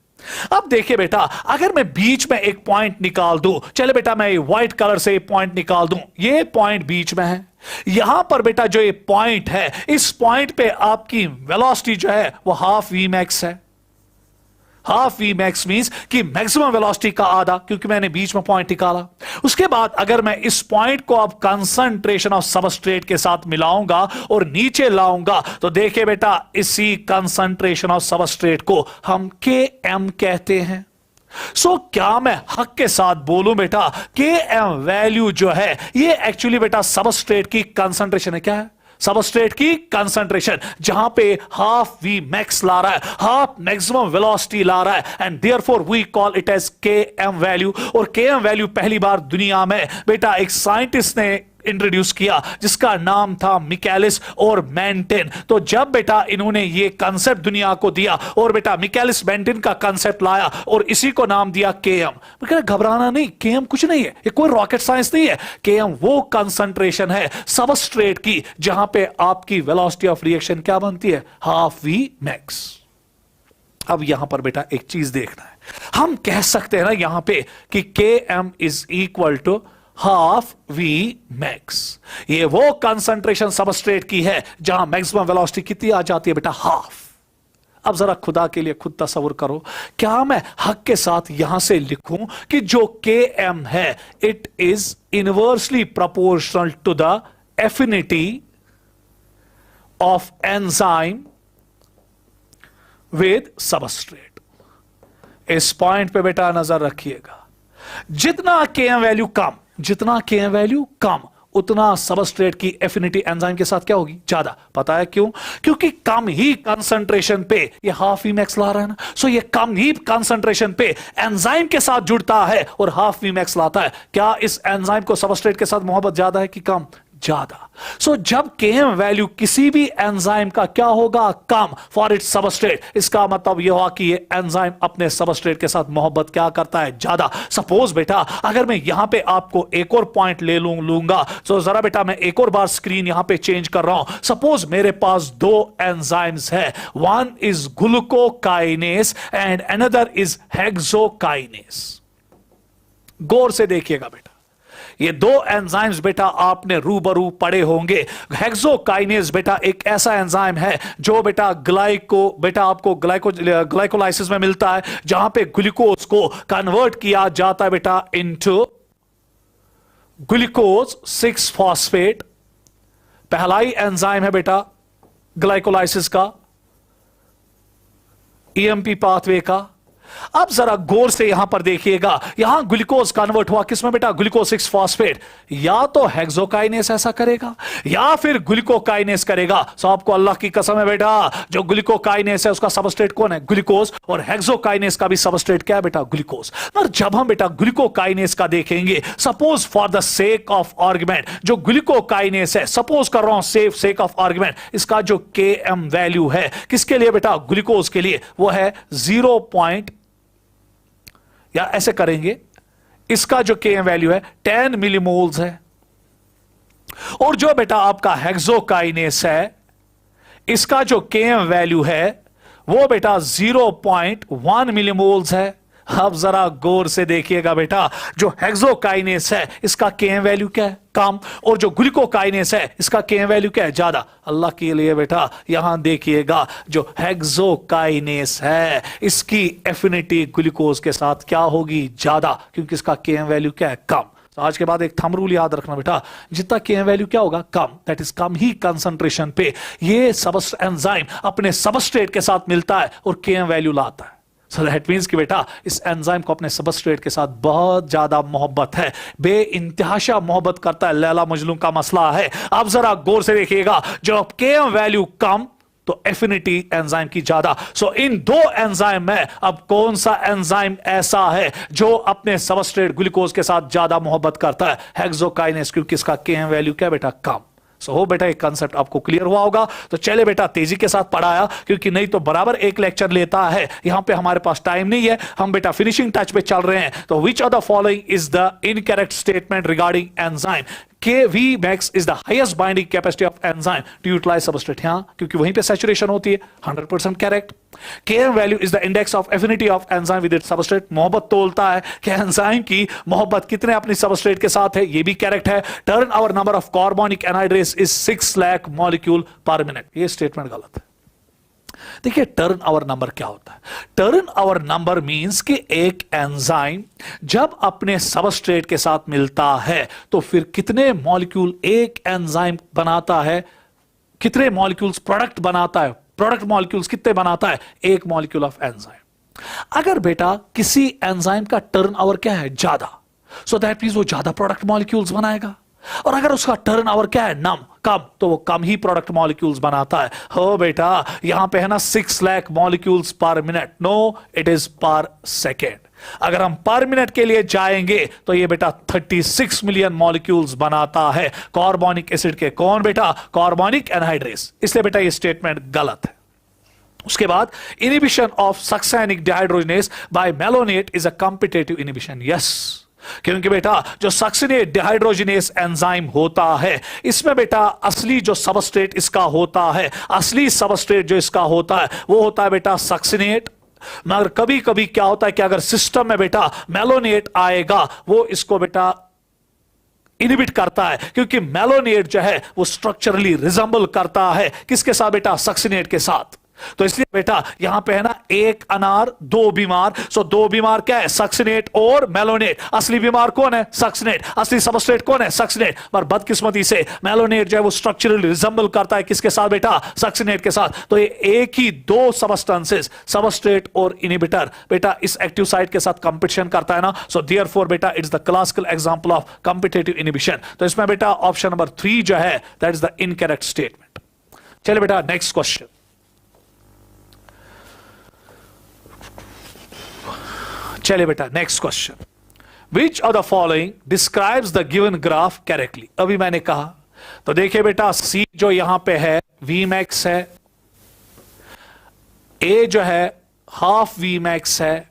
अब देखिए बेटा, अगर मैं बीच में एक पॉइंट निकाल दूं, चले बेटा मैं व्हाइट कलर से पॉइंट निकाल दूं, ये पॉइंट बीच में है, यहां पर बेटा जो ये पॉइंट है, इस पॉइंट पे आपकी वेलोसिटी जो है वो हाफ वी मैक्स है। हाफ वी मैक्स मींस कि मैक्सिमम वेलोसिटी का आधा, क्योंकि मैंने बीच में पॉइंट निकाला। उसके बाद अगर मैं इस पॉइंट को अब कंसंट्रेशन ऑफ सबस्ट्रेट के साथ मिलाऊंगा और नीचे लाऊंगा तो देखिए बेटा इसी कंसंट्रेशन ऑफ सबस्ट्रेट को हम Km कहते हैं। सो क्या मैं हक के साथ बोलूं बेटा Km वैल्यू जो है ये एक्चुअली बेटा सबस्ट्रेट की कंसंट्रेशन है। क्या है? सबस्ट्रेट की कंसंट्रेशन, जहां पे हाफ वी मैक्स ला रहा है, हाफ मैक्सिमम वेलोसिटी ला रहा है, and therefore we call it as Km value. और Km वैल्यू पहली बार दुनिया में बेटा एक साइंटिस्ट ने इंट्रोड्यूस किया जिसका नाम था मिकेलिस और मेंटेन। तो जब बेटा इन्होंने ये कंसेप्ट दुनिया को दिया और बेटा मिकेलिस मेंटेन का कंसेप्ट लाया और इसी को नाम दिया Km। घबराना नहीं, Km कुछ नहीं है, ये कोई रॉकेट साइंस नहीं है। Km वो कंसंट्रेशन है सबस्ट्रेट की जहां पे आपकी वेलोसिटी ऑफ रिएक्शन क्या बनती है, हाफ वी मैक्स। अब यहां पर बेटा एक चीज देखना है, हम कह सकते हैं ना यहां पे कि Km is equal to half V max. ये वो कंसंट्रेशन सबस्ट्रेट की है जहां मैक्सिमम वेलोसिटी कितनी आ जाती है बेटा, हाफ। अब जरा खुदा के लिए खुद तस्वुर करो, क्या मैं हक के साथ यहां से लिखूं कि जो Km है it is inversely proportional to the affinity of enzyme with substrate. इस पॉइंट पे बेटा नजर रखिएगा, जितना Km वैल्यू कम, जितना Km वैल्यू कम उतना सबस्ट्रेट की एफिनिटी एंजाइम के साथ क्या होगी, ज्यादा। पता है क्यों? क्योंकि कम ही कंसंट्रेशन पे ये हाफ वी मैक्स ला रहा है ना, सो ये कम ही कंसंट्रेशन पे एंजाइम के साथ जुड़ता है और हाफ वी मैक्स लाता है। क्या इस एंजाइम को सबस्ट्रेट के साथ मोहब्बत ज्यादा है कि कम? ज्यादा। सो जब Km वैल्यू किसी भी एंजाइम का क्या होगा, कम फॉर इट्स सबस्ट्रेट, इसका मतलब यह हुआ कि ये एंजाइम अपने सबस्ट्रेट के साथ मोहब्बत क्या करता है, ज्यादा। सपोज बेटा अगर मैं यहां पे आपको एक और पॉइंट ले लूंगा, सो जरा बेटा मैं एक और बार स्क्रीन यहां पे चेंज कर रहा हूं। सपोज मेरे पास दो एंजाइम्स है, one is glucokinase and another is hexokinase. गौर से देखिएगा बेटा, ये दो एंजाइम्स बेटा आपने रूबरू पड़े होंगे। हेक्सोकाइनेज बेटा एक ऐसा एंजाइम है जो बेटा आपको ग्लाइकोलाइसिस में मिलता है, जहां पे ग्लूकोज को कन्वर्ट किया जाता है बेटा इनटू ग्लूकोज 6 फॉस्फेट। पहला ही एंजाइम है बेटा ग्लाइकोलाइसिस का, ईएमपी पाथवे का। अब जरा गौर से यहां पर देखिएगा, यहां ग्लूकोज कन्वर्ट हुआ किसमें बेटा, ग्लूकोज 6 फॉस्फेट। या तो हेक्सोकाइनेस ऐसा करेगा या फिर ग्लूकोकाइनेस करेगा। सो आपको अल्लाह की कसम है बेटा, जो ग्लूकोकाइनेस है उसका सबस्ट्रेट कौन है, ग्लूकोज, और हेक्सोकाइनेस का भी सबस्ट्रेट क्या है बेटा, ग्लूकोज। पर जब हम बेटा ग्लूकोकाइनेस का देखेंगे, suppose for the sake of argument, जो ग्लूकोकाइनेस है, सपोज कर रहा हूं सेक ऑफ आर्गुमेंट, इसका जो Km वैल्यू है किसके लिए बेटा, ग्लूकोज के लिए, वो है 0. या ऐसे करेंगे, इसका जो Km वैल्यू है 10 मिलीमोल्स है, और जो बेटा आपका हेक्सोकाइनेस है इसका जो Km वैल्यू है वो बेटा 0.1 मिलीमोल्स है। अब जरा गौर से देखिएगा बेटा, जो हेक्सोकाइनेस है इसका Km वैल्यू क्या है, कम, और जो ग्लूकोकाइनेस है इसका Km वैल्यू क्या है, ज्यादा। अल्लाह के लिए बेटा यहां देखिएगा, जो हेक्सोकाइनेस है इसकी एफिनिटी ग्लूकोज के साथ क्या होगी, ज्यादा, क्योंकि इसका Km वैल्यू क्या है, कम। तो आज के बाद एक थंब रूल याद रखना बेटा, जितना के वैल्यू क्या होगा, कम, दैट इज कम ही कंसंट्रेशन पे ये एंजाइम अपने सबस्ट्रेट के साथ मिलता है और के वैल्यू लाता है। सो दैट मीन्स कि बेटा इस एंजाइम को अपने सबस्ट्रेट के साथ बहुत ज्यादा मोहब्बत है, बे इंतहाशा मोहब्बत करता है, लैला मजनू का मसला है। अब जरा गौर से देखिएगा, जब के वैल्यू कम तो एफिनिटी एंजाइम की ज्यादा। सो इन दो एंजाइम में अब कौन सा एंजाइम ऐसा है जो अपने सबस्ट्रेट ग्लूकोज के साथ ज्यादा मोहब्बत करता है, हेक्सोकाइनेस, क्योंकि इसका के वैल्यू क्या बेटा, कम। सो हो बेटा एक कंसेप्ट आपको क्लियर हुआ होगा। तो चले बेटा तेजी के साथ पढ़ाया, क्योंकि नहीं तो बराबर एक लेक्चर लेता है, यहां पे हमारे पास टाइम नहीं है, हम बेटा फिनिशिंग टच पे चल रहे हैं। तो विच of the following is the incorrect statement regarding enzyme? Kv max is the highest binding capacity of enzyme to utilize substrate, यहां क्योंकि वहीं पे saturation होती है, 100% correct। Km value is the index of affinity of enzyme with its substrate, मोहब्बत तोलता है कि enzyme की मोहब्बत कितने अपनी सबस्ट्रेट के साथ है, ये भी करेक्ट है। Turnover number of carbonic anhydrase is 6 lakh molecule per minute, ये स्टेटमेंट गलत है। देखिए टर्न आवर नंबर क्या होता है? टर्न आवर नंबर मींस कि एक एंजाइम जब अपने सबस्ट्रेट के साथ मिलता है तो फिर कितने मॉलिक्यूल एक एंजाइम बनाता है, कितने मॉलिक्यूल्स प्रोडक्ट बनाता है, प्रोडक्ट मॉलिक्यूल्स कितने बनाता है, एक मॉलिक्यूल ऑफ एंजाइम। अगर बेटा किसी एंजाइम का टर्न आवर क्या है, ज्यादा, सो दैट मींस वो ज्यादा प्रोडक्ट मॉलिक्यूल्स बनाएगा। और अगर उसका टर्न आवर क्या है, कम, तो वो कम ही प्रोडक्ट मॉलिक्यूल्स बनाता है। हो बेटा यहां पे है ना 6 lakh molecules per minute, no it is per second. अगर हम पर मिनट के लिए जाएंगे तो ये बेटा 36 मिलियन मॉलिक्यूल्स बनाता है कार्बोनिक एसिड के। कौन बेटा? Carbonic anhydrase. इसलिए बेटा ये स्टेटमेंट गलत है। उसके बाद inhibition of succinic dehydrogenase by malonate is a competitive inhibition. Yes, क्योंकि बेटा जो सक्सिनेट डिहाइड्रोजिनेस एंजाइम होता है, इसमें बेटा असली जो सबस्ट्रेट इसका होता है, असली सबस्ट्रेट जो इसका होता है वो होता है बेटा सक्सिनेट। मगर कभी कभी क्या होता है कि अगर सिस्टम में बेटा मेलोनेट आएगा, वो इसको बेटा इनहिबिट करता है, क्योंकि मेलोनेट जो है वो स्ट्रक्चरली रिजेंबल करता है किसके साथ बेटा? सक्सिनेट के साथ। तो इसलिए बेटा यहां पे है ना एक अनार दो बीमार। सो दो बीमार क्या है? सक्सिनेट और मेलोनेट। असली बीमार कौन है? सक्सिनेट। असली सबस्ट्रेट कौन है? सक्सिनेट। पर बदकिस्मती से मेलोनेट जो है वो स्ट्रक्चरली रिजेंबल करता है किसके साथ बेटा? सक्सिनेट के साथ। तो ये एक ही दो सबस्टेंसेस, सबस्ट्रेट और इनहिबिटर, बेटा इस एक्टिव साइट के साथ कंपटीशन करता है ना। सो देयरफॉर बेटा it's the classical example of competitive inhibition. तो इसमें बेटा ऑप्शन नंबर 3 जो है that is the incorrect statement. चलिए बेटा नेक्स्ट क्वेश्चन। चलिए बेटा next question. Which of the following describes the given graph correctly? अभी मैंने कहा, तो देखिए बेटा सी जो यहां पे है Vmax है, ए जो है हाफ Vmax है,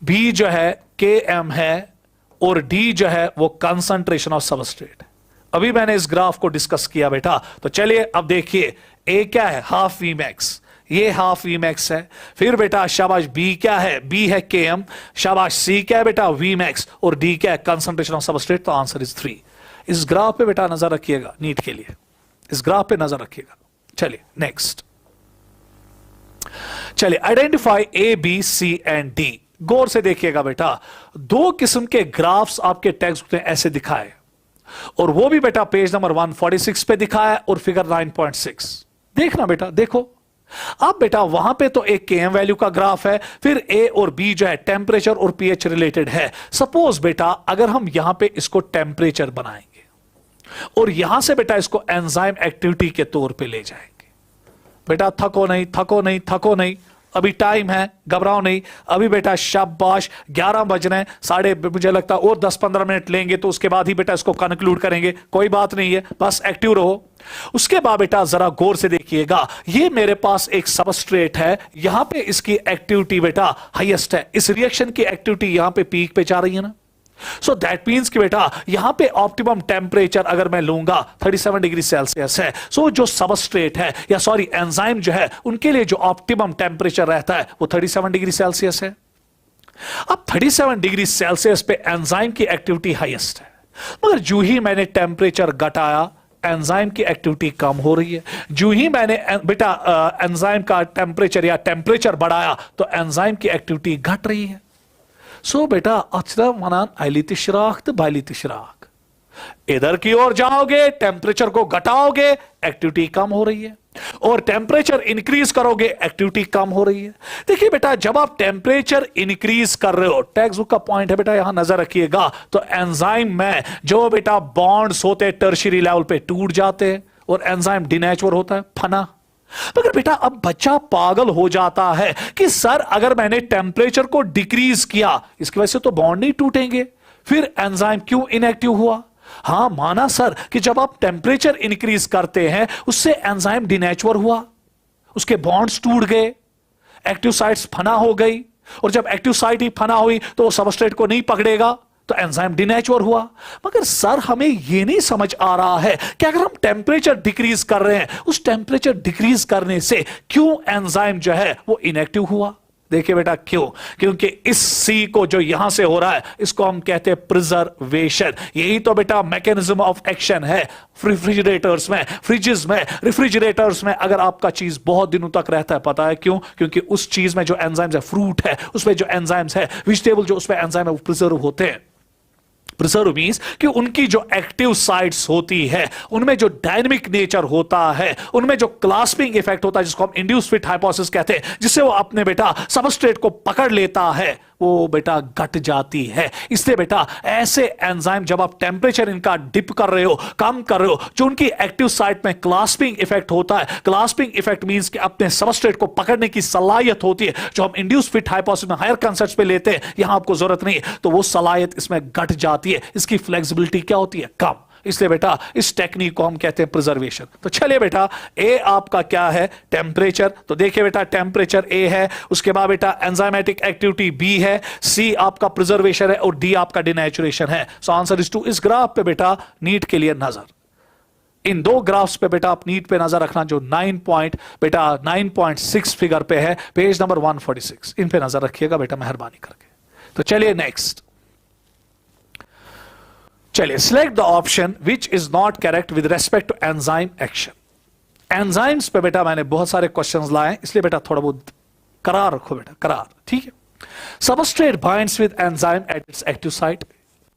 बी जो है Km है, और डी जो है वो कंसंट्रेशन ऑफ सबस्ट्रेट। अभी मैंने इस ग्राफ को डिस्कस किया बेटा। तो चलिए अब देखिए, ए क्या है? हाफ Vmax, ये हाफ Vmax है। फिर बेटा शाबाश बी क्या है? बी है Km। शाबाश सी क्या है बेटा? Vmax। और डी क्या है? Concentration of substrate. तो आंसर इज 3। इस ग्राफ पे बेटा नजर रखिएगा, नीट के लिए इस ग्राफ पे नजर रखिएगा। चलिए नेक्स्ट। चलिए identify A B C and D. गौर से देखिएगा बेटा, दो किस्म के ग्राफ्स आपके टेक्स्ट में ऐसे दिखाए, और वो भी बेटा पेज नंबर 146 पे दिखाया और फिगर 9.6। देखना बेटा, देखो अब बेटा वहां पे तो एक Km वैल्यू का ग्राफ है, फिर ए और बी जो है टेम्परेचर और पीएच रिलेटेड है। सपोज बेटा अगर हम यहां पे इसको टेम्परेचर बनाएंगे और यहां से बेटा इसको एंजाइम एक्टिविटी के तौर पे ले जाएंगे। बेटा थको नहीं, थको नहीं, थको नहीं, अभी टाइम है, घबराओ नहीं। अभी बेटा शाबाश 11 बज रहे हैं, मुझे लगता है और 10-15 मिनट लेंगे तो उसके बाद ही बेटा इसको कंक्लूड करेंगे। कोई बात नहीं है, बस एक्टिव रहो। उसके बाद बेटा जरा गौर से देखिएगा, ये मेरे पास एक सबस्ट्रेट है, यहां पे इसकी एक्टिविटी बेटा हाईएस्ट है। इस रिएक्शन की एक्टिविटी यहां पे पीक पे जा रही है ना। सो दैट मीन्स कि बेटा यहां पे ऑप्टिमम टेम्परेचर अगर मैं लूंगा 37 डिग्री सेल्सियस है। सो जो सबस्ट्रेट है या सॉरी एंजाइम जो है उनके लिए जो ऑप्टिमम टेम्परेचर रहता है वो 37 डिग्री सेल्सियस है। अब 37 डिग्री सेल्सियस पे एंजाइम की एक्टिविटी हाईएस्ट है, मगर जो ही मैंने टेम्परेचर घटाया एंजाइम की एक्टिविटी कम हो रही है। जो ही मैंने बेटा एंजाइम का टेम्परेचर बढ़ाया तो एंजाइम की एक्टिविटी घट रही है। सो बेटा अच्छा वनान अली तिशराक तो बाली तिशराक, इधर की ओर जाओगे टेम्परेचर को घटाओगे एक्टिविटी कम हो रही है, और टेम्परेचर इंक्रीज करोगे एक्टिविटी कम हो रही है। देखिए बेटा जब आप टेम्परेचर इंक्रीज कर रहे हो, टेक्स्ट बुक का पॉइंट है बेटा यहां नजर रखिएगा, तो एंजाइम में जो बेटा बॉन्ड्स होते हैं टर्शियरी लेवल पे टूट जाते हैं और एंजाइम डिनेचर होता है, फना। मगर बेटा अब बच्चा पागल हो जाता है कि सर अगर मैंने टेम्परेचर को डिक्रीज किया इसकी वजह से तो बॉन्ड नहीं टूटेंगे, फिर एंजाइम क्यों इनएक्टिव हुआ? हां माना सर कि जब आप टेम्परेचर इंक्रीज करते हैं उससे एंजाइम डिनेचर हुआ, उसके बॉन्ड्स टूट गए, एक्टिव साइट्स फना हो गई, और जब एक्टिव साइट ही फना हुई तो वो सबस्ट्रेट को नहीं पकड़ेगा तो एंजाइम डिनेचर हुआ। मगर सर हमें यह नहीं समझ आ रहा है कि अगर हम टेम्परेचर डिक्रीज कर रहे हैं उस टेम्परेचर डिक्रीज करने से क्यों एंजाइम जो है वो इनएक्टिव हुआ? देखिए बेटा क्यों, क्योंकि इस सी को जो यहां से हो रहा है इसको हम कहते हैं प्रिजर्वेशन। यही तो बेटा मैकेनिज्म ऑफ एक्शन है रेफ्रिजरेटर्स में, फ्रिजेस में, रेफ्रिजरेटर्स में। अगर आपका चीज बहुत दिनों तक रहता है, पता है क्यों? क्योंकि उस चीज में जो एंजाइम्स है, फ्रूट है उसमें जो एंजाइम्स है, वेजिटेबल जो उसमें एंजाइम है वो प्रिजर्व होते हैं। प्रिजर्व मींस कि उनकी जो एक्टिव साइट्स होती है उनमें जो डायनेमिक नेचर होता है, उनमें जो क्लास्पिंग इफेक्ट होता है जिसको हम इंड्यूस फिट हाइपोथेसिस कहते हैं, जिससे वो अपने बेटा सबस्ट्रेट को पकड़ लेता है, वो बेटा घट जाती है। इसलिए बेटा ऐसे एंजाइम जब आप टेम्परेचर इनका डिप कर रहे हो, कम कर रहे हो, जो उनकी एक्टिव साइट में क्लास्पिंग इफेक्ट होता है, क्लास्पिंग इफेक्ट मींस कि अपने सबस्ट्रेट को पकड़ने की सलाहियत होती है जो हम इंड्यूस फिट हाइपोथेसिस में हायर कंसेप्ट्स पे लेते हैं, यहां आपको जरूरत नहीं, तो वो सलाहियत इसमें घट जाती है, इसकी फ्लेक्सिबिलिटी क्या होती है? कम। इसलिए बेटा इस टेक्निक को हम कहते हैं प्रिजर्वेशन। तो चलिए बेटा ए आपका क्या है? टेम्परेचर। तो देखिए बेटा टेम्परेचर ए है, उसके बाद बेटा एंजाइमेटिक एक्टिविटी बी है, सी आपका प्रिजर्वेशन है और डी आपका डिनेचुरेशन है। So answer is two. इस ग्राफ पे बेटा नीट के लिए नजर, इन दो ग्राफ्स पे बेटा आप नीट पे नजर रखना जो 9.6 फिगर पे है, पेज नंबर 146, इन पे नजर रखिएगा बेटा मेहरबानी करके। तो चलिए नेक्स्ट, चलिए select the option which is not correct with respect to enzyme action. Enzymes पे बेटा मैंने बहुत सारे क्वेश्चंस लाए इसलिए बेटा थोड़ा बहुत करार रखो बेटा, करार, ठीक है। Substrate binds with enzyme at its active site,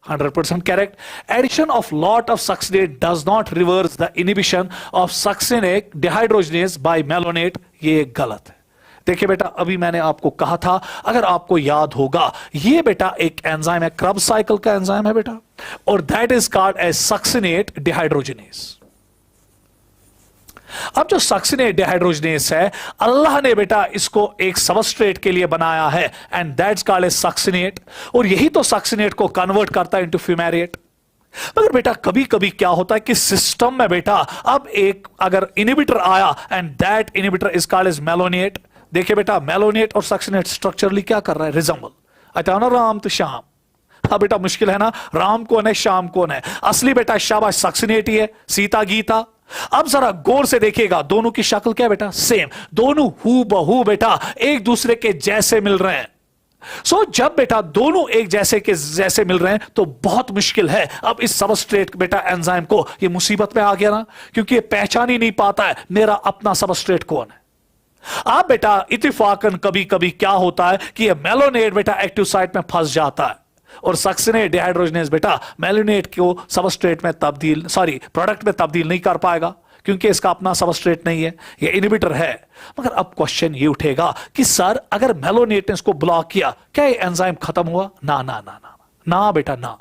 100% correct. Addition of lot of succinate does not reverse the inhibition of succinate dehydrogenase by malonate, ये गलत है। देखिए बेटा अभी मैंने आपको कहा था, अगर आपको याद होगा, ये बेटा एक एंजाइम है, क्रब साइकिल का एंजाइम है बेटा, और that is called as succinate dehydrogenase. अब जो सक्सिनेट डिहाइड्रोजिनेस है, अल्लाह ने बेटा इसको एक सबस्ट्रेट के लिए बनाया है and that's called as succinate, और यही तो सक्सिनेट को कन्वर्ट करता है इनटू फ्यूमेरिएट। मगर बेटा कभी कभी क्या होता है कि सिस्टम में बेटा अब एक अगर इनहिबिटर आया and that inhibitor is called as malonate. देखिए बेटा मेलोनेट और सक्सिनेट स्ट्रक्चरली क्या कर रहा है? रिजेंबल। अच्छा ना, राम तो श्याम। हाँ बेटा मुश्किल है ना, राम कौन है श्याम कौन है? असली बेटा शाबाश सक्सिनेट ही है, सीता गीता। अब जरा गौर से देखिएगा, दोनों की शक्ल क्या है बेटा? सेम, दोनों हू बहू बेटा एक दूसरे के जैसे मिल रहे हैं। सो जब बेटा दोनों एक जैसे के जैसे मिल रहे हैं तो बहुत मुश्किल है अब इस सबस्ट्रेट बेटा एंजाइम को, ये मुसीबत में आ गया ना, क्योंकि ये पहचान ही नहीं पाता है मेरा अपना सबस्ट्रेट कौन है। अब बेटा इत्तेफाकन कभी कभी क्या होता है कि ये मेलोनेट बेटा एक्टिव साइट में फंस जाता है और सक्सिनेट डिहाइड्रोजिनेस बेटा मेलोनेट को सबस्ट्रेट में तब्दील, प्रोडक्ट में तब्दील नहीं कर पाएगा क्योंकि इसका अपना सबस्ट्रेट नहीं है, ये इनहिबिटर है। मगर अब क्वेश्चन ये उठेगा कि सर अगर मेलोनेट ने इसको ब्लॉक किया क्या ये एंजाइम खत्म हुआ? ना ना ना ना ना बेटा ना।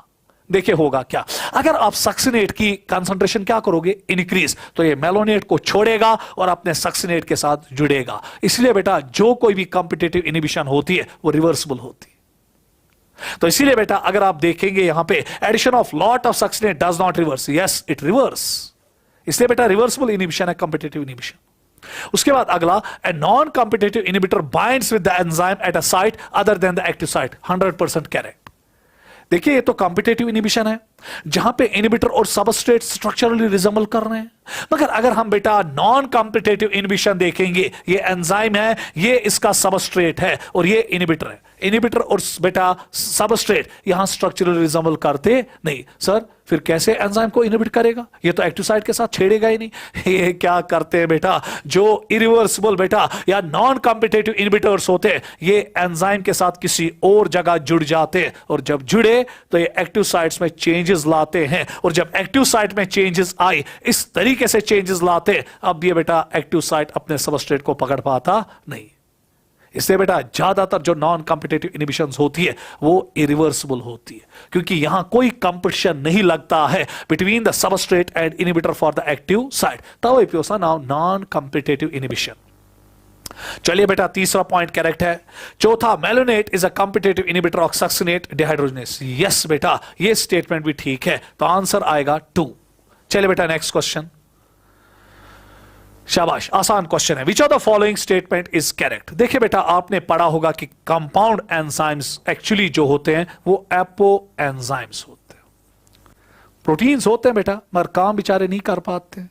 देखिए होगा क्या, अगर आप सक्सिनेट की कंसंट्रेशन क्या करोगे? इंक्रीज, तो ये मेलोनेट को छोड़ेगा और अपने सक्सिनेट के साथ जुड़ेगा। इसलिए बेटा जो कोई भी कॉम्पिटिटिव इनहिबिशन होती है वो रिवर्सिबल होती है। तो इसीलिए बेटा अगर आप देखेंगे यहां पे addition of lot of succinate does not reverse, yes it reverse, इसलिए बेटा रिवर्सिबल इनहिबिशन है कॉम्पिटिटिव इनहिबिशन। उसके बाद अगला, a non competitive inhibitor binds with the enzyme at a site other than the active site, 100% correct. देखिए ये तो competitive inhibition है, जहां पे इनहिबिटर और सबस्ट्रेट स्ट्रक्चरली रिजेंबल कर रहे हैं। मगर अगर हम बेटा नॉन कॉम्पिटिटिव इनहिबिशन देखेंगे, ये एंजाइम है, ये इसका सबस्ट्रेट है और ये इनहिबिटर है, इनहिबिटर और बेटा सबस्ट्रेट यहां स्ट्रक्चरली रिजेंबल करते नहीं। सर फिर कैसे एंजाइम को इनहिबिट करेगा? ये तो एक्टिव साइट के साथ छेड़ेगा ही नहीं। ये क्या करते हैं बेटा, जो इरिवर्सिबल बेटा या नॉन कॉम्पिटिटिव इनहिबिटर्स होते हैं, ये एंजाइम के साथ किसी और जगह जुड़ जाते हैं और जब जुड़े तो ये एक्टिव साइट्स में चेंजेस लाते हैं और जब एक्टिव साइट में चेंजेस आई, इस तरीके से चेंजेस लाते, अब ये बेटा एक्टिव साइट अपने सबस्ट्रेट को पकड़ पाता नहीं। इसलिए बेटा ज्यादातर जो नॉन कॉम्पिटिटिव इनहिबिशंस होती है वो इरिवर्सिबल होती है, क्योंकि यहां कोई कंपटीशन नहीं लगता है between the substrate and inhibitor for the active site. तब इप्योसा नाउ नॉन कॉम्पिटिटिव इनहिबिशन। चलिए बेटा तीसरा पॉइंट करेक्ट है। चौथा, malonate is a competitive inhibitor of succinate dehydrogenase. Yes बेटा, ये स्टेटमेंट भी ठीक है, तो आंसर आएगा 2। चलिए बेटा नेक्स्ट क्वेश्चन। शाबाश, आसान क्वेश्चन है। विच of the following statement is correct? देखिए बेटा, आपने पढ़ा होगा कि कंपाउंड एंजाइम्स एक्चुअली जो होते हैं वो एपो एंजाइम्स होते हैं। प्रोटीन्स होते हैं बेटा, मगर काम बेचारे नहीं कर पाते,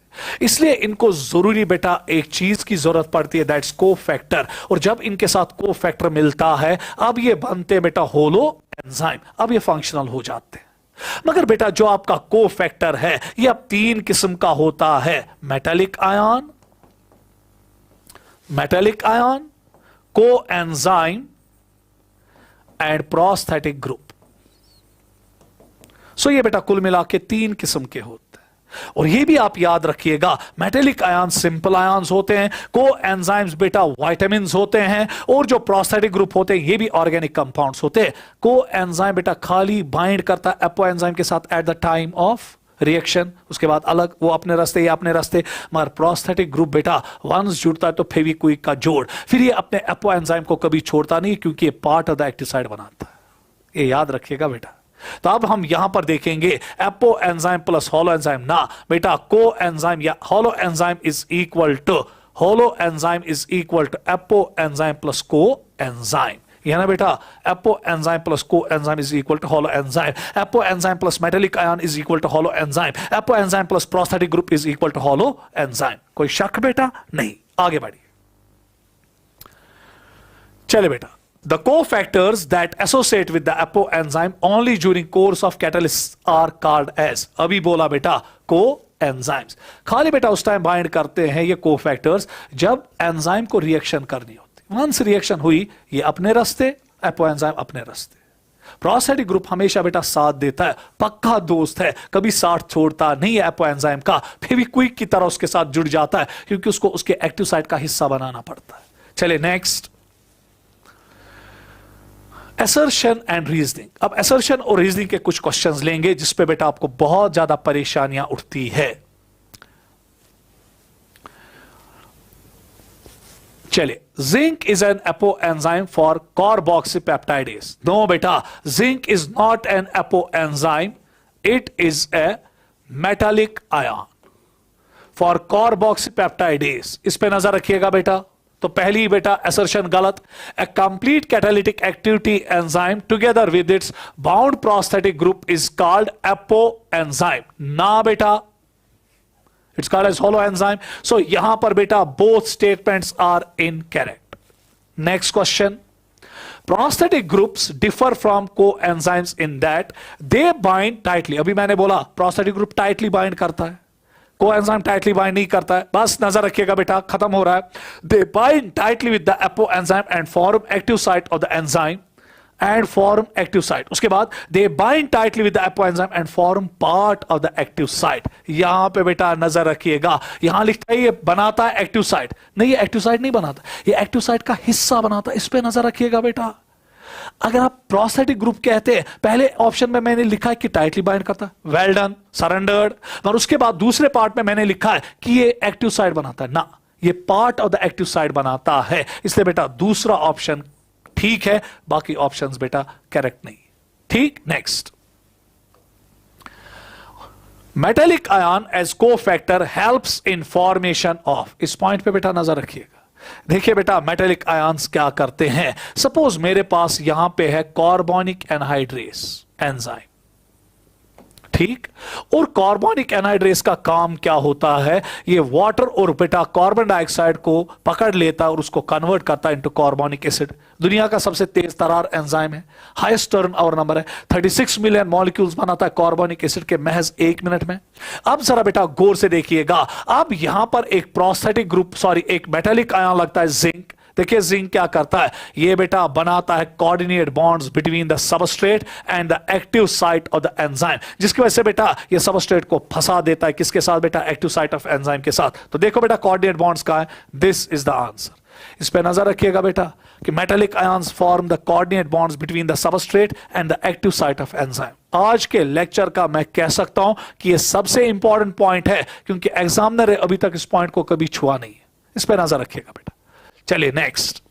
इसलिए इनको जरूरी बेटा एक चीज की जरूरत पड़ती है, दैट्स को फैक्टर। और जब इनके साथ को फैक्टर मिलता है, अब ये बनते हैं बेटा होलो एंजाइम, अब ये फंक्शनल हो जाते हैं। मगर बेटा जो आपका को फैक्टर है ये अब 3 किस्म का होता है, मेटालिक आयन, को एंजाइम एंड प्रोस्थेटिक ग्रुप। सो ये बेटा कुल मिला के 3 किस्म के होते हैं। और ये भी आप याद रखिएगा, मेटेलिक आयन सिंपल आयन्स होते हैं, को एंजाइम्स बेटा विटामिन्स होते हैं, और जो प्रोस्थेटिक ग्रुप होते हैं ये भी ऑर्गेनिक कंपाउंड्स होते हैं। को एंजाइम बेटा खाली बाइंड करता है एपो एंजाइम के साथ at the time of reaction, उसके बाद अलग, वो अपने रास्ते या अपने रास्ते। मगर प्रोस्थेटिक ग्रुप बेटा वंस जुड़ता है तो फेविक्विक का जोड़, फिर ये अपने एपो एंजाइम को कभी छोड़ता नहीं, क्योंकि ये part of the active site बनाता है। ये याद रखिएगा बेटा। तो अब हम यहां पर देखेंगे apoenzyme plus holoenzyme ना बेटा, को एंजाइम या holoenzyme is equal to apoenzyme plus coenzyme. यह ना बेटा, apoenzyme plus coenzyme is equal to holoenzyme, apoenzyme plus metallic ion is equal to holoenzyme, apoenzyme plus prosthetic group is equal to holoenzyme. कोई शक बेटा नहीं, आगे बढ़िए। चले बेटा, the cofactors that associate with the apo enzyme only during course of catalysis are called as, अभी बोला बेटा को एंजाइम्स, खाली बेटा उस टाइम बाइंड करते हैं ये कोफैक्टर्स जब एंजाइम को रिएक्शन करनी होती। वंस रिएक्शन हुई, ये अपने रास्ते, एपो एंजाइम अपने रास्ते। प्रोस्थेटिक ग्रुप हमेशा बेटा साथ देता है, पक्का दोस्त है, कभी साथ छोड़ता नहीं है एपो एंजाइम का, फेविक्विक की तरह उसके साथ जुड़ जाता है, क्योंकि उसको उसके एक्टिव साइट का हिस्सा बनाना पड़ता है। चले नेक्स्ट, असर्शन एंड रीजनिंग। अब असर्शन और रीजनिंग के कुछ क्वेश्चंस लेंगे जिसपे बेटा आपको बहुत ज्यादा परेशानियां उठती है। चलिए, zinc is an apoenzyme for carboxypeptidase. No बेटा, zinc is not an apoenzyme, it is a metallic ion for carboxypeptidase. इस पे नजर रखिएगा बेटा। तो पहली बेटा असर्शन गलत। A complete catalytic activity enzyme together with its bound prosthetic group is called apoenzyme. ना बेटा, it's called as holoenzyme. So यहां पर बेटा both statements are incorrect. Next question, prosthetic groups differ from coenzymes in that they bind tightly. अभी मैंने बोला prosthetic group tightly bind करता है, को एंजाइम टाइटली बाइंड नहीं करता है। बस नजर रखिएगा बेटा, खत्म हो रहा है। दे bind tightly with the apo enzyme and form active site of the enzyme and form active site. उसके बाद दे bind tightly with the apo enzyme and form part of the active site. यहां पे बेटा नजर रखिएगा, यहां लिखता है ये बनाता है एक्टिव साइट, नहीं ये एक्टिव साइट नहीं बनाता, ये एक्टिव साइट का हिस्सा बनाता है। इस पे नजर रखिएगा बेटा। अगर आप प्रोस्थेटिक ग्रुप कहते हैं, पहले ऑप्शन में मैंने लिखा है कि टाइटली बाइंड करता है, वेल डन, सरेंडर्ड, और उसके बाद दूसरे पार्ट में मैंने लिखा है कि ये एक्टिव साइट बनाता है। ना, ये part of the active site बनाता है, इसलिए बेटा दूसरा ऑप्शन ठीक है, बाकी ऑप्शंस बेटा करेक्ट नहीं। ठीक, नेक्स्ट, मेटेलिक आयन एज को factor helps in formation of. इस पॉइंट पे बेटा नजर रखिएगा। देखिए बेटा, मेटेलिक आयंस क्या करते हैं। सपोज मेरे पास यहां पे है कार्बोनिक एनहाइड्रेस एंजाइम, ठीक। और कार्बोनिक एनहाइड्रेस का काम क्या होता है, ये वाटर और बेटा कार्बन डाइऑक्साइड को पकड़ लेता है और उसको कन्वर्ट करता है इनटू कार्बोनिक एसिड। दुनिया का सबसे तेज तरार एंजाइम है, हाईएस्ट टर्नओवर नंबर है, 36 मिलियन मॉलिक्यूल्स बनाता है कार्बोनिक एसिड के महज 1 मिनट में। अब जरा बेटा गौर से देखिएगा, अब यहां पर एक प्रोस्थेटिक ग्रुप एक मेटेलिक आयन लगता है जिंक। देखिए जिंक क्या करता है, ये बेटा बनाता है coordinate bonds between the substrate and the active site of the enzyme, जिसकी वजह से बेटा ये सबस्ट्रेट को फंसा देता है किसके साथ बेटा, एक्टिव साइट ऑफ एंजाइम के साथ। तो देखो बेटा कोऑर्डिनेट बॉन्ड्स का है, दिस इज द आंसर। इस पे नजर रखिएगा बेटा कि metallic ions form the coordinate bonds between the substrate and the active site of enzyme. आज के लेक्चर का मैं कह सकता हूं कि यह सबसे इंपॉर्टेंट पॉइंट है, क्योंकि एग्जामिनर अभी तक इस पॉइंट को कभी छुआ नहीं है। इस पे नजर रखिएगा बेटा। चलिए next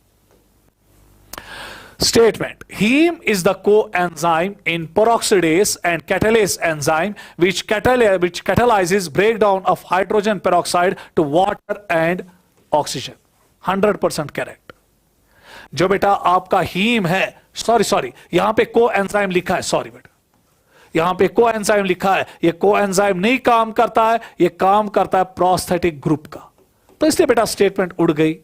statement. Heme is the coenzyme in peroxidase and catalase enzyme which catalyzes breakdown of hydrogen peroxide to water and oxygen. 100% correct. जो बेटा आपका हीम है, सॉरी यहां पे कोएंजाइम लिखा है, सॉरी बेटा यहां पे कोएंजाइम लिखा है, ये कोएंजाइम नहीं काम करता है, ये काम करता है प्रोस्थेटिक ग्रुप का। तो इसलिए बेटा स्टेटमेंट उड़ गई।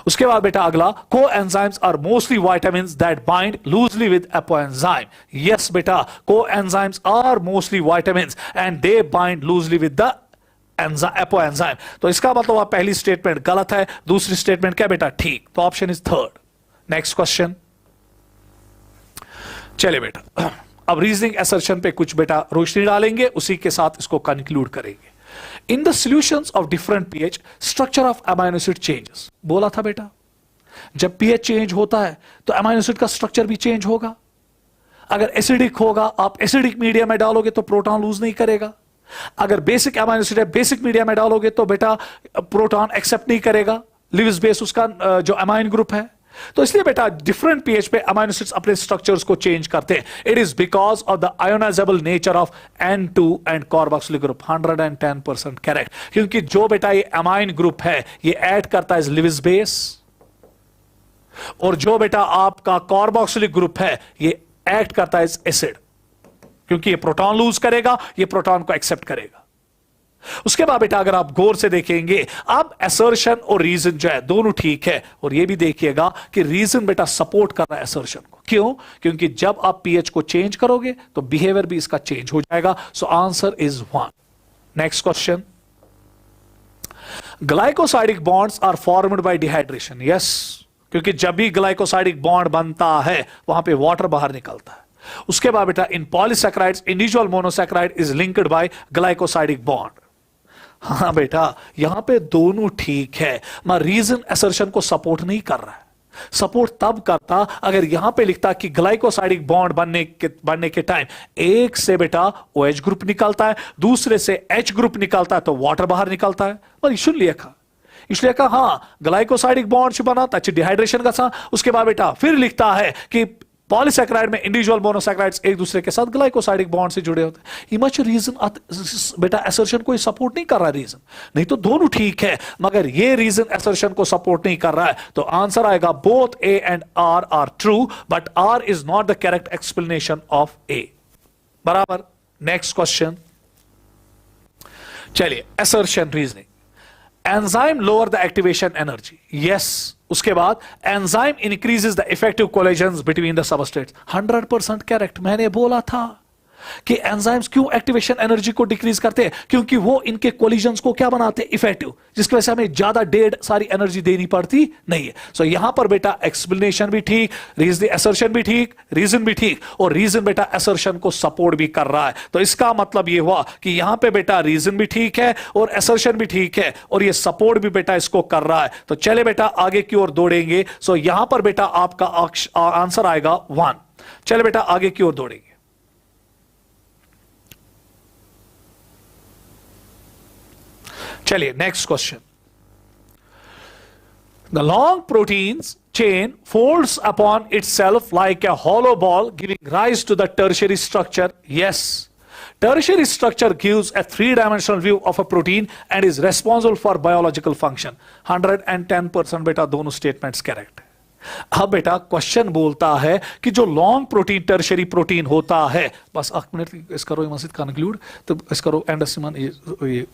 उसके बाद बेटा अगला, coenzymes are mostly vitamins that bind loosely with apoenzyme. Yes बेटा, coenzymes are mostly vitamins and they bind loosely with the apoenzyme. तो इसका मतलब आप पहली स्टेटमेंट गलत है, दूसरी स्टेटमेंट क्या बेटा ठीक। तो option is third. Next question. चलिए बेटा अब रीजनिंग असर्शन पे कुछ बेटा रोशनी डालेंगे, उसी के साथ इसको कंक्लूड करेंगे। In the solutions of different pH, structure of amino acid changes. बोला था बेटा जब pH चेंज होता है तो अमाइनो एसिड का स्ट्रक्चर भी चेंज होगा। अगर एसिडिक होगा, आप एसिडिक मीडियम में डालोगे तो प्रोटॉन लूज नहीं करेगा। अगर बेसिक अमाइनो एसिड है, बेसिक मीडियम में डालोगे तो बेटा प्रोटॉन एक्सेप्ट नहीं करेगा, लिविस बेस उसका जो अमाइन ग्रुप है। तो इसलिए बेटा डिफरेंट पीएच पे अमाइनो एसिड्स अपने स्ट्रक्चर्स को चेंज करते हैं। It is because of the ionisable nature of N2 and carboxylic group. 110% correct, क्योंकि जो बेटा ये अमाइन ग्रुप है ये ऐड करता है लिविस बेस, और जो बेटा आपका कार्बोक्सिलिक ग्रुप है ये ऐड करता है एसिड, क्योंकि ये प्रोटॉन लूज करेगा, ये प्रोटॉन को एक्सेप्ट करेगा। उसके बाद बेटा अगर आप गौर से देखेंगे, अब असर्शन और रीजन जो है दोनों ठीक है, और ये भी देखिएगा कि रीजन बेटा सपोर्ट कर रहा है असर्शन को। क्यों? क्योंकि जब आप पीएच को चेंज करोगे तो बिहेवियर भी इसका चेंज हो जाएगा। So answer is 1। Next question. Glycosidic bonds are formed by dehydration. Yes, क्योंकि जब भी ग्लाइकोसाइडिक बॉन्ड बनता है वहां पे वाटर बाहर निकलता है। उसके बाद बेटा in polysaccharides individual monosaccharide is linked by glycosidic bond. हाँ बेटा यहां पे दोनों ठीक है, मगर रीजन असर्शन को सपोर्ट नहीं कर रहा है। सपोर्ट तब करता अगर यहां पे लिखता कि ग्लाइकोसाइडिक बॉन्ड बनने के टाइम एक से बेटा OH ग्रुप निकलता है, दूसरे से H ग्रुप निकलता है, तो वाटर बाहर निकलता है। पर इसलिए कहा हाँ ग्लाइकोसाइडिक बॉन्ड बना अच्छी डिहाइड्रेशन का। उसके बाद बेटा फिर लिखता है कि पॉलीसैकेराइड में इंडिविजुअल मोनोसैकेराइड्स एक दूसरे के साथ ग्लाइकोसाइडिक बॉन्ड से जुड़े होते हैं। इमच रीजन बेटा असर्शन कोई सपोर्ट नहीं कर रहा रीजन, नहीं तो दोनों ठीक है, मगर ये रीजन असर्शन को सपोर्ट नहीं कर रहा है। तो आंसर आएगा both A and R are true, but R is not the correct explanation of A। बराबर। Next question. चलिए assertion reasoning. Enzyme lower the activation energy. Yes. उसके बाद enzyme increases the effective collisions between the substrates. 100% correct. मैंने बोला था कि enzymes क्यों activation energy को डिक्रीज करते हैं, क्योंकि वो इनके कोलिजन्स को क्या बनाते हैं, इफेक्टिव, जिसकी वजह से हमें ज्यादा ढेर सारी एनर्जी देनी पड़ती नहीं है। सो यहां पर बेटा एक्सप्लेनेशन भी ठीक, असर्शन भी ठीक, रीजन भी ठीक, और रीजन बेटा असर्शन को सपोर्ट भी कर रहा है। तो इसका मतलब ये हुआ कि यहां पे बेटा रीजन भी ठीक है और असर्शन भी ठीक है, और ये सपोर्ट भी बेटा इसको कर रहा है। तो चले बेटा आगे की ओर दौड़ेंगे। सो यहां पर बेटा आपका आंसर आएगा 1। चले बेटा आगे की ओर दौड़ेंगे। चलिए next question. The long proteins chain folds upon itself like a hollow ball, giving rise to the tertiary structure. Yes, tertiary structure gives a three-dimensional view of a protein and is responsible for biological function. 110% बेटा दोनों statements correct है। अब बेटा question बोलता है कि जो long protein tertiary protein होता है, बस 1 मिनट इस करो मस्जिद कंक्लूड, तो इस करो एंड ये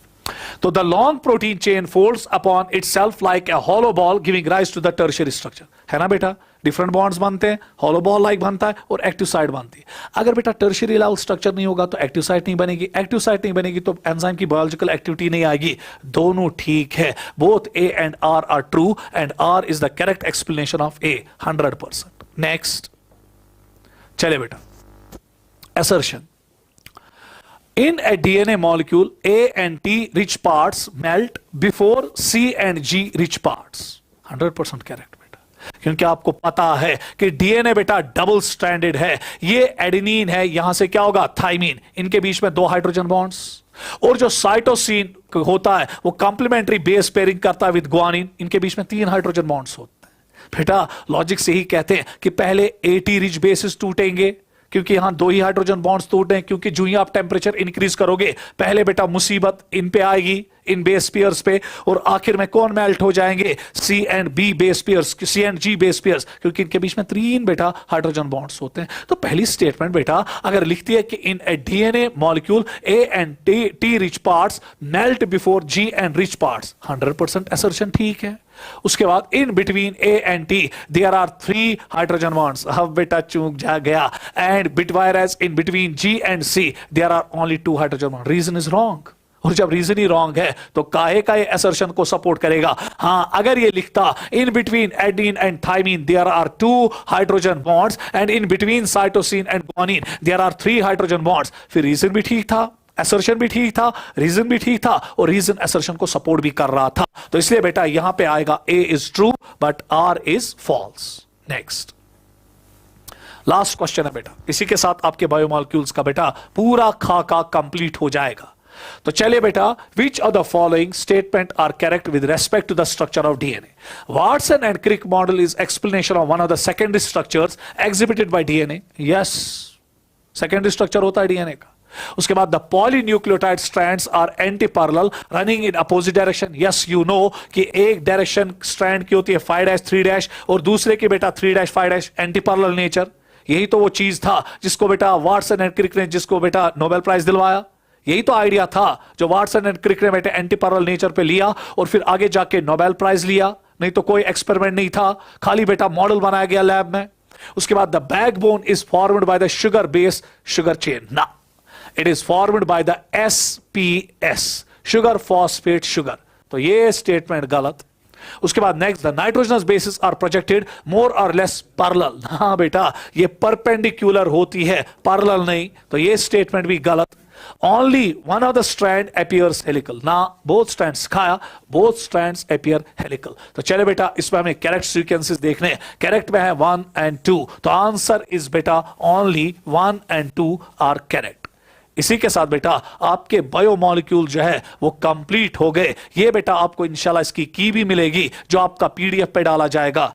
तो the long protein chain folds upon itself like a hollow ball giving rise to the tertiary structure, है ना बेटा। डिफरेंट बॉन्ड्स बनते हैं, हॉलो बॉल लाइक बनता है और एक्टिव साइट बनती है। अगर बेटा टर्शियरी लेवल स्ट्रक्चर नहीं होगा तो एक्टिव साइट नहीं बनेगी, एक्टिव साइट नहीं बनेगी तो एंजाइम की बायोलॉजिकल एक्टिविटी नहीं आएगी। दोनों ठीक है, both A and R true and R is the correct explanation of A 100%। Next चले बेटा, assertion. In a DNA molecule, A and T rich parts melt before C and G rich parts. 100% correct बेटा, क्योंकि आपको पता है कि DNA बेटा double stranded है। ये एडेनिन है, यहां से क्या होगा थाइमीन, इनके बीच में 2 हाइड्रोजन बॉन्ड्स। और जो साइटोसिन होता है वो कंप्लीमेंट्री बेस पेयरिंग करता है विद ग्वानिन, इनके बीच में 3 हाइड्रोजन बॉन्ड्स होते हैं। बेटा लॉजिक से ही कहते हैं कि पहले एटी रिच बेसिस टूटेंगे, क्योंकि यहां 2 ही हाइड्रोजन बॉन्ड्स टूटे हैं, क्योंकि जो ही आप टेंपरेचर इंक्रीज करोगे पहले बेटा मुसीबत इन पे आएगी, इन बेस पेयर्स पे, और आखिर में कौन मेल्ट हो जाएंगे, C and B base pairs, C and G base pairs, क्योंकि इनके बीच में 3 बेटा हाइड्रोजन बॉन्ड्स होते हैं। तो पहली स्टेटमेंट बेटा अगर लिखती है कि in a DNA molecule A and T rich parts melt before G and rich parts, 100% assertion ठीक है। उसके बाद in between A and T there are 3 hydrogen bonds, अब बेटा चूक जा गया, and between in between G and C there are only 2 hydrogen bond, reason is wrong. और जब रीजन ही रॉन्ग है तो काहे का ये असर्शन को सपोर्ट करेगा। हां अगर ये लिखता in between adenine and thymine there are 2 hydrogen bonds and in between cytosine and guanine there are 3 hydrogen bonds, फिर रीजन भी ठीक था, असर्शन भी ठीक था, रीजन भी ठीक था, और रीजन असर्शन को सपोर्ट भी कर रहा था। तो इसलिए बेटा यहां पे आएगा A is true but R is false. Next last question है बेटा, इसी के साथ आपके बायोमॉलिक्यूल्स का बेटा पूरा खाका कंप्लीट हो जाएगा। तो चलिए बेटा, which of the following statement are correct with respect to the structure of DNA. Watson and Crick model is explanation of one of the secondary structures exhibited by DNA. Yes, secondary structure होता है DNA का। उसके बाद the polynucleotide strands are antiparallel running in opposite direction. Yes you know कि एक direction strand की होती है 5'3' और दूसरे की बेटा 3'5' एंटी पैरेलल नेचर। यही तो वो चीज था जिसको बेटा वाटसन एंड क्रिक ने, जिसको बेटा नोबेल प्राइज दिलवाया। यही तो आइडिया था जो वाटसन एंड क्रिक ने बेटे एंटी पैरेलल नेचर पे लिया और फिर आगे जाके नोबेल प्राइज लिया। नहीं तो कोई एक्सपेरिमेंट नहीं था, खाली बेटा मॉडल बनाया गया लैब में। उसके बाद the backbone is formed by the sugar base sugar chain, ना it is formed by the SPS sugar phosphate sugar. तो ये स्टेटमेंट गलत। उसके बाद next the nitrogenous bases are projected more और लेस पैरेलल। हाँ बेटा ये परपेंडिकुलर होती है, पैरेलल नहीं, तो ये स्टेटमेंट भी गलत। Only one of the strand appears helical, ना both strands खाया, both strands appear helical। तो चले बेटा इसमें हमें करेक्ट सीक्वेंसेस देखने, करेक्ट में है 1 and 2, तो आंसर इज बेटा only 1 and 2 आर करेक्ट। इसी के साथ बेटा आपके बायोमॉलिक्यूल जो है वो कंप्लीट हो गए। ये बेटा आपको इंशाल्लाह इसकी की भी मिलेगी जो आपका पीडीएफ पे डाला जाएगा।